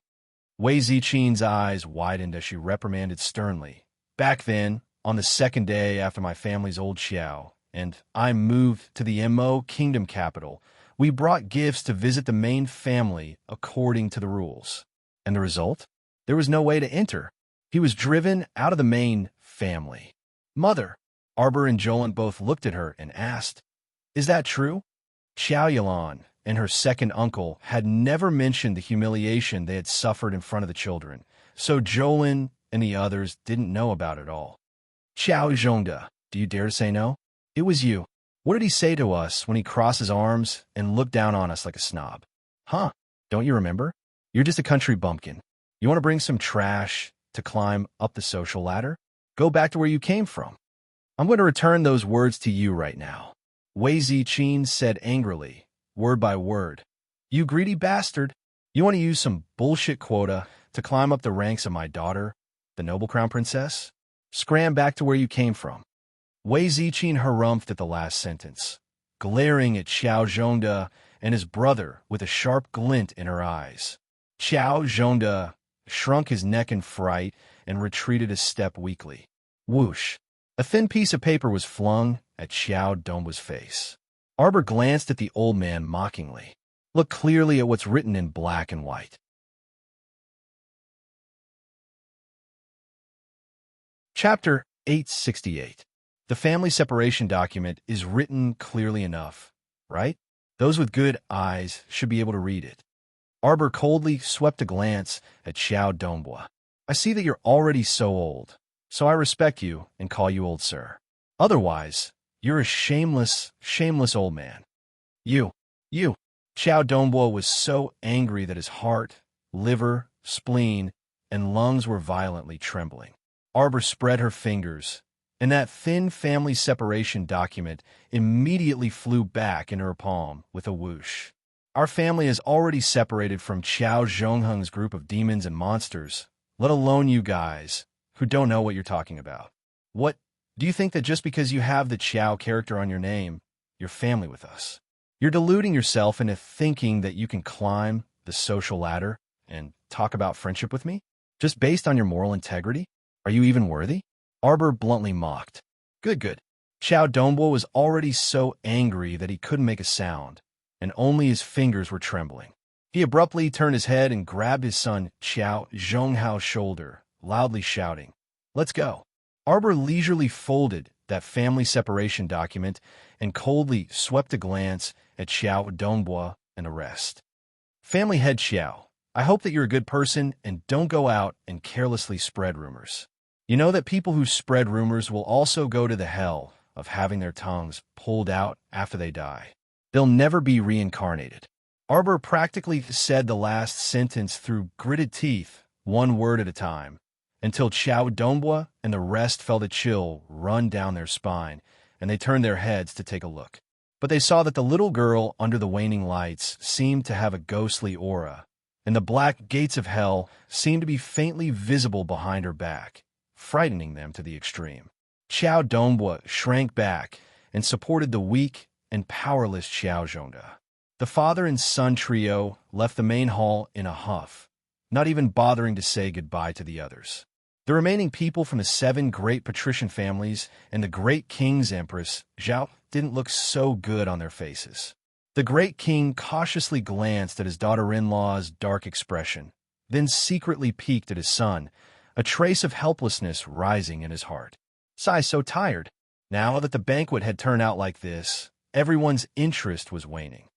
Wei Ziqin's eyes widened as she reprimanded sternly. Back then, on the second day after my family's old Xiao, and I moved to the Mo kingdom capital, we brought gifts to visit the main family according to the rules. And the result? There was no way to enter. He was driven out of the main family. Mother, Arbor and Jolin both looked at her and asked, "Is that true?" Xiao Yilan and her second uncle had never mentioned the humiliation they had suffered in front of the children, so Jolin and the others didn't know about it all. Xiao Zhongde, do you dare to say no? It was you. What did he say to us when he crossed his arms and looked down on us like a snob? Huh? Don't you remember? You're just a country bumpkin. You want to bring some trash to climb up the social ladder? Go back to where you came from. I'm going to return those words to you right now. Wei Ziqin said angrily, word by word. You greedy bastard. You want to use some bullshit quota to climb up the ranks of my daughter, the noble crown princess? Scram back to where you came from. Wei Ziqin harumphed at the last sentence, glaring at Xiao Zhongde and his brother with a sharp glint in her eyes. Xiao Zhongde shrunk his neck in fright and retreated a step weakly. Whoosh! A thin piece of paper was flung at Xiao Dongbua's face. Arbor glanced at the old man mockingly. Look clearly at what's written in black and white. Chapter 868. The family separation document is written clearly enough, right? Those with good eyes should be able to read it. Arbor coldly swept a glance at Xiao Dongbua. I see that you're already so old, so I respect you and call you old sir. Otherwise, you're a shameless old man. You. Xiao Dongbua was so angry that his heart, liver, spleen, and lungs were violently trembling. Arbor spread her fingers, and that thin family separation document immediately flew back into her palm with a whoosh. Our family is already separated from Qiao Zhongheng's group of demons and monsters, let alone you guys, who don't know what you're talking about. What? Do you think that just because you have the Qiao character on your name, you're family with us? You're deluding yourself into thinking that you can climb the social ladder and talk about friendship with me? Just based on your moral integrity? Are you even worthy? Arbor bluntly mocked. Good. Xiao Dongbua was already so angry that he couldn't make a sound, and only his fingers were trembling. He abruptly turned his head and grabbed his son Xiao Zhonghao's shoulder, loudly shouting, "Let's go." Arbor leisurely folded that family separation document and coldly swept a glance at Xiao Dongbua and the rest. Family head Xiao, I hope that you're a good person and don't go out and carelessly spread rumors. You know that people who spread rumors will also go to the hell of having their tongues pulled out after they die. They'll never be reincarnated. Arbor practically said the last sentence through gritted teeth, one word at a time, until Xiao Dongbua and the rest felt a chill run down their spine, and they turned their heads to take a look. But they saw that the little girl under the waning lights seemed to have a ghostly aura, and the black gates of hell seemed to be faintly visible behind her back, frightening them to the extreme. Xiao Dongbua shrank back and supported the weak and powerless Xiao Zhongde. The father and son trio left the main hall in a huff, not even bothering to say goodbye to the others. The remaining people from the 7 great patrician families and the great king's empress, Zhao, didn't look so good on their faces. The great king cautiously glanced at his daughter-in-law's dark expression, then secretly peeked at his son, a trace of helplessness rising in his heart. Sai's so tired. Now that the banquet had turned out like this, everyone's interest was waning.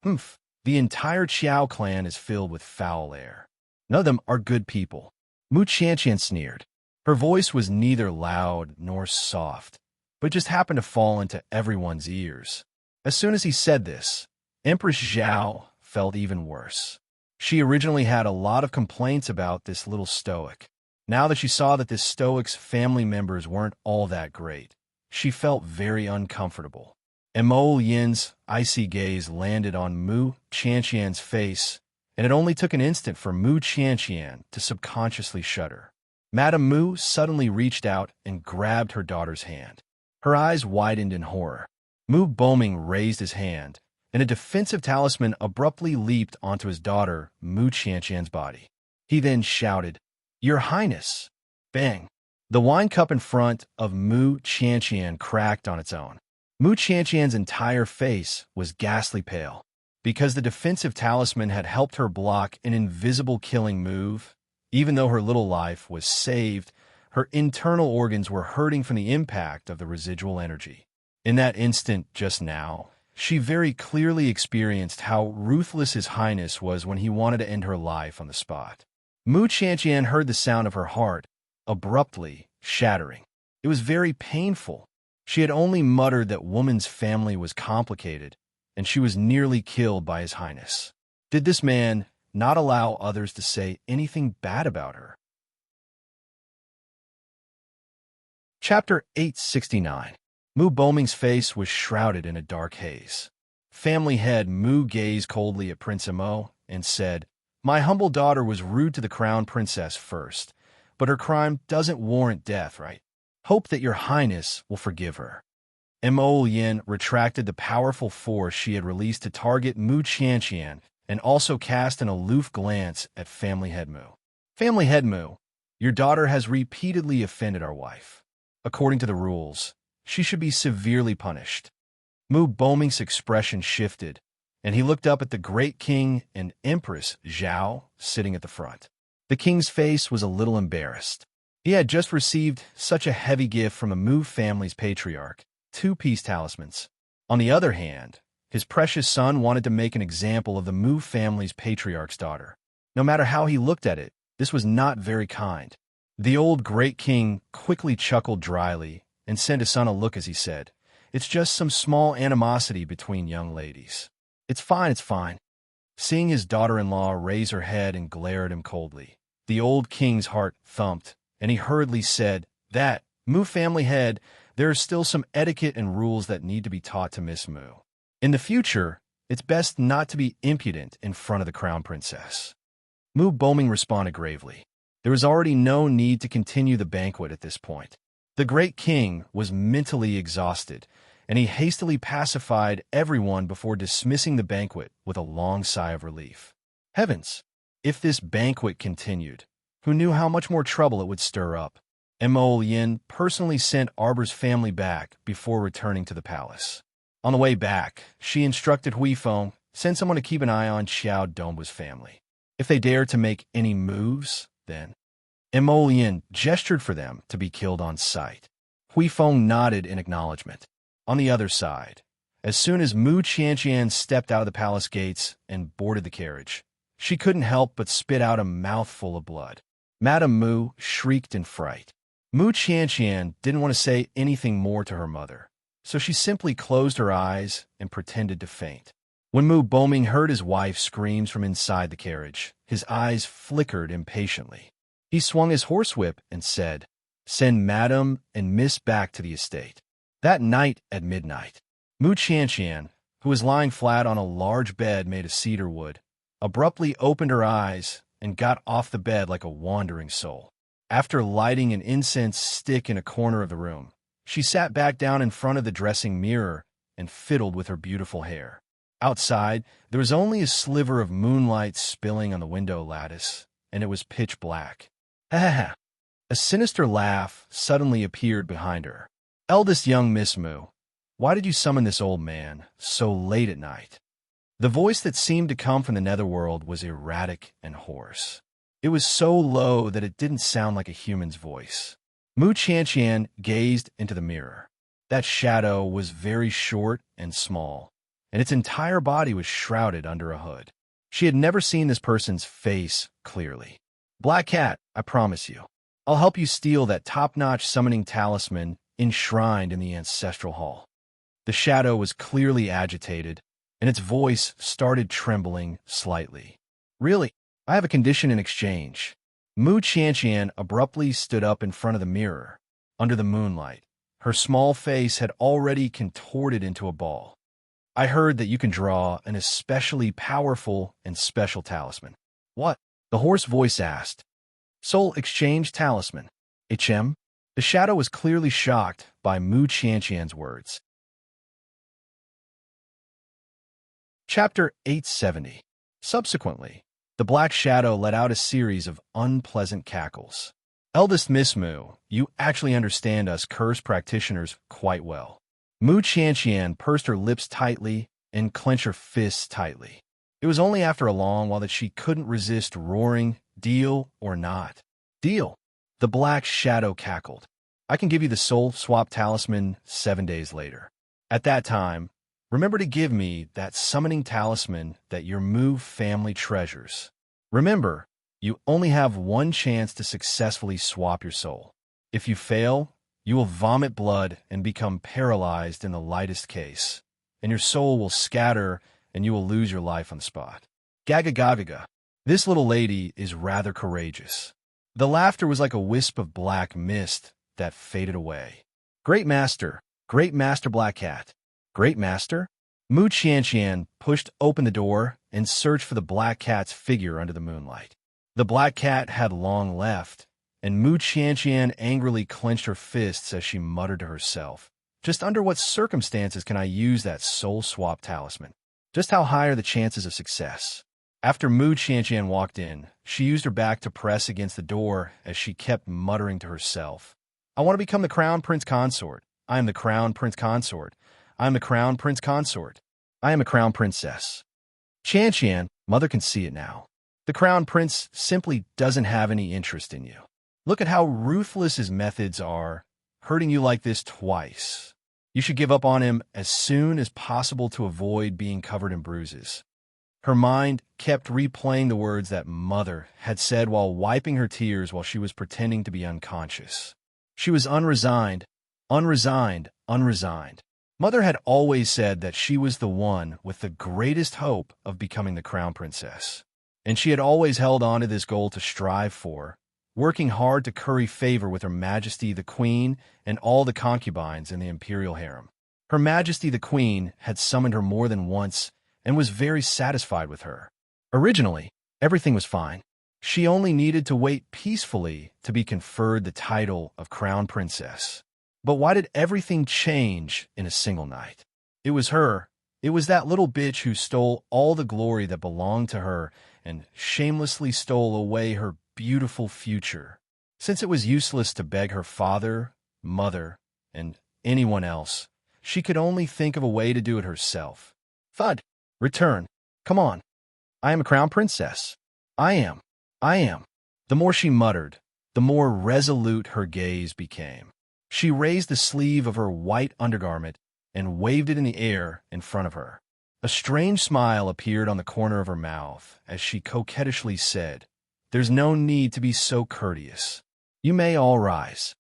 Humph, the entire Qiao clan is filled with foul air. None of them are good people. Mu Qianqian sneered. Her voice was neither loud nor soft, but just happened to fall into everyone's ears. As soon as he said this, Empress Zhao felt even worse. She originally had a lot of complaints about this little stoic. Now that she saw that this stoic's family members weren't all that great, she felt very uncomfortable. Mo Yin's icy gaze landed on Mu Qianqian's face, and it only took an instant for Mu Qianqian to subconsciously shudder. Madame Mu suddenly reached out and grabbed her daughter's hand. Her eyes widened in horror. Mu Boming raised his hand, and a defensive talisman abruptly leaped onto his daughter Mu Qianqian's body. He then shouted, "Your Highness!" Bang! The wine cup in front of Mu Qianqian cracked on its own. Mu Qianqian's entire face was ghastly pale. Because the defensive talisman had helped her block an invisible killing move, even though her little life was saved, her internal organs were hurting from the impact of the residual energy. In that instant just now, she very clearly experienced how ruthless His Highness was when he wanted to end her life on the spot. Mu Qianqian heard the sound of her heart, abruptly shattering. It was very painful. She had only muttered that woman's family was complicated, and she was nearly killed by His Highness. Did this man not allow others to say anything bad about her? Chapter 869. Mu Boming's face was shrouded in a dark haze. Family head Mu gazed coldly at Prince Mo and said, "My humble daughter was rude to the crown princess first, but her crime doesn't warrant death, right? Hope that your Highness will forgive her." Mo Yin retracted the powerful force she had released to target Mu Qianqian and also cast an aloof glance at Family Head Mu. "Family Head Mu, your daughter has repeatedly offended our wife. According to the rules, she should be severely punished." Mu Boming's expression shifted, and he looked up at the great king and Empress Zhao sitting at the front. The king's face was a little embarrassed. He had just received such a heavy gift from a Mu family's patriarch, 2 peace talismans. On the other hand, his precious son wanted to make an example of the Mu family's patriarch's daughter. No matter how he looked at it, this was not very kind. The old great king quickly chuckled dryly and sent his son a look as he said, "It's just some small animosity between young ladies. It's fine, it's fine." Seeing his daughter-in-law raise her head and glare at him coldly, the old king's heart thumped, and he hurriedly said, "That, Mu family head, there are still some etiquette and rules that need to be taught to Miss Mu. In the future, it's best not to be impudent in front of the crown princess." Mu Boming responded gravely. There was already no need to continue the banquet at this point. The great king was mentally exhausted, and he hastily pacified everyone before dismissing the banquet with a long sigh of relief. Heavens! If this banquet continued, who knew how much more trouble it would stir up? Mo Yin personally sent Arbor's family back before returning to the palace. On the way back, she instructed Huifeng, "Send someone to keep an eye on Xiao Dongbu's family. If they dare to make any moves, then..." Mo Yin gestured for them to be killed on sight. Huifeng nodded in acknowledgement. On the other side, as soon as Mu Qianqian stepped out of the palace gates and boarded the carriage, she couldn't help but spit out a mouthful of blood. Madame Mu shrieked in fright. Mu Qianqian didn't want to say anything more to her mother, so she simply closed her eyes and pretended to faint. When Mu Boming heard his wife's screams from inside the carriage, his eyes flickered impatiently. He swung his horsewhip and said, "Send Madame and Miss back to the estate." That night at midnight, Mu Qianqian, who was lying flat on a large bed made of cedar wood, abruptly opened her eyes and got off the bed like a wandering soul. After lighting an incense stick in a corner of the room, she sat back down in front of the dressing mirror and fiddled with her beautiful hair. Outside, there was only a sliver of moonlight spilling on the window lattice, and it was pitch black. Ha ha ha! A sinister laugh suddenly appeared behind her. "Eldest young Miss Mu, why did you summon this old man so late at night?" The voice that seemed to come from the netherworld was erratic and hoarse. It was so low that it didn't sound like a human's voice. Mu Qianqian gazed into the mirror. That shadow was very short and small, and its entire body was shrouded under a hood. She had never seen this person's face clearly. Black Cat, I promise you, I'll help you steal that top-notch summoning talisman enshrined in the ancestral hall. The shadow was clearly agitated, and its voice started trembling slightly. Really, I have a condition in exchange. Mu Qianqian abruptly stood up in front of the mirror, under the moonlight. Her small face had already contorted into a ball. I heard that you can draw an especially powerful and special talisman. What? The hoarse voice asked. Soul Exchange Talisman. HM? The shadow was clearly shocked by Mu Qianqian's words. Chapter 870. Subsequently, the black shadow let out a series of unpleasant cackles. Eldest Miss Mu, you actually understand us curse practitioners quite well. Mu Qianqian pursed her lips tightly and clenched her fists tightly. It was only after a long while that she couldn't resist roaring, "Deal or not?" "Deal." The black shadow cackled. "I can give you the soul swap talisman 7 days later. At that time, remember to give me that summoning talisman that your Mu family treasures. Remember, you only have one chance to successfully swap your soul. If you fail, you will vomit blood and become paralyzed in the lightest case, and your soul will scatter and you will lose your life on the spot. Gaga gaga gaga. This little lady is rather courageous." The laughter was like a wisp of black mist that faded away. Great Master Black Cat. Great Master? Mu Qianqian pushed open the door and searched for the black cat's figure under the moonlight. The black cat had long left, and Mu Qianqian angrily clenched her fists as she muttered to herself. Just under what circumstances can I use that soul swap talisman? Just how high are the chances of success? After Mu Qianqian walked in, she used her back to press against the door as she kept muttering to herself. I want to become the Crown Prince Consort. I am the Crown Prince Consort. I am the Crown Prince Consort. I am a Crown Princess. Qianqian, Mother can see it now. The Crown Prince simply doesn't have any interest in you. Look at how ruthless his methods are, hurting you like this twice. You should give up on him as soon as possible to avoid being covered in bruises. Her mind kept replaying the words that Mother had said while wiping her tears while she was pretending to be unconscious. She was unresigned. Mother had always said that she was the one with the greatest hope of becoming the Crown Princess, and she had always held on to this goal to strive for, working hard to curry favor with Her Majesty the Queen and all the concubines in the imperial harem. Her Majesty the Queen had summoned her more than once and was very satisfied with her. Originally, everything was fine. She only needed to wait peacefully to be conferred the title of Crown Princess. But why did everything change in a single night? It was her. It was that little bitch who stole all the glory that belonged to her and shamelessly stole away her beautiful future. Since it was useless to beg her father, mother, and anyone else, she could only think of a way to do it herself. Thud! Return! Come on! I am a Crown Princess. I am. The more she muttered, the more resolute her gaze became. She raised the sleeve of her white undergarment and waved it in the air in front of her. A strange smile appeared on the corner of her mouth as she coquettishly said, "There's no need to be so courteous. You may all rise."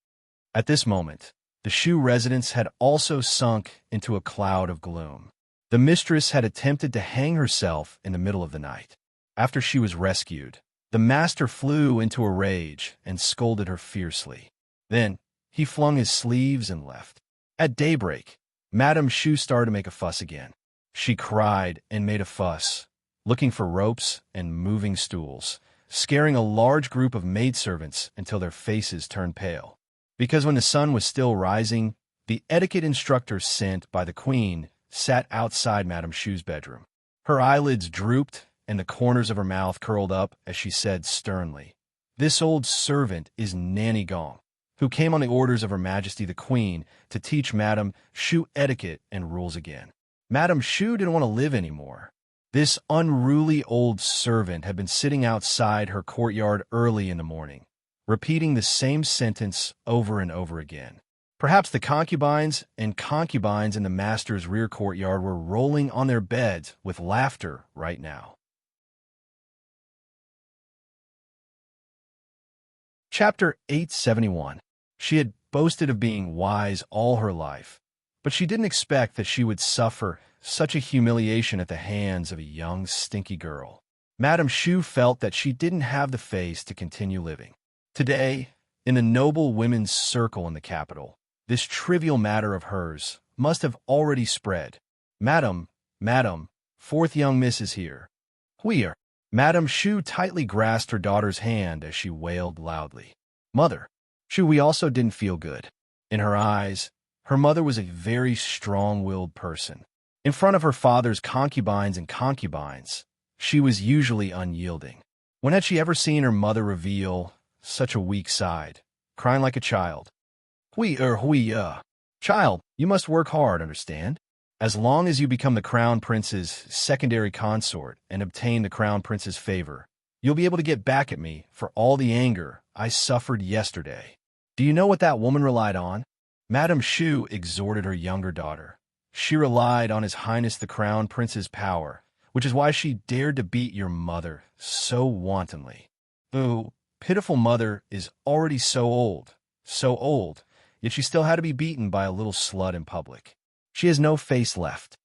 At this moment, the Shu residence had also sunk into a cloud of gloom. The mistress had attempted to hang herself in the middle of the night. After she was rescued, the master flew into a rage and scolded her fiercely. Then, he flung his sleeves and left. At daybreak, Madame Shu started to make a fuss again. She cried and made a fuss, looking for ropes and moving stools, scaring a large group of maidservants until their faces turned pale. Because when the sun was still rising, the etiquette instructor sent by the queen sat outside Madame Shu's bedroom. Her eyelids drooped and the corners of her mouth curled up as she said sternly, "This old servant is Nanny Gong, who came on the orders of Her Majesty the Queen to teach Madame Shu etiquette and rules again. Madame Shu didn't want to live anymore. This unruly old servant had been sitting outside her courtyard early in the morning, repeating the same sentence over and over again. Perhaps the concubines in the master's rear courtyard were rolling on their beds with laughter right now. Chapter 871. She had boasted of being wise all her life, but she didn't expect that she would suffer such a humiliation at the hands of a young, stinky girl. Madame Shu felt that she didn't have the face to continue living. Today, in the noble women's circle in the capital, this trivial matter of hers must have already spread. Madam, fourth young miss is here. Here. Madame Shu tightly grasped her daughter's hand as she wailed loudly. Mother. Shu also didn't feel good. In her eyes, her mother was a very strong-willed person. In front of her father's concubines, she was usually unyielding. When had she ever seen her mother reveal such a weak side, crying like a child? Child, you must work hard, understand? As long as you become the crown prince's secondary consort and obtain the crown prince's favor, you'll be able to get back at me for all the anger I suffered yesterday. Do you know what that woman relied on? Madame Shu exhorted her younger daughter. She relied on His Highness the Crown Prince's power, which is why she dared to beat your mother so wantonly. Oh, pitiful mother is already so old, yet she still had to be beaten by a little slut in public. She has no face left.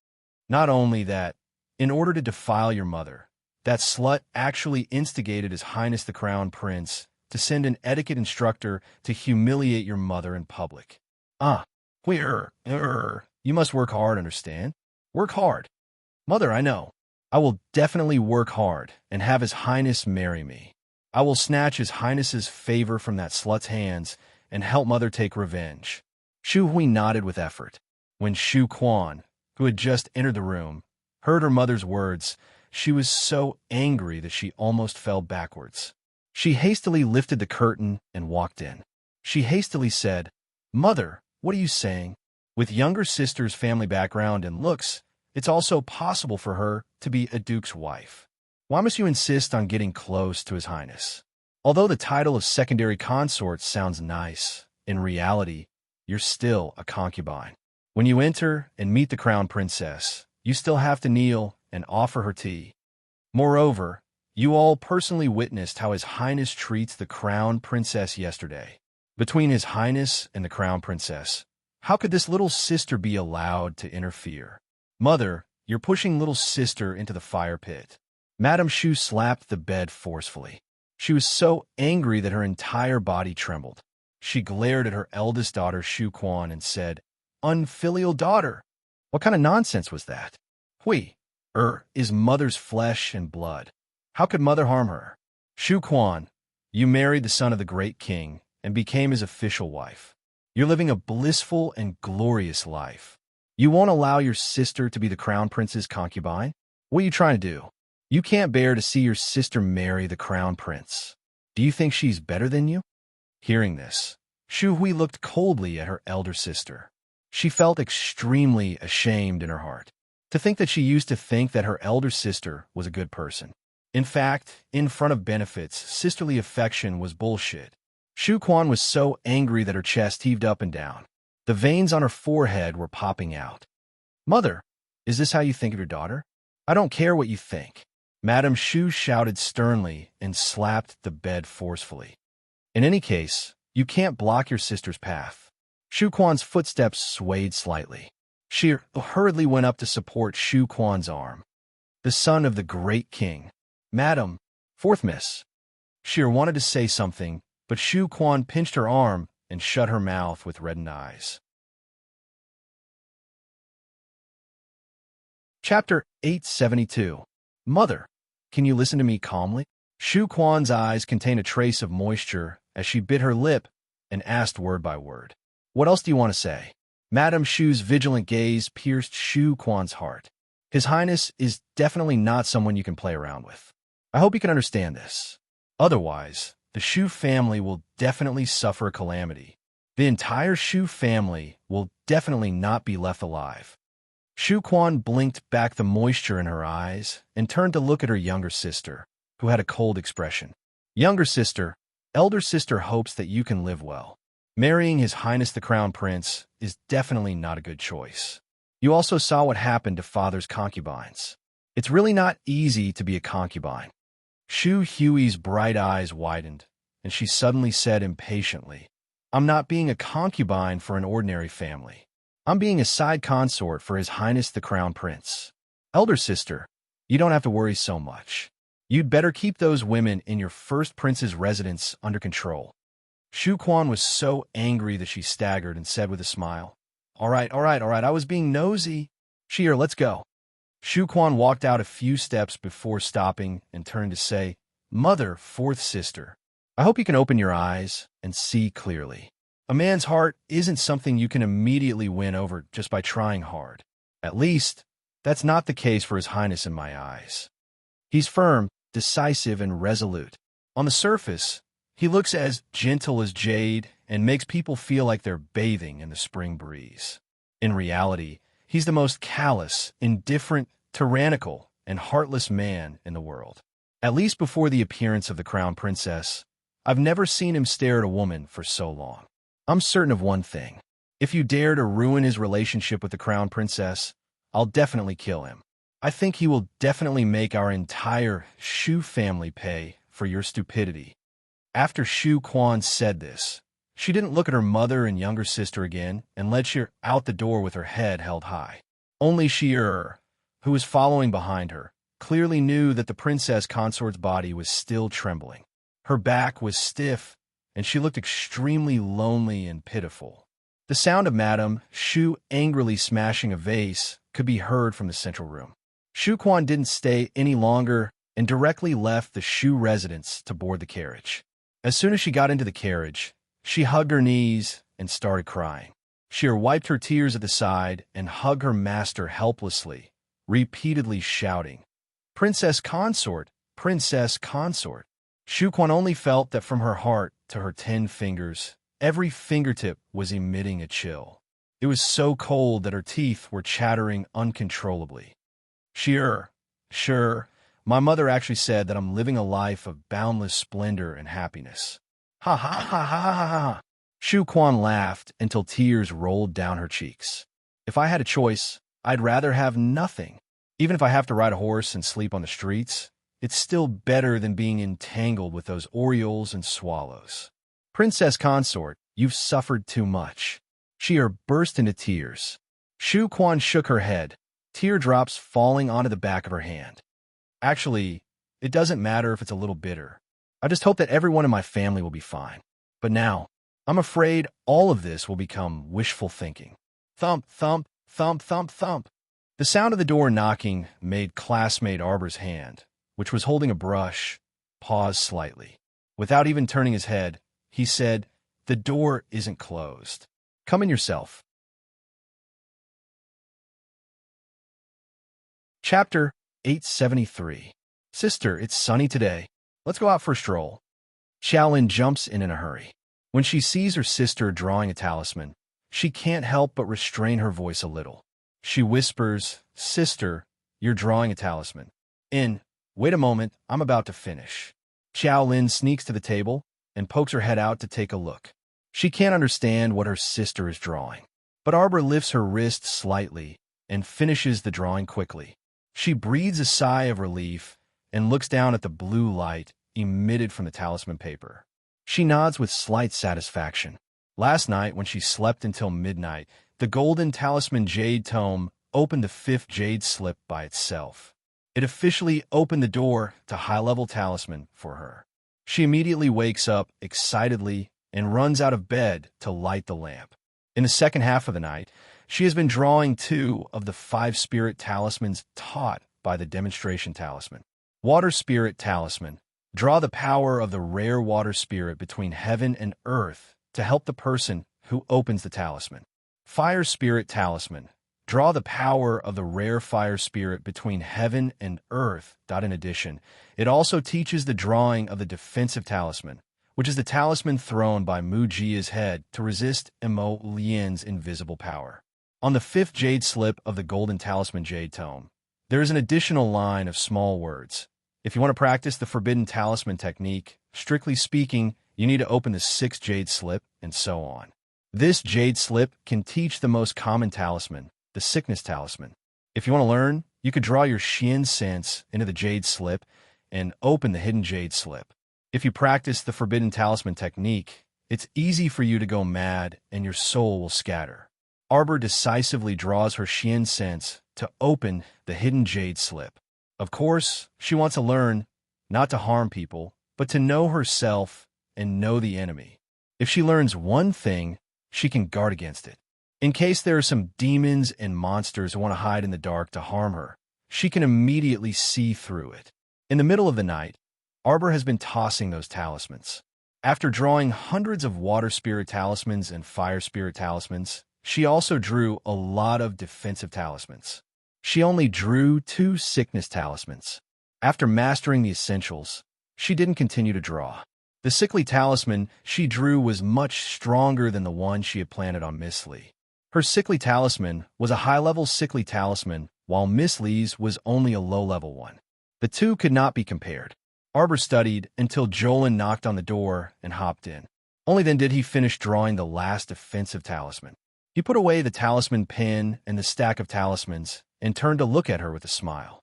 Not only that, in order to defile your mother, that slut actually instigated His Highness the Crown Prince to send an etiquette instructor to humiliate your mother in public. You must work hard, understand? Work hard. Mother, I know. I will definitely work hard and have His Highness marry me. I will snatch His Highness's favor from that slut's hands and help Mother take revenge. Shu Hui nodded with effort. When Shu Quan, who had just entered the room, heard her mother's words, she was so angry that she almost fell backwards. She hastily lifted the curtain and walked in. She hastily said, Mother, what are you saying? With younger sister's family background and looks, it's also possible for her to be a duke's wife. Why must you insist on getting close to His Highness? Although the title of secondary consort sounds nice, in reality, you're still a concubine. When you enter and meet the crown princess, you still have to kneel and offer her tea. Moreover, you all personally witnessed how His Highness treats the crown princess yesterday. Between His Highness and the crown princess, how could this little sister be allowed to interfere? Mother, you're pushing little sister into the fire pit. Madame Shu slapped the bed forcefully. She was so angry that her entire body trembled. She glared at her eldest daughter, Shu Quan, and said, Unfilial daughter! What kind of nonsense was that? Is mother's flesh and blood. How could mother harm her? Shu Quan, you married the son of the great king and became his official wife. You're living a blissful and glorious life. You won't allow your sister to be the crown prince's concubine? What are you trying to do? You can't bear to see your sister marry the crown prince. Do you think she's better than you? Hearing this, Shu Hui looked coldly at her elder sister. She felt extremely ashamed in her heart. To think that she used to think that her elder sister was a good person. In fact, in front of benefits, sisterly affection was bullshit. Shu Quan was so angry that her chest heaved up and down. The veins on her forehead were popping out. Mother, is this how you think of your daughter? I don't care what you think. Madame Shu shouted sternly and slapped the bed forcefully. In any case, you can't block your sister's path. Shu Quan's footsteps swayed slightly. She hurriedly went up to support Shu Quan's arm. The son of the great king. Madam, fourth miss. She wanted to say something, but Shu Quan pinched her arm and shut her mouth with reddened eyes. Chapter 872. Mother, can you listen to me calmly? Shu Quan's eyes contained a trace of moisture as she bit her lip and asked word by word. What else do you want to say? Madame Shu's vigilant gaze pierced Shu Quan's heart. His Highness is definitely not someone you can play around with. I hope you can understand this. Otherwise, the Shu family will definitely suffer a calamity. The entire Shu family will definitely not be left alive. Shu Quan blinked back the moisture in her eyes and turned to look at her younger sister, who had a cold expression. Younger sister, elder sister hopes that you can live well. Marrying His Highness the Crown Prince is definitely not a good choice. You also saw what happened to father's concubines. It's really not easy to be a concubine. Shu Hui's bright eyes widened, and she suddenly said impatiently, I'm not being a concubine for an ordinary family. I'm being a side consort for His Highness the Crown Prince. Elder sister, you don't have to worry so much. You'd better keep those women in your first prince's residence under control. Shu Quan was so angry that she staggered and said with a smile, All right, I was being nosy. Sheer, let's go. Shu Quan walked out a few steps before stopping and turned to say, Mother, fourth sister, I hope you can open your eyes and see clearly. A man's heart isn't something you can immediately win over just by trying hard. At least, that's not the case for His Highness in my eyes. He's firm, decisive, and resolute. On the surface, he looks as gentle as jade and makes people feel like they're bathing in the spring breeze. In reality, he's the most callous, indifferent, tyrannical, and heartless man in the world. At least before the appearance of the Crown Princess, I've never seen him stare at a woman for so long. I'm certain of one thing. If you dare to ruin his relationship with the Crown Princess, I'll definitely kill him. I think he will definitely make our entire Shu family pay for your stupidity. After Shu Quan said this, she didn't look at her mother and younger sister again and led her out the door with her head held high. Only Sheer, who was following behind her, clearly knew that the princess consort's body was still trembling. Her back was stiff, and she looked extremely lonely and pitiful. The sound of Madame Shu angrily smashing a vase could be heard from the central room. Shu Quan didn't stay any longer and directly left the Shu residence to board the carriage. As soon as she got into the carriage, she hugged her knees and started crying. She wiped her tears at the side and hugged her master helplessly, repeatedly shouting, Princess Consort! Princess Consort! Shu Quan only felt that from her heart to her 10 fingers, every fingertip was emitting a chill. It was so cold that her teeth were chattering uncontrollably. Sure, my mother actually said that I'm living a life of boundless splendor and happiness. Ha ha ha ha ha ha. Shu Quan laughed until tears rolled down her cheeks. If I had a choice, I'd rather have nothing. Even if I have to ride a horse and sleep on the streets, it's still better than being entangled with those orioles and swallows. Princess Consort, you've suffered too much. Sheer burst into tears. Shu Quan shook her head, teardrops falling onto the back of her hand. Actually, it doesn't matter if it's a little bitter. I just hope that everyone in my family will be fine. But now, I'm afraid all of this will become wishful thinking. Thump, thump, thump, thump, thump. The sound of the door knocking made classmate Arbor's hand, which was holding a brush, pause slightly. Without even turning his head, he said, The door isn't closed. Come in yourself. Chapter 873. Sister, it's sunny today. Let's go out for a stroll. Xiaolin jumps in a hurry. When she sees her sister drawing a talisman, she can't help but restrain her voice a little. She whispers, Sister, you're drawing a talisman. Wait a moment, I'm about to finish. Xiaolin sneaks to the table and pokes her head out to take a look. She can't understand what her sister is drawing. But Arbor lifts her wrist slightly and finishes the drawing quickly. She breathes a sigh of relief and looks down at the blue light emitted from the talisman paper. She nods with slight satisfaction. Last night, when she slept until midnight, the golden talisman jade tome opened the 5th jade slip by itself. It officially opened the door to high-level talisman for her. She immediately wakes up excitedly and runs out of bed to light the lamp. In the second half of the night, she has been drawing 2 of the 5 spirit talismans taught by the demonstration talisman. Water Spirit Talisman. Draw the power of the rare water spirit between heaven and earth to help the person who opens the talisman. Fire Spirit Talisman. Draw the power of the rare fire spirit between heaven and earth. In addition, it also teaches the drawing of the defensive talisman, which is the talisman thrown by Mu Jia's head to resist Emo Lian's invisible power. On the 5th jade slip of the Golden Talisman Jade Tome, there is an additional line of small words. If you want to practice the Forbidden Talisman technique, strictly speaking, you need to open the 6th jade slip, and so on. This jade slip can teach the most common talisman, the Sickness Talisman. If you want to learn, you could draw your Xian sense into the jade slip and open the hidden jade slip. If you practice the Forbidden Talisman technique, it's easy for you to go mad and your soul will scatter. Arbor decisively draws her Xian sense to open the hidden jade slip. Of course, she wants to learn not to harm people, but to know herself and know the enemy. If she learns one thing, she can guard against it. In case there are some demons and monsters who want to hide in the dark to harm her, she can immediately see through it. In the middle of the night, Arbor has been tossing those talismans. After drawing hundreds of water spirit talismans and fire spirit talismans, she also drew a lot of defensive talismans. She only drew 2 sickness talismans. After mastering the essentials, she didn't continue to draw. The sickly talisman she drew was much stronger than the one she had planted on Miss Lee. Her sickly talisman was a high-level sickly talisman, while Miss Lee's was only a low-level one. The two could not be compared. Arbor studied until Jolin knocked on the door and hopped in. Only then did he finish drawing the last defensive talisman. He put away the talisman pin and the stack of talismans and turned to look at her with a smile.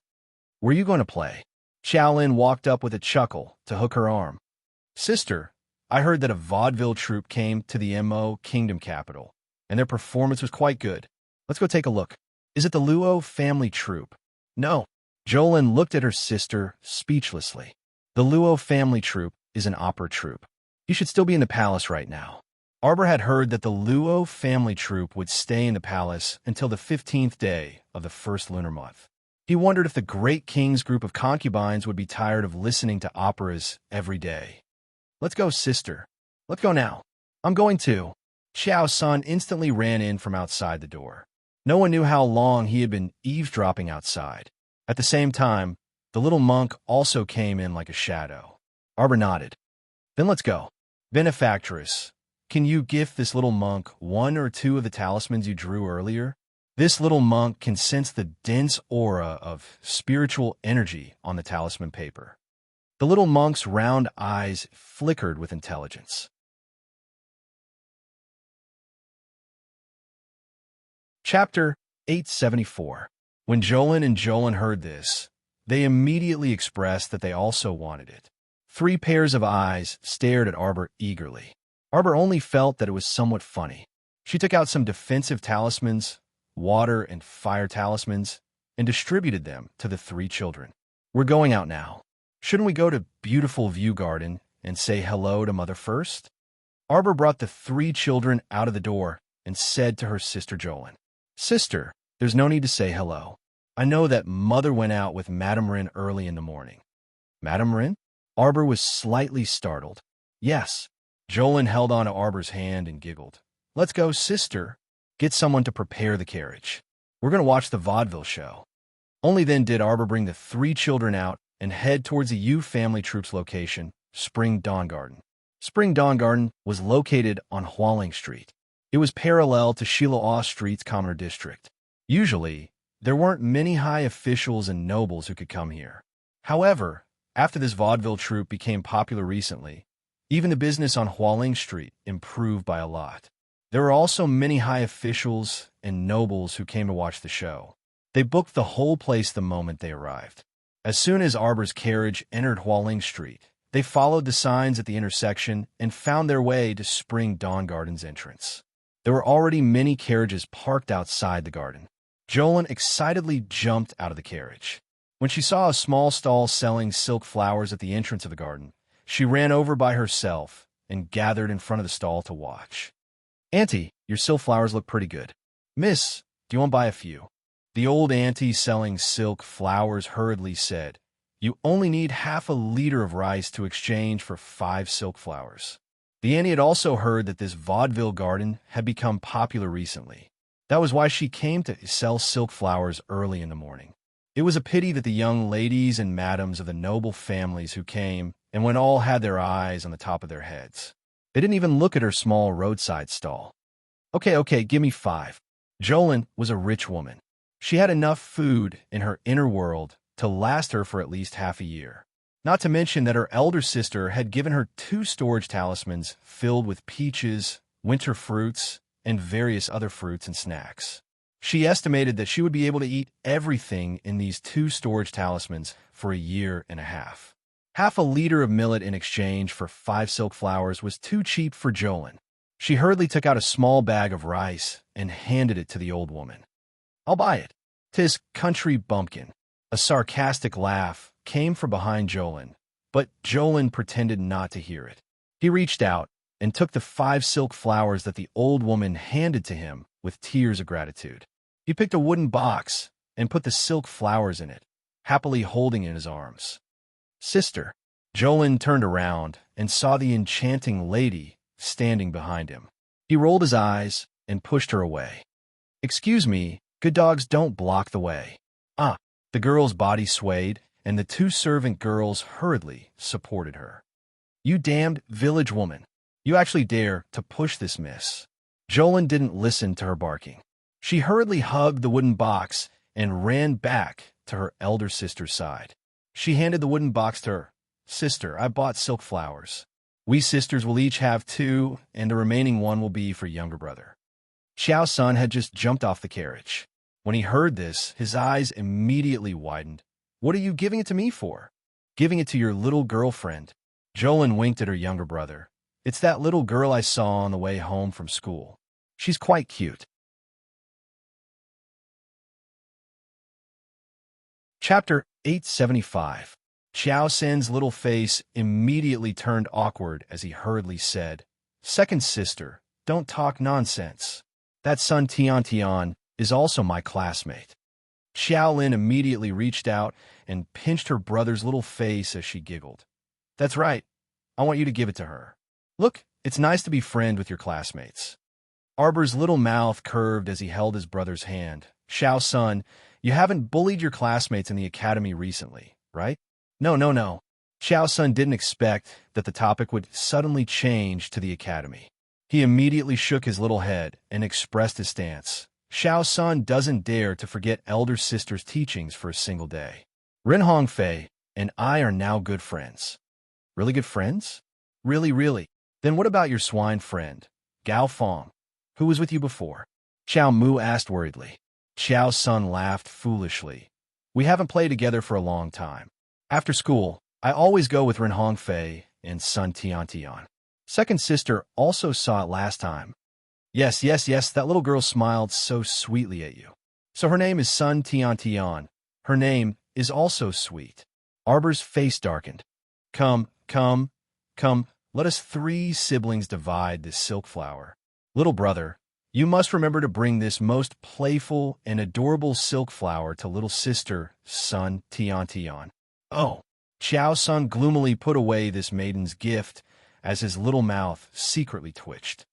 "Were you going to play?" Xiaolin walked up with a chuckle to hook her arm. "Sister, I heard that a vaudeville troupe came to the Mo Kingdom capital, and their performance was quite good. Let's go take a look. Is it the Luo family troupe?" "No." Jolin looked at her sister speechlessly. "The Luo family troupe is an opera troupe. You should still be in the palace right now." Arbor had heard that the Luo family troupe would stay in the palace until the 15th day of the first lunar month. He wondered if the great king's group of concubines would be tired of listening to operas every day. "Let's go, sister. Let's go now." "I'm going to." Xiao Sun instantly ran in from outside the door. No one knew how long he had been eavesdropping outside. At the same time, the little monk also came in like a shadow. Arbor nodded. "Then let's go." "Benefactress, can you gift this little monk 1 or 2 of the talismans you drew earlier?" This little monk can sense the dense aura of spiritual energy on the talisman paper. The little monk's round eyes flickered with intelligence. Chapter 874. When Jolin and Jolin heard this, they immediately expressed that they also wanted it. 3 pairs of eyes stared at Arbor eagerly. Arbor only felt that it was somewhat funny. She took out some defensive talismans, water and fire talismans, and distributed them to the 3 children. "We're going out now. Shouldn't we go to Beautiful View Garden and say hello to Mother first?" Arbor brought the 3 children out of the door and said to her sister Jolin, "Sister, there's no need to say hello. I know that Mother went out with Madame Rin early in the morning." "Madame Rin?" Arbor was slightly startled. "Yes." Jolin held on to Arbor's hand and giggled. "Let's go, sister. Get someone to prepare the carriage. We're going to watch the vaudeville show." Only then did Arbor bring the 3 children out and head towards the Yu family troops location, Spring Dawn Garden. Spring Dawn Garden was located on Hualing Street. It was parallel to Shiluo Street's Commoner District. Usually, there weren't many high officials and nobles who could come here. However, after this vaudeville troupe became popular recently, even the business on Hualing Street improved by a lot. There were also many high officials and nobles who came to watch the show. They booked the whole place the moment they arrived. As soon as Arbor's carriage entered Hualing Street, they followed the signs at the intersection and found their way to Spring Dawn Garden's entrance. There were already many carriages parked outside the garden. Jolin excitedly jumped out of the carriage. When she saw a small stall selling silk flowers at the entrance of the garden, she ran over by herself and gathered in front of the stall to watch. "Auntie, your silk flowers look pretty good." "Miss, do you want to buy a few?" The old auntie selling silk flowers hurriedly said, "You only need half a liter of rice to exchange for 5 silk flowers." The auntie had also heard that this vaudeville garden had become popular recently. That was why she came to sell silk flowers early in the morning. It was a pity that the young ladies and madams of the noble families who came and when all had their eyes on the top of their heads. They didn't even look at her small roadside stall. Okay, give me 5. Jolin was a rich woman. She had enough food in her inner world to last her for at least half a year. Not to mention that her elder sister had given her 2 storage talismans filled with peaches, winter fruits, and various other fruits and snacks. She estimated that she would be able to eat everything in these 2 storage talismans for a year and a half. Half a liter of millet in exchange for 5 silk flowers was too cheap for Jolin. She hurriedly took out a small bag of rice and handed it to the old woman. "I'll buy it. 'Tis country bumpkin." A sarcastic laugh came from behind Jolin, but Jolin pretended not to hear it. He reached out and took the 5 silk flowers that the old woman handed to him with tears of gratitude. He picked a wooden box and put the silk flowers in it, happily holding it in his arms. "Sister." Jolin turned around and saw the enchanting lady standing behind him. He rolled his eyes and pushed her away. "Excuse me, good dogs don't block the way." "Ah." The girl's body swayed, and the 2 servant girls hurriedly supported her. "You damned village woman. You actually dare to push this miss." Jolin didn't listen to her barking. She hurriedly hugged the wooden box and ran back to her elder sister's side. She handed the wooden box to her. "Sister, I bought silk flowers. We sisters will each have 2, and the remaining 1 will be for younger brother." Xiao's son had just jumped off the carriage. When he heard this, his eyes immediately widened. "What are you giving it to me for?" "Giving it to your little girlfriend." Jolin winked at her younger brother. "It's that little girl I saw on the way home from school. She's quite cute." Chapter 875. Xiao San's little face immediately turned awkward as he hurriedly said, "Second sister, don't talk nonsense. That son Tian is also my classmate." Xiaolin immediately reached out and pinched her brother's little face as she giggled. "That's right. I want you to give it to her. Look, it's nice to be friend with your classmates." Arbor's little mouth curved as he held his brother's hand. "Xiao son, you haven't bullied your classmates in the academy recently, right?" No. Xiao Sun didn't expect that the topic would suddenly change to the academy. He immediately shook his little head and expressed his stance. Xiao Sun doesn't dare to forget elder sister's teachings for a single day. Ren Hongfei and I are now good friends. Really good friends? Really? Then what about your swine friend, Gao Fong, who was with you before? Xiao Mu asked worriedly. Xiao Sun laughed foolishly. We haven't played together for a long time. After school, I always go with Ren Hongfei and Sun Tian. Second sister also saw it last time. Yes, that little girl smiled so sweetly at you. So her name is Sun Tian. Her name is also sweet. Arbor's face darkened. Come, let us 3 siblings divide this silk flower. Little brother, you must remember to bring this most playful and adorable silk flower to little sister, Sun Tian. Oh, Xiao Sun gloomily put away this maiden's gift as his little mouth secretly twitched.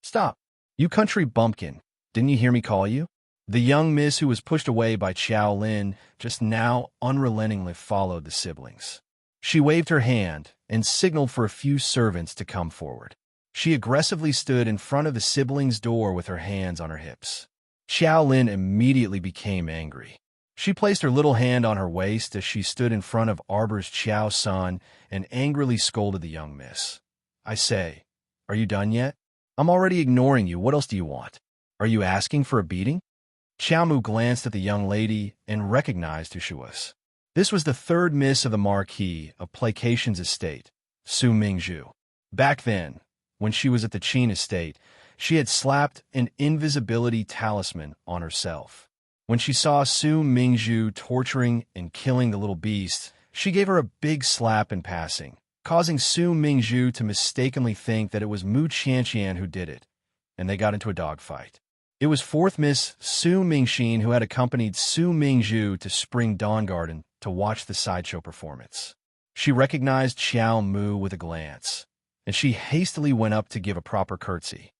Stop, you country bumpkin, didn't you hear me call you? The young miss who was pushed away by Xiao Lin just now unrelentingly followed the siblings. She waved her hand and signaled for a few servants to come forward. She aggressively stood in front of the siblings' door with her hands on her hips. Xiao Lin immediately became angry. She placed her little hand on her waist as she stood in front of Arbor's Xiao San and angrily scolded the young miss. I say, are you done yet? I'm already ignoring you. What else do you want? Are you asking for a beating? Xiao Mu glanced at the young lady and recognized who she was. This was the 3rd miss of the Marquis of Placation's estate, Su Mingzhu. Back then, when she was at the Qin estate, she had slapped an invisibility talisman on herself. When she saw Su Mingzhu torturing and killing the little beast, she gave her a big slap in passing, causing Su Mingzhu to mistakenly think that it was Mu Qianqian who did it, and they got into a dogfight. It was 4th Miss Su Mingxin who had accompanied Su Mingzhu to Spring Dawn Garden to watch the sideshow performance. She recognized Xiao Mu with a glance, and she hastily went up to give a proper curtsy.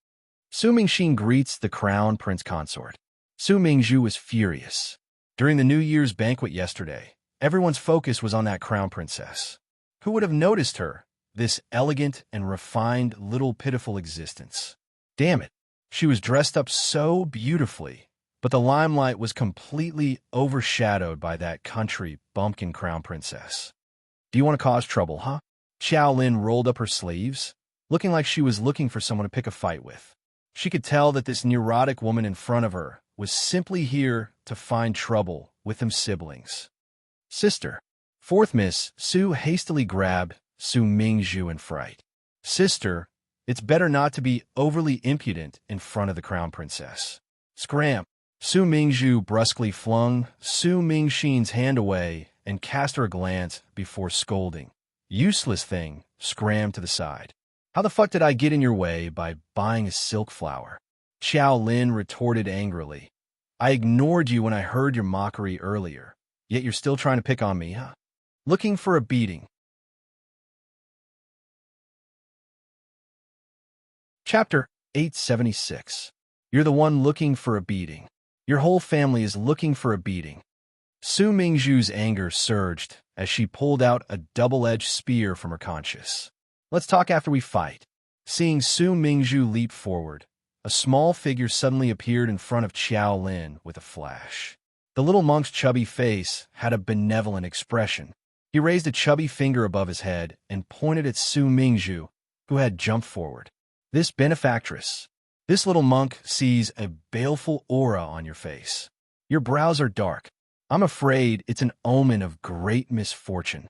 Su Mingxin greets the Crown Prince Consort. Su Mingzhu was furious. During the New Year's banquet yesterday, everyone's focus was on that crown princess. Who would have noticed her, this elegant and refined little pitiful existence? Damn it, She was dressed up so beautifully, but the limelight was completely overshadowed by that country bumpkin crown princess. Do you want to cause trouble, huh? Xiaolin rolled up her sleeves, looking like she was looking for someone to pick a fight with. She could tell that this neurotic woman in front of her was simply here to find trouble with them siblings. Sister. Fourth Miss Su hastily grabbed Su Mingzhu in fright. Sister, it's better not to be overly impudent in front of the crown princess. Scram! Su Mingzhu brusquely flung Su Mingxin's hand away and cast her a glance before scolding. Useless thing, scram to the side. How the fuck did I get in your way by buying a silk flower? Xiao Lin retorted angrily. I ignored you when I heard your mockery earlier, yet you're still trying to pick on me, huh? Looking for a beating. Chapter 876. You're the one looking for a beating. Your whole family is looking for a beating. Su Mingzhu's anger surged as she pulled out a double-edged spear from her conscience. Let's talk after we fight. Seeing Su Mingzhu leap forward, a small figure suddenly appeared in front of Xiao Lin with a flash. The little monk's chubby face had a benevolent expression. He raised a chubby finger above his head and pointed at Su Mingzhu, who had jumped forward. This benefactress, this little monk sees a baleful aura on your face. Your brows are dark. I'm afraid it's an omen of great misfortune.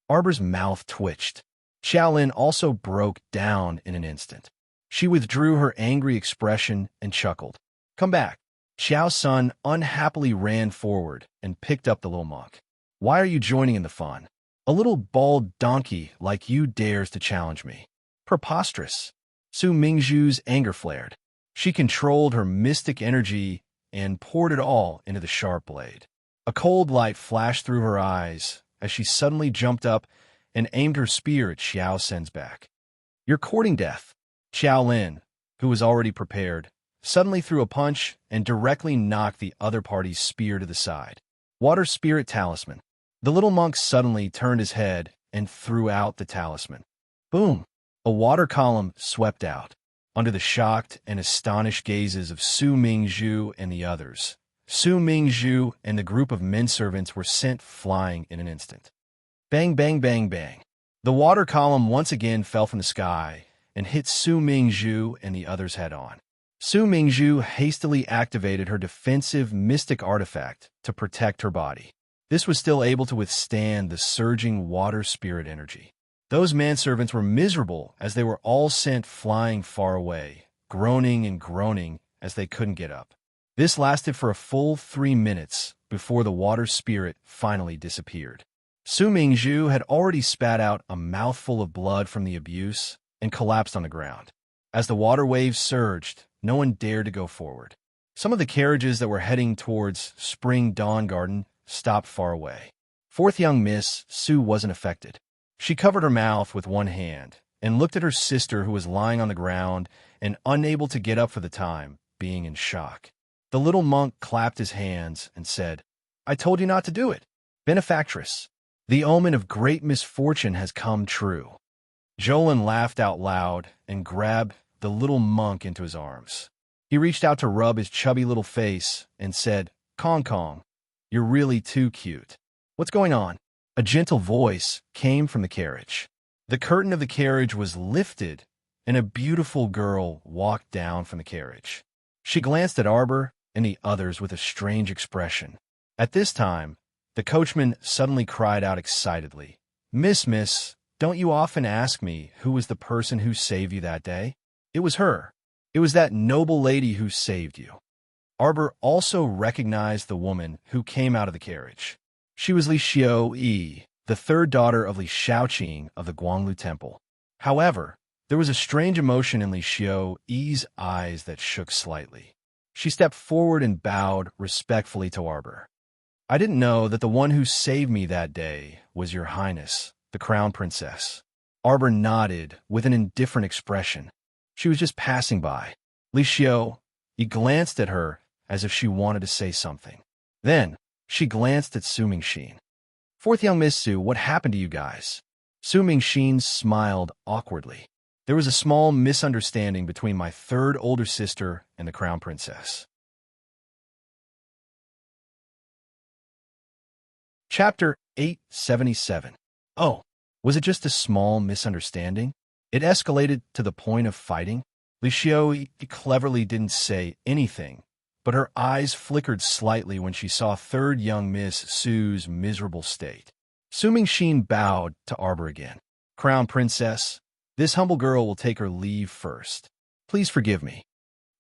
Arbor's mouth twitched. Xiaolin also broke down in an instant. She withdrew her angry expression and chuckled. Come back. Xiao's son unhappily ran forward and picked up the little monk. Why are you joining in the fun? A little bald donkey like you dares to challenge me. Preposterous. Su Mingzhu's anger flared. She controlled her mystic energy and poured it all into the sharp blade. A cold light flashed through her eyes as she suddenly jumped up and aimed her spear at Xiao Sen's back. You're courting death. Xiao Lin, who was already prepared, suddenly threw a punch and directly knocked the other party's spear to the side. Water Spirit Talisman. The little monk suddenly turned his head and threw out the talisman. Boom! A water column swept out. Under the shocked and astonished gazes of Su Mingzhu and the others, Su Mingzhu and the group of men servants were sent flying in an instant. Bang, bang, bang, bang. The water column once again fell from the sky and hit Su Mingzhu and the others head-on. Su Mingzhu hastily activated her defensive mystic artifact to protect her body. This was still able to withstand the surging water spirit energy. Those manservants were miserable as they were all sent flying far away, groaning and groaning as they couldn't get up. This lasted for a full 3 minutes before the water spirit finally disappeared. Su Mingzhu had already spat out a mouthful of blood from the abuse and collapsed on the ground. As the water waves surged, no one dared to go forward. Some of the carriages that were heading towards Spring Dawn Garden stopped far away. Fourth young Miss Su wasn't affected. She covered her mouth with one hand and looked at her sister who was lying on the ground and unable to get up for the time, being in shock. The little monk clapped his hands and said, I told you not to do it. Benefactress, the omen of great misfortune has come true. Jolin laughed out loud and grabbed the little monk into his arms. He reached out to rub his chubby little face and said, Kong Kong, you're really too cute. What's going on? A gentle voice came from the carriage. The curtain of the carriage was lifted, and a beautiful girl walked down from the carriage. She glanced at Arbor and the others with a strange expression. At this time, the coachman suddenly cried out excitedly, Miss, don't you often ask me who was the person who saved you that day? It was her. It was that noble lady who saved you. Arbor also recognized the woman who came out of the carriage. She was Li Xiao-yi, the third daughter of Li Shaoqing of the Guanglu Temple. However, there was a strange emotion in Li Xiao-yi's eyes that shook slightly. She stepped forward and bowed respectfully to Arbor. I didn't know that the one who saved me that day was your highness, the crown princess. Arbor nodded with an indifferent expression. She was just passing by. Li Xiao-yi glanced at her as if she wanted to say something. Then, she glanced at Su Mingxin. Fourth young Miss Su, what happened to you guys? Su Mingxin smiled awkwardly. There was a small misunderstanding between my third older sister and the Crown Princess. Chapter 877. Oh, was it just a small misunderstanding? It escalated to the point of fighting. Lixiao cleverly didn't say anything, but her eyes flickered slightly when she saw third young Miss Sue's miserable state. Su Mingxin bowed to Arbor again. Crown Princess, this humble girl will take her leave first. Please forgive me.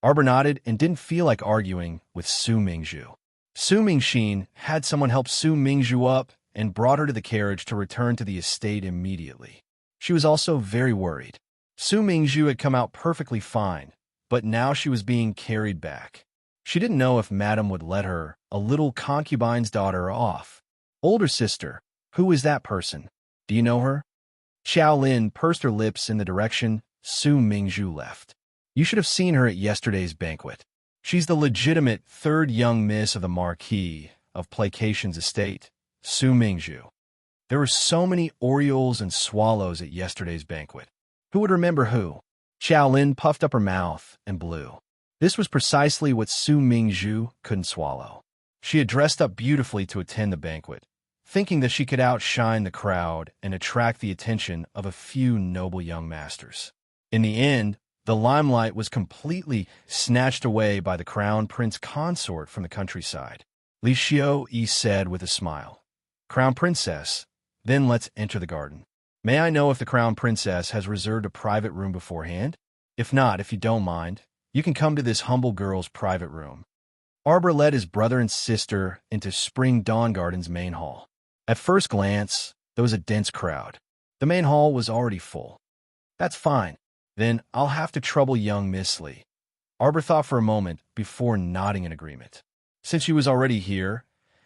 Arbor nodded and didn't feel like arguing with Su Mingzhu. Su Mingxin had someone help Su Mingzhu up and brought her to the carriage to return to the estate immediately. She was also very worried. Su Mingzhu had come out perfectly fine, but now she was being carried back. She didn't know if Madame would let her, a little concubine's daughter, off. Older sister, who is that person? Do you know her? Xiao Lin pursed her lips in the direction Su Mingzhu left. You should have seen her at yesterday's banquet. She's the legitimate third young miss of the Marquis of Placation's estate, Su Mingzhu. There were so many orioles and swallows at yesterday's banquet. Who would remember who? Xiao Lin puffed up her mouth and blew. This was precisely what Su Mingzhu couldn't swallow. She had dressed up beautifully to attend the banquet, thinking that she could outshine the crowd and attract the attention of a few noble young masters. In the end, the limelight was completely snatched away by the Crown Prince Consort from the countryside. Lixiao said with a smile, Crown Princess, then let's enter the garden. May I know if the Crown Princess has reserved a private room beforehand? If not, if you don't mind, you can come to this humble girl's private room. Arbor led his brother and sister into Spring Dawn Garden's main hall. At first glance, there was a dense crowd. The main hall was already full. That's fine. Then I'll have to trouble young Miss Li. Arbor thought for a moment before nodding in agreement. Since she was already here,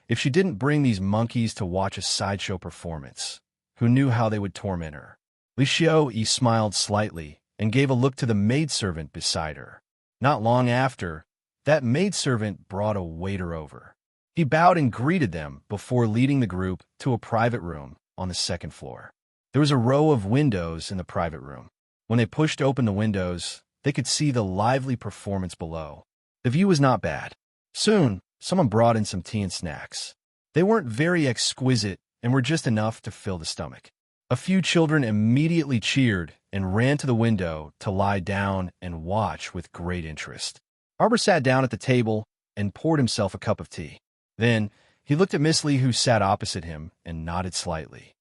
if she didn't bring these monkeys to watch a sideshow performance, who knew how they would torment her? Lixiao smiled slightly and gave a look to the maidservant beside her. Not long after, that maidservant brought a waiter over. He bowed and greeted them before leading the group to a private room on the second floor. There was a row of windows in the private room. When they pushed open the windows, they could see the lively performance below. The view was not bad. Soon, someone brought in some tea and snacks. They weren't very exquisite and were just enough to fill the stomach. A few children immediately cheered and ran to the window to lie down and watch with great interest. Arbor sat down at the table and poured himself a cup of tea. Then, he looked at Miss Li, who sat opposite him, and nodded slightly.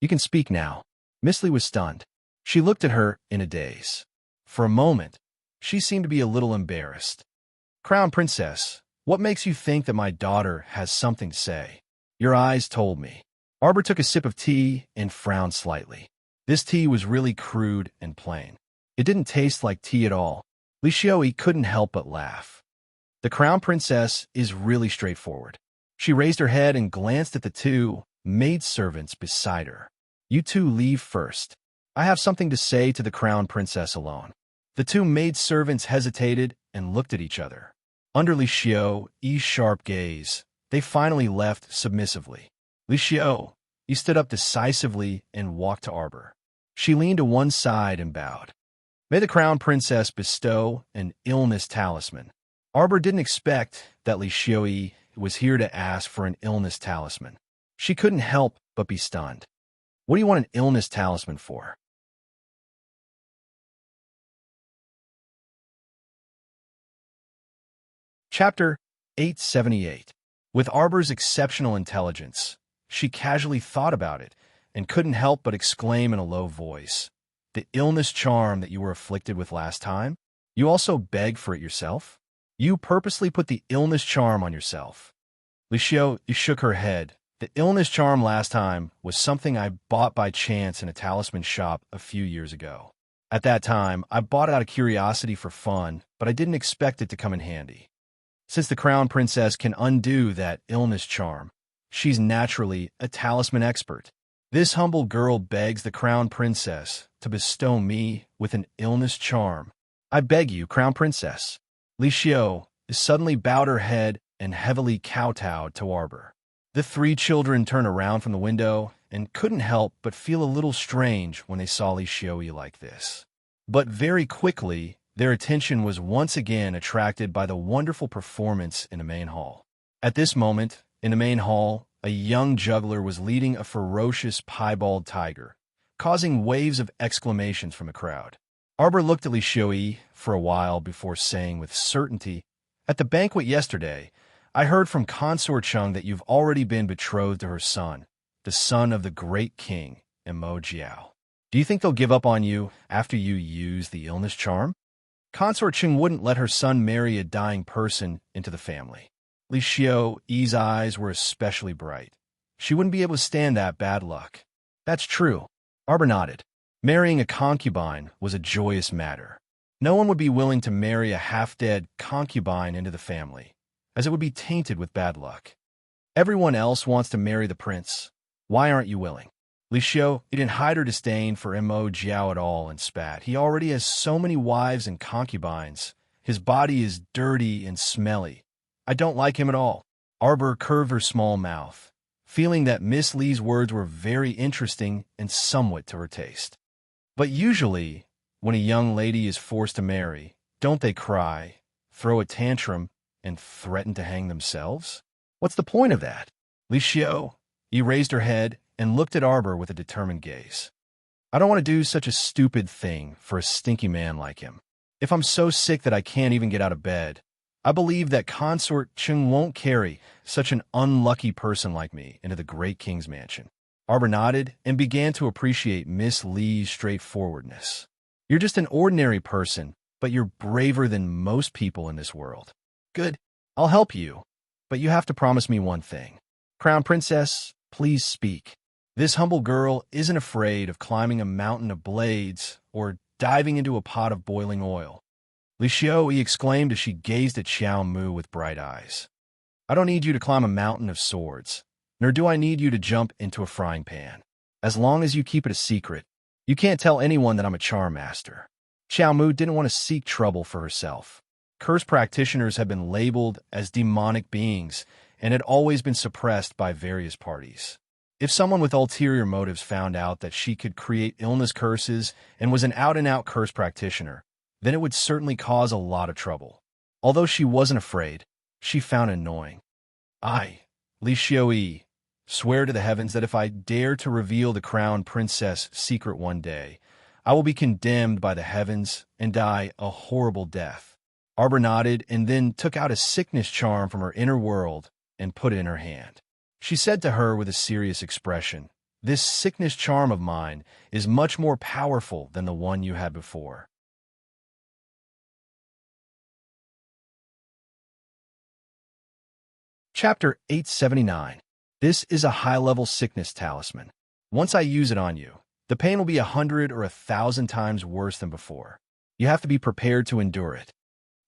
You can speak now. Miss Li was stunned. She looked at her in a daze. For a moment, she seemed to be a little embarrassed. Crown Princess, what makes you think that my daughter has something to say? Your eyes told me. Arbor took a sip of tea and frowned slightly. This tea was really crude and plain. It didn't taste like tea at all. Lixiao couldn't help but laugh. The Crown Princess is really straightforward. She raised her head and glanced at the two maidservants beside her. You two leave first. I have something to say to the Crown Princess alone. The two maidservants hesitated and looked at each other. Under Lixiao's sharp gaze, they finally left submissively. Lixiao stood up decisively and walked to Arbor. She leaned to one side and bowed. May the Crown Princess bestow an illness talisman. Arbor didn't expect that Lixiao was here to ask for an illness talisman. She couldn't help but be stunned. What do you want an illness talisman for? Chapter 878. With Arbor's exceptional intelligence, she casually thought about it and couldn't help but exclaim in a low voice, The illness charm that you were afflicted with last time? You also begged for it yourself? You purposely put the illness charm on yourself. Lixiao shook her head. The illness charm last time was something I bought by chance in a talisman shop a few years ago. At that time, I bought it out of curiosity for fun, but I didn't expect it to come in handy. Since the Crown Princess can undo that illness charm, she's naturally a talisman expert. This humble girl begs the Crown Princess to bestow me with an illness charm. I beg you, Crown Princess. Lixiao suddenly bowed her head and heavily kowtowed to Arbor. The three children turned around from the window and couldn't help but feel a little strange when they saw Lixiao like this. But very quickly, their attention was once again attracted by the wonderful performance in the main hall. At this moment, in the main hall, a young juggler was leading a ferocious piebald tiger, causing waves of exclamations from the crowd. Arbor looked at Li Xiui for a while before saying with certainty, "At the banquet yesterday, I heard from Consort Chung that you've already been betrothed to her son, the son of the great king, Mo Jiao. Do you think they'll give up on you after you use the illness charm?" Consort Chung wouldn't let her son marry a dying person into the family. Li Xiu's eyes were especially bright. She wouldn't be able to stand that bad luck. "That's true." Arbor nodded. Marrying a concubine was a joyous matter. No one would be willing to marry a half-dead concubine into the family, as it would be tainted with bad luck. Everyone else wants to marry the prince. Why aren't you willing? Li Xiu didn't hide her disdain for Mo Jiao at all and spat. "He already has so many wives and concubines. His body is dirty and smelly. I don't like him at all." Arbor curved her small mouth, feeling that Miss Li's words were very interesting and somewhat to her taste. But usually, when a young lady is forced to marry, don't they cry, throw a tantrum, and threaten to hang themselves? What's the point of that? Li Xiu raised her head and looked at Arbor with a determined gaze. "I don't want to do such a stupid thing for a stinky man like him. If I'm so sick that I can't even get out of bed, I believe that Consort Chung won't carry such an unlucky person like me into the great king's mansion." Arbor nodded and began to appreciate Miss Li's straightforwardness. "You're just an ordinary person, but you're braver than most people in this world." "Good. I'll help you, but you have to promise me one thing. Crown Princess, please speak." This humble girl isn't afraid of climbing a mountain of blades or diving into a pot of boiling oil. Li Xiu exclaimed as she gazed at Xiao Mu with bright eyes. "I don't need you to climb a mountain of swords, nor do I need you to jump into a frying pan. As long as you keep it a secret, you can't tell anyone that I'm a charm master." Xiao Mu didn't want to seek trouble for herself. Curse practitioners have been labeled as demonic beings and had always been suppressed by various parties. If someone with ulterior motives found out that she could create illness curses and was an out-and-out curse practitioner, then it would certainly cause a lot of trouble. Although she wasn't afraid, she found it annoying. "I, Li Xiu, swear to the heavens that if I dare to reveal the crown princess secret one day, I will be condemned by the heavens and die a horrible death." Arbor nodded and then took out a sickness charm from her inner world and put it in her hand. She said to her with a serious expression, "This sickness charm of mine is much more powerful than the one you had before." Chapter 879. This is a high-level sickness talisman. Once I use it on you, the pain will be 100 or 1,000 times worse than before. You have to be prepared to endure it.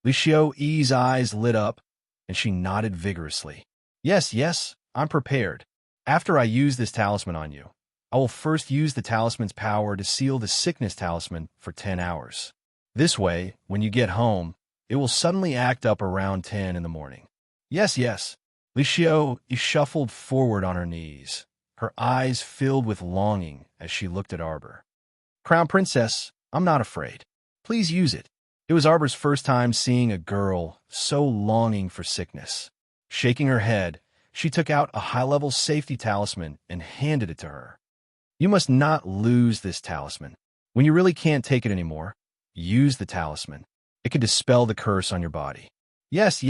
Li Xiu's eyes lit up, and she nodded vigorously. Yes, I'm prepared. After I use this talisman on you, I will first use the talisman's power to seal the sickness talisman for 10 hours. This way, when you get home, it will suddenly act up around 10 in the morning." Yes. Li Xiu shuffled forward on her knees, her eyes filled with longing as she looked at Arbor. "Crown Princess, I'm not afraid. Please use it." It was Arbor's first time seeing a girl so longing for sickness. Shaking her head, she took out a high-level safety talisman and handed it to her. "You must not lose this talisman. When you really can't take it anymore, use the talisman. It can dispel the curse on your body." Yes.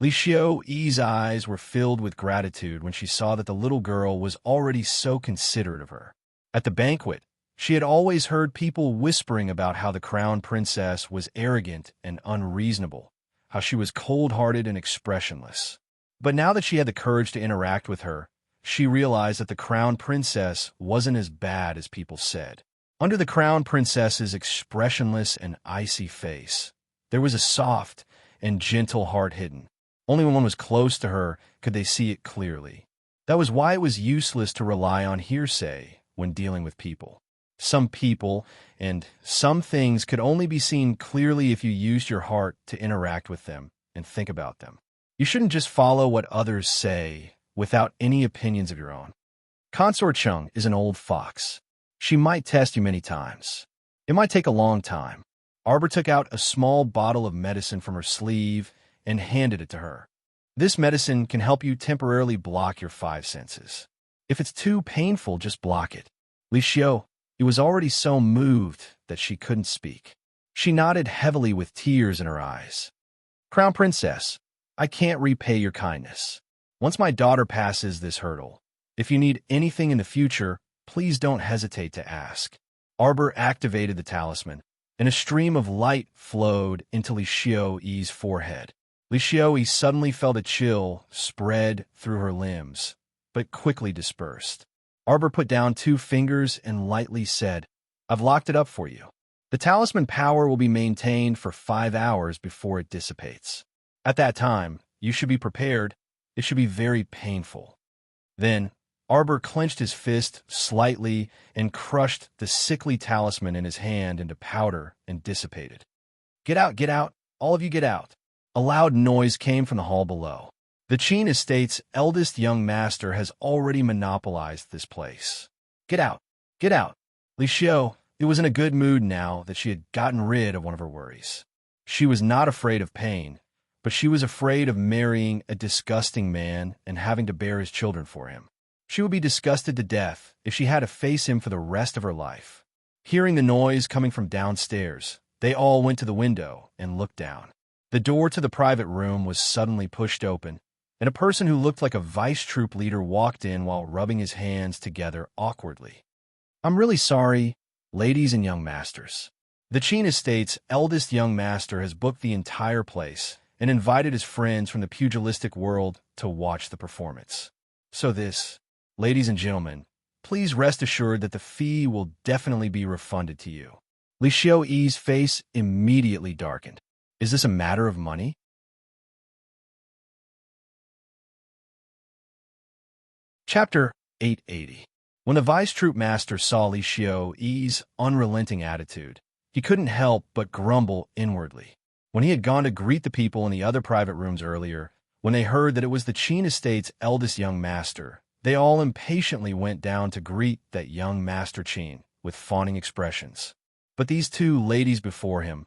Li Xiu's eyes were filled with gratitude when she saw that the little girl was already so considerate of her. At the banquet, she had always heard people whispering about how the crown princess was arrogant and unreasonable, how she was cold-hearted and expressionless. But now that she had the courage to interact with her, she realized that the crown princess wasn't as bad as people said. Under the crown princess's expressionless and icy face, there was a soft and gentle heart hidden. Only when one was close to her could they see it clearly. That was why it was useless to rely on hearsay when dealing with people. Some people and some things could only be seen clearly if you used your heart to interact with them and think about them. You shouldn't just follow what others say without any opinions of your own. Consort Chung is an old fox. She might test you many times. It might take a long time. Arbor took out a small bottle of medicine from her sleeve and handed it to her. This medicine can help you temporarily block your five senses. If it's too painful, just block it. Li Xiu was already so moved that she couldn't speak. She nodded heavily with tears in her eyes. Crown Princess, I can't repay your kindness. Once my daughter passes this hurdle, if you need anything in the future, please don't hesitate to ask. Arbor activated the talisman, and a stream of light flowed into Li Xiu's forehead. Li Xiu suddenly felt a chill spread through her limbs, but quickly dispersed. Arbor put down 2 fingers and lightly said, I've locked it up for you. The talisman power will be maintained for 5 hours before it dissipates. At that time, you should be prepared. It should be very painful. Then, Arbor clenched his fist slightly and crushed the sickly talisman in his hand into powder and dissipated. Get out, all of you get out. A loud noise came from the hall below. The Qin estate's eldest young master has already monopolized this place. Get out. Li Xiu was in a good mood now that she had gotten rid of one of her worries. She was not afraid of pain, but she was afraid of marrying a disgusting man and having to bear his children for him. She would be disgusted to death if she had to face him for the rest of her life. Hearing the noise coming from downstairs, they all went to the window and looked down. The door to the private room was suddenly pushed open, and a person who looked like a vice troop leader walked in while rubbing his hands together awkwardly. I'm really sorry, ladies and young masters. The Qin estate's eldest young master has booked the entire place and invited his friends from the pugilistic world to watch the performance. So this, ladies and gentlemen, please rest assured that the fee will definitely be refunded to you. Li Xiu's face immediately darkened. Is this a matter of money? Chapter 880. When the vice troop master saw Li Xiu's unrelenting attitude, he couldn't help but grumble inwardly. When he had gone to greet the people in the other private rooms earlier, when they heard that it was the Qin estate's eldest young master, they all impatiently went down to greet that young Master Qin with fawning expressions. But these 2 ladies before him,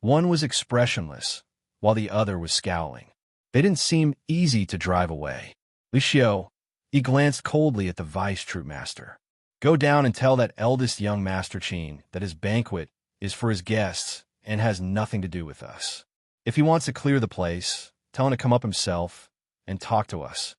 one was expressionless, while the other was scowling. They didn't seem easy to drive away. Li Xiu, he glanced coldly at the vice troop master. Go down and tell that eldest young Master Qin that his banquet is for his guests and has nothing to do with us. If he wants to clear the place, tell him to come up himself and talk to us.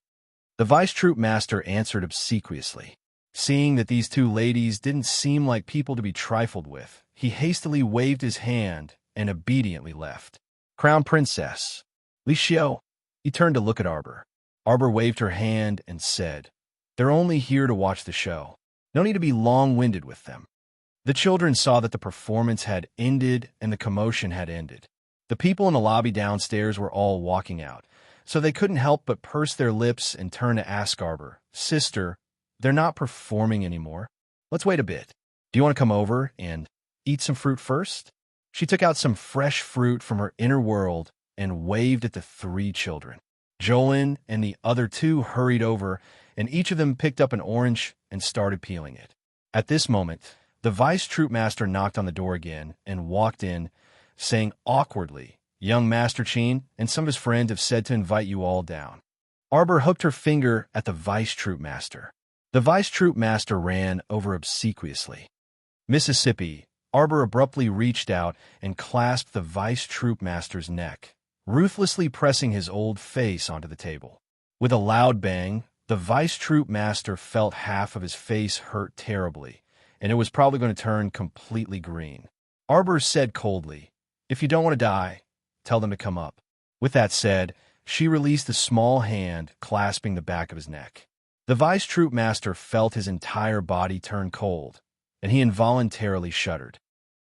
The vice troop master answered obsequiously. Seeing that these 2 ladies didn't seem like people to be trifled with, he hastily waved his hand and obediently left. Crown Princess, Li Xiu, he turned to look at Arbor. Arbor waved her hand and said, They're only here to watch the show. No need to be long-winded with them. The children saw that the performance had ended and the commotion had ended. The people in the lobby downstairs were all walking out, so they couldn't help but purse their lips and turn to ask Arbor, Sister, they're not performing anymore. Let's wait a bit. Do you want to come over and eat some fruit first? She took out some fresh fruit from her inner world and waved at the 3 children. Jolin and the other 2 hurried over, and each of them picked up an orange and started peeling it. At this moment, the vice troop master knocked on the door again and walked in, saying awkwardly, Young Master Qin and some of his friends have said to invite you all down. Arbor hooked her finger at the vice troop master. The vice troop master ran over obsequiously. Mississippi, Arbor abruptly reached out and clasped the vice troop master's neck, ruthlessly pressing his old face onto the table. With a loud bang, the vice troop master felt half of his face hurt terribly, and it was probably going to turn completely green. Arbor said coldly, If you don't want to die, tell them to come up. With that said, she released a small hand clasping the back of his neck. The vice troop master felt his entire body turn cold, and he involuntarily shuddered.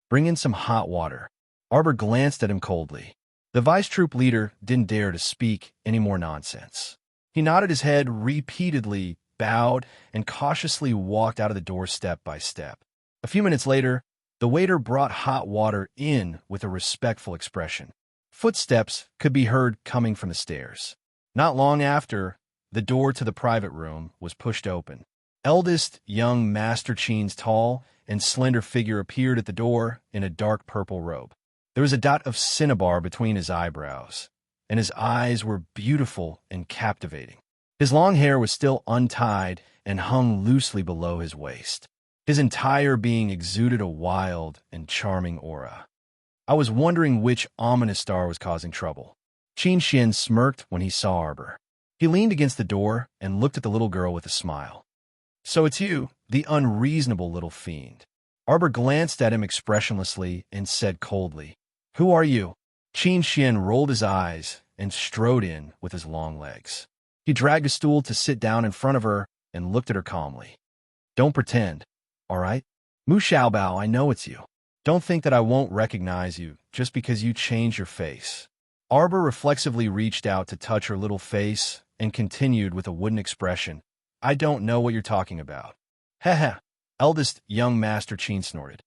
Bring in some hot water. Arbor glanced at him coldly. The vice troop leader didn't dare to speak any more nonsense. He nodded his head repeatedly, bowed, and cautiously walked out of the door step by step. A few minutes later, the waiter brought hot water in with a respectful expression. Footsteps could be heard coming from the stairs. Not long after, the door to the private room was pushed open, Eldest young Master Cheen's tall and slender figure appeared at the door in a dark purple robe. There was a dot of cinnabar between his eyebrows, and his eyes were beautiful and captivating. His long hair was still untied and hung loosely below his waist. His entire being exuded a wild and charming aura. I was wondering which ominous star was causing trouble. Qin Xian smirked when he saw Arbor. He leaned against the door and looked at the little girl with a smile. "So it's you, the unreasonable little fiend." Arbor glanced at him expressionlessly and said coldly, "Who are you?" Qin Xian rolled his eyes and strode in with his long legs. He dragged a stool to sit down in front of her and looked at her calmly. "Don't pretend, all right? Mu Xiaobao, I know it's you. Don't think that I won't recognize you just because you change your face." Arbor reflexively reached out to touch her little face and continued with a wooden expression, "I don't know what you're talking about." "Heh." Eldest young Master Qin snorted.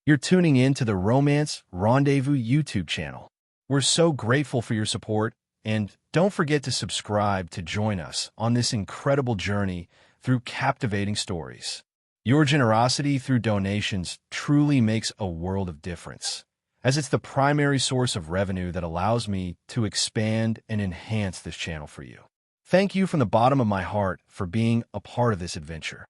You're tuning in to the Romance Rendezvous YouTube channel. We're so grateful for your support, and don't forget to subscribe to join us on this incredible journey through captivating stories. Your generosity through donations truly makes a world of difference, as it's the primary source of revenue that allows me to expand and enhance this channel for you. Thank you from the bottom of my heart for being a part of this adventure.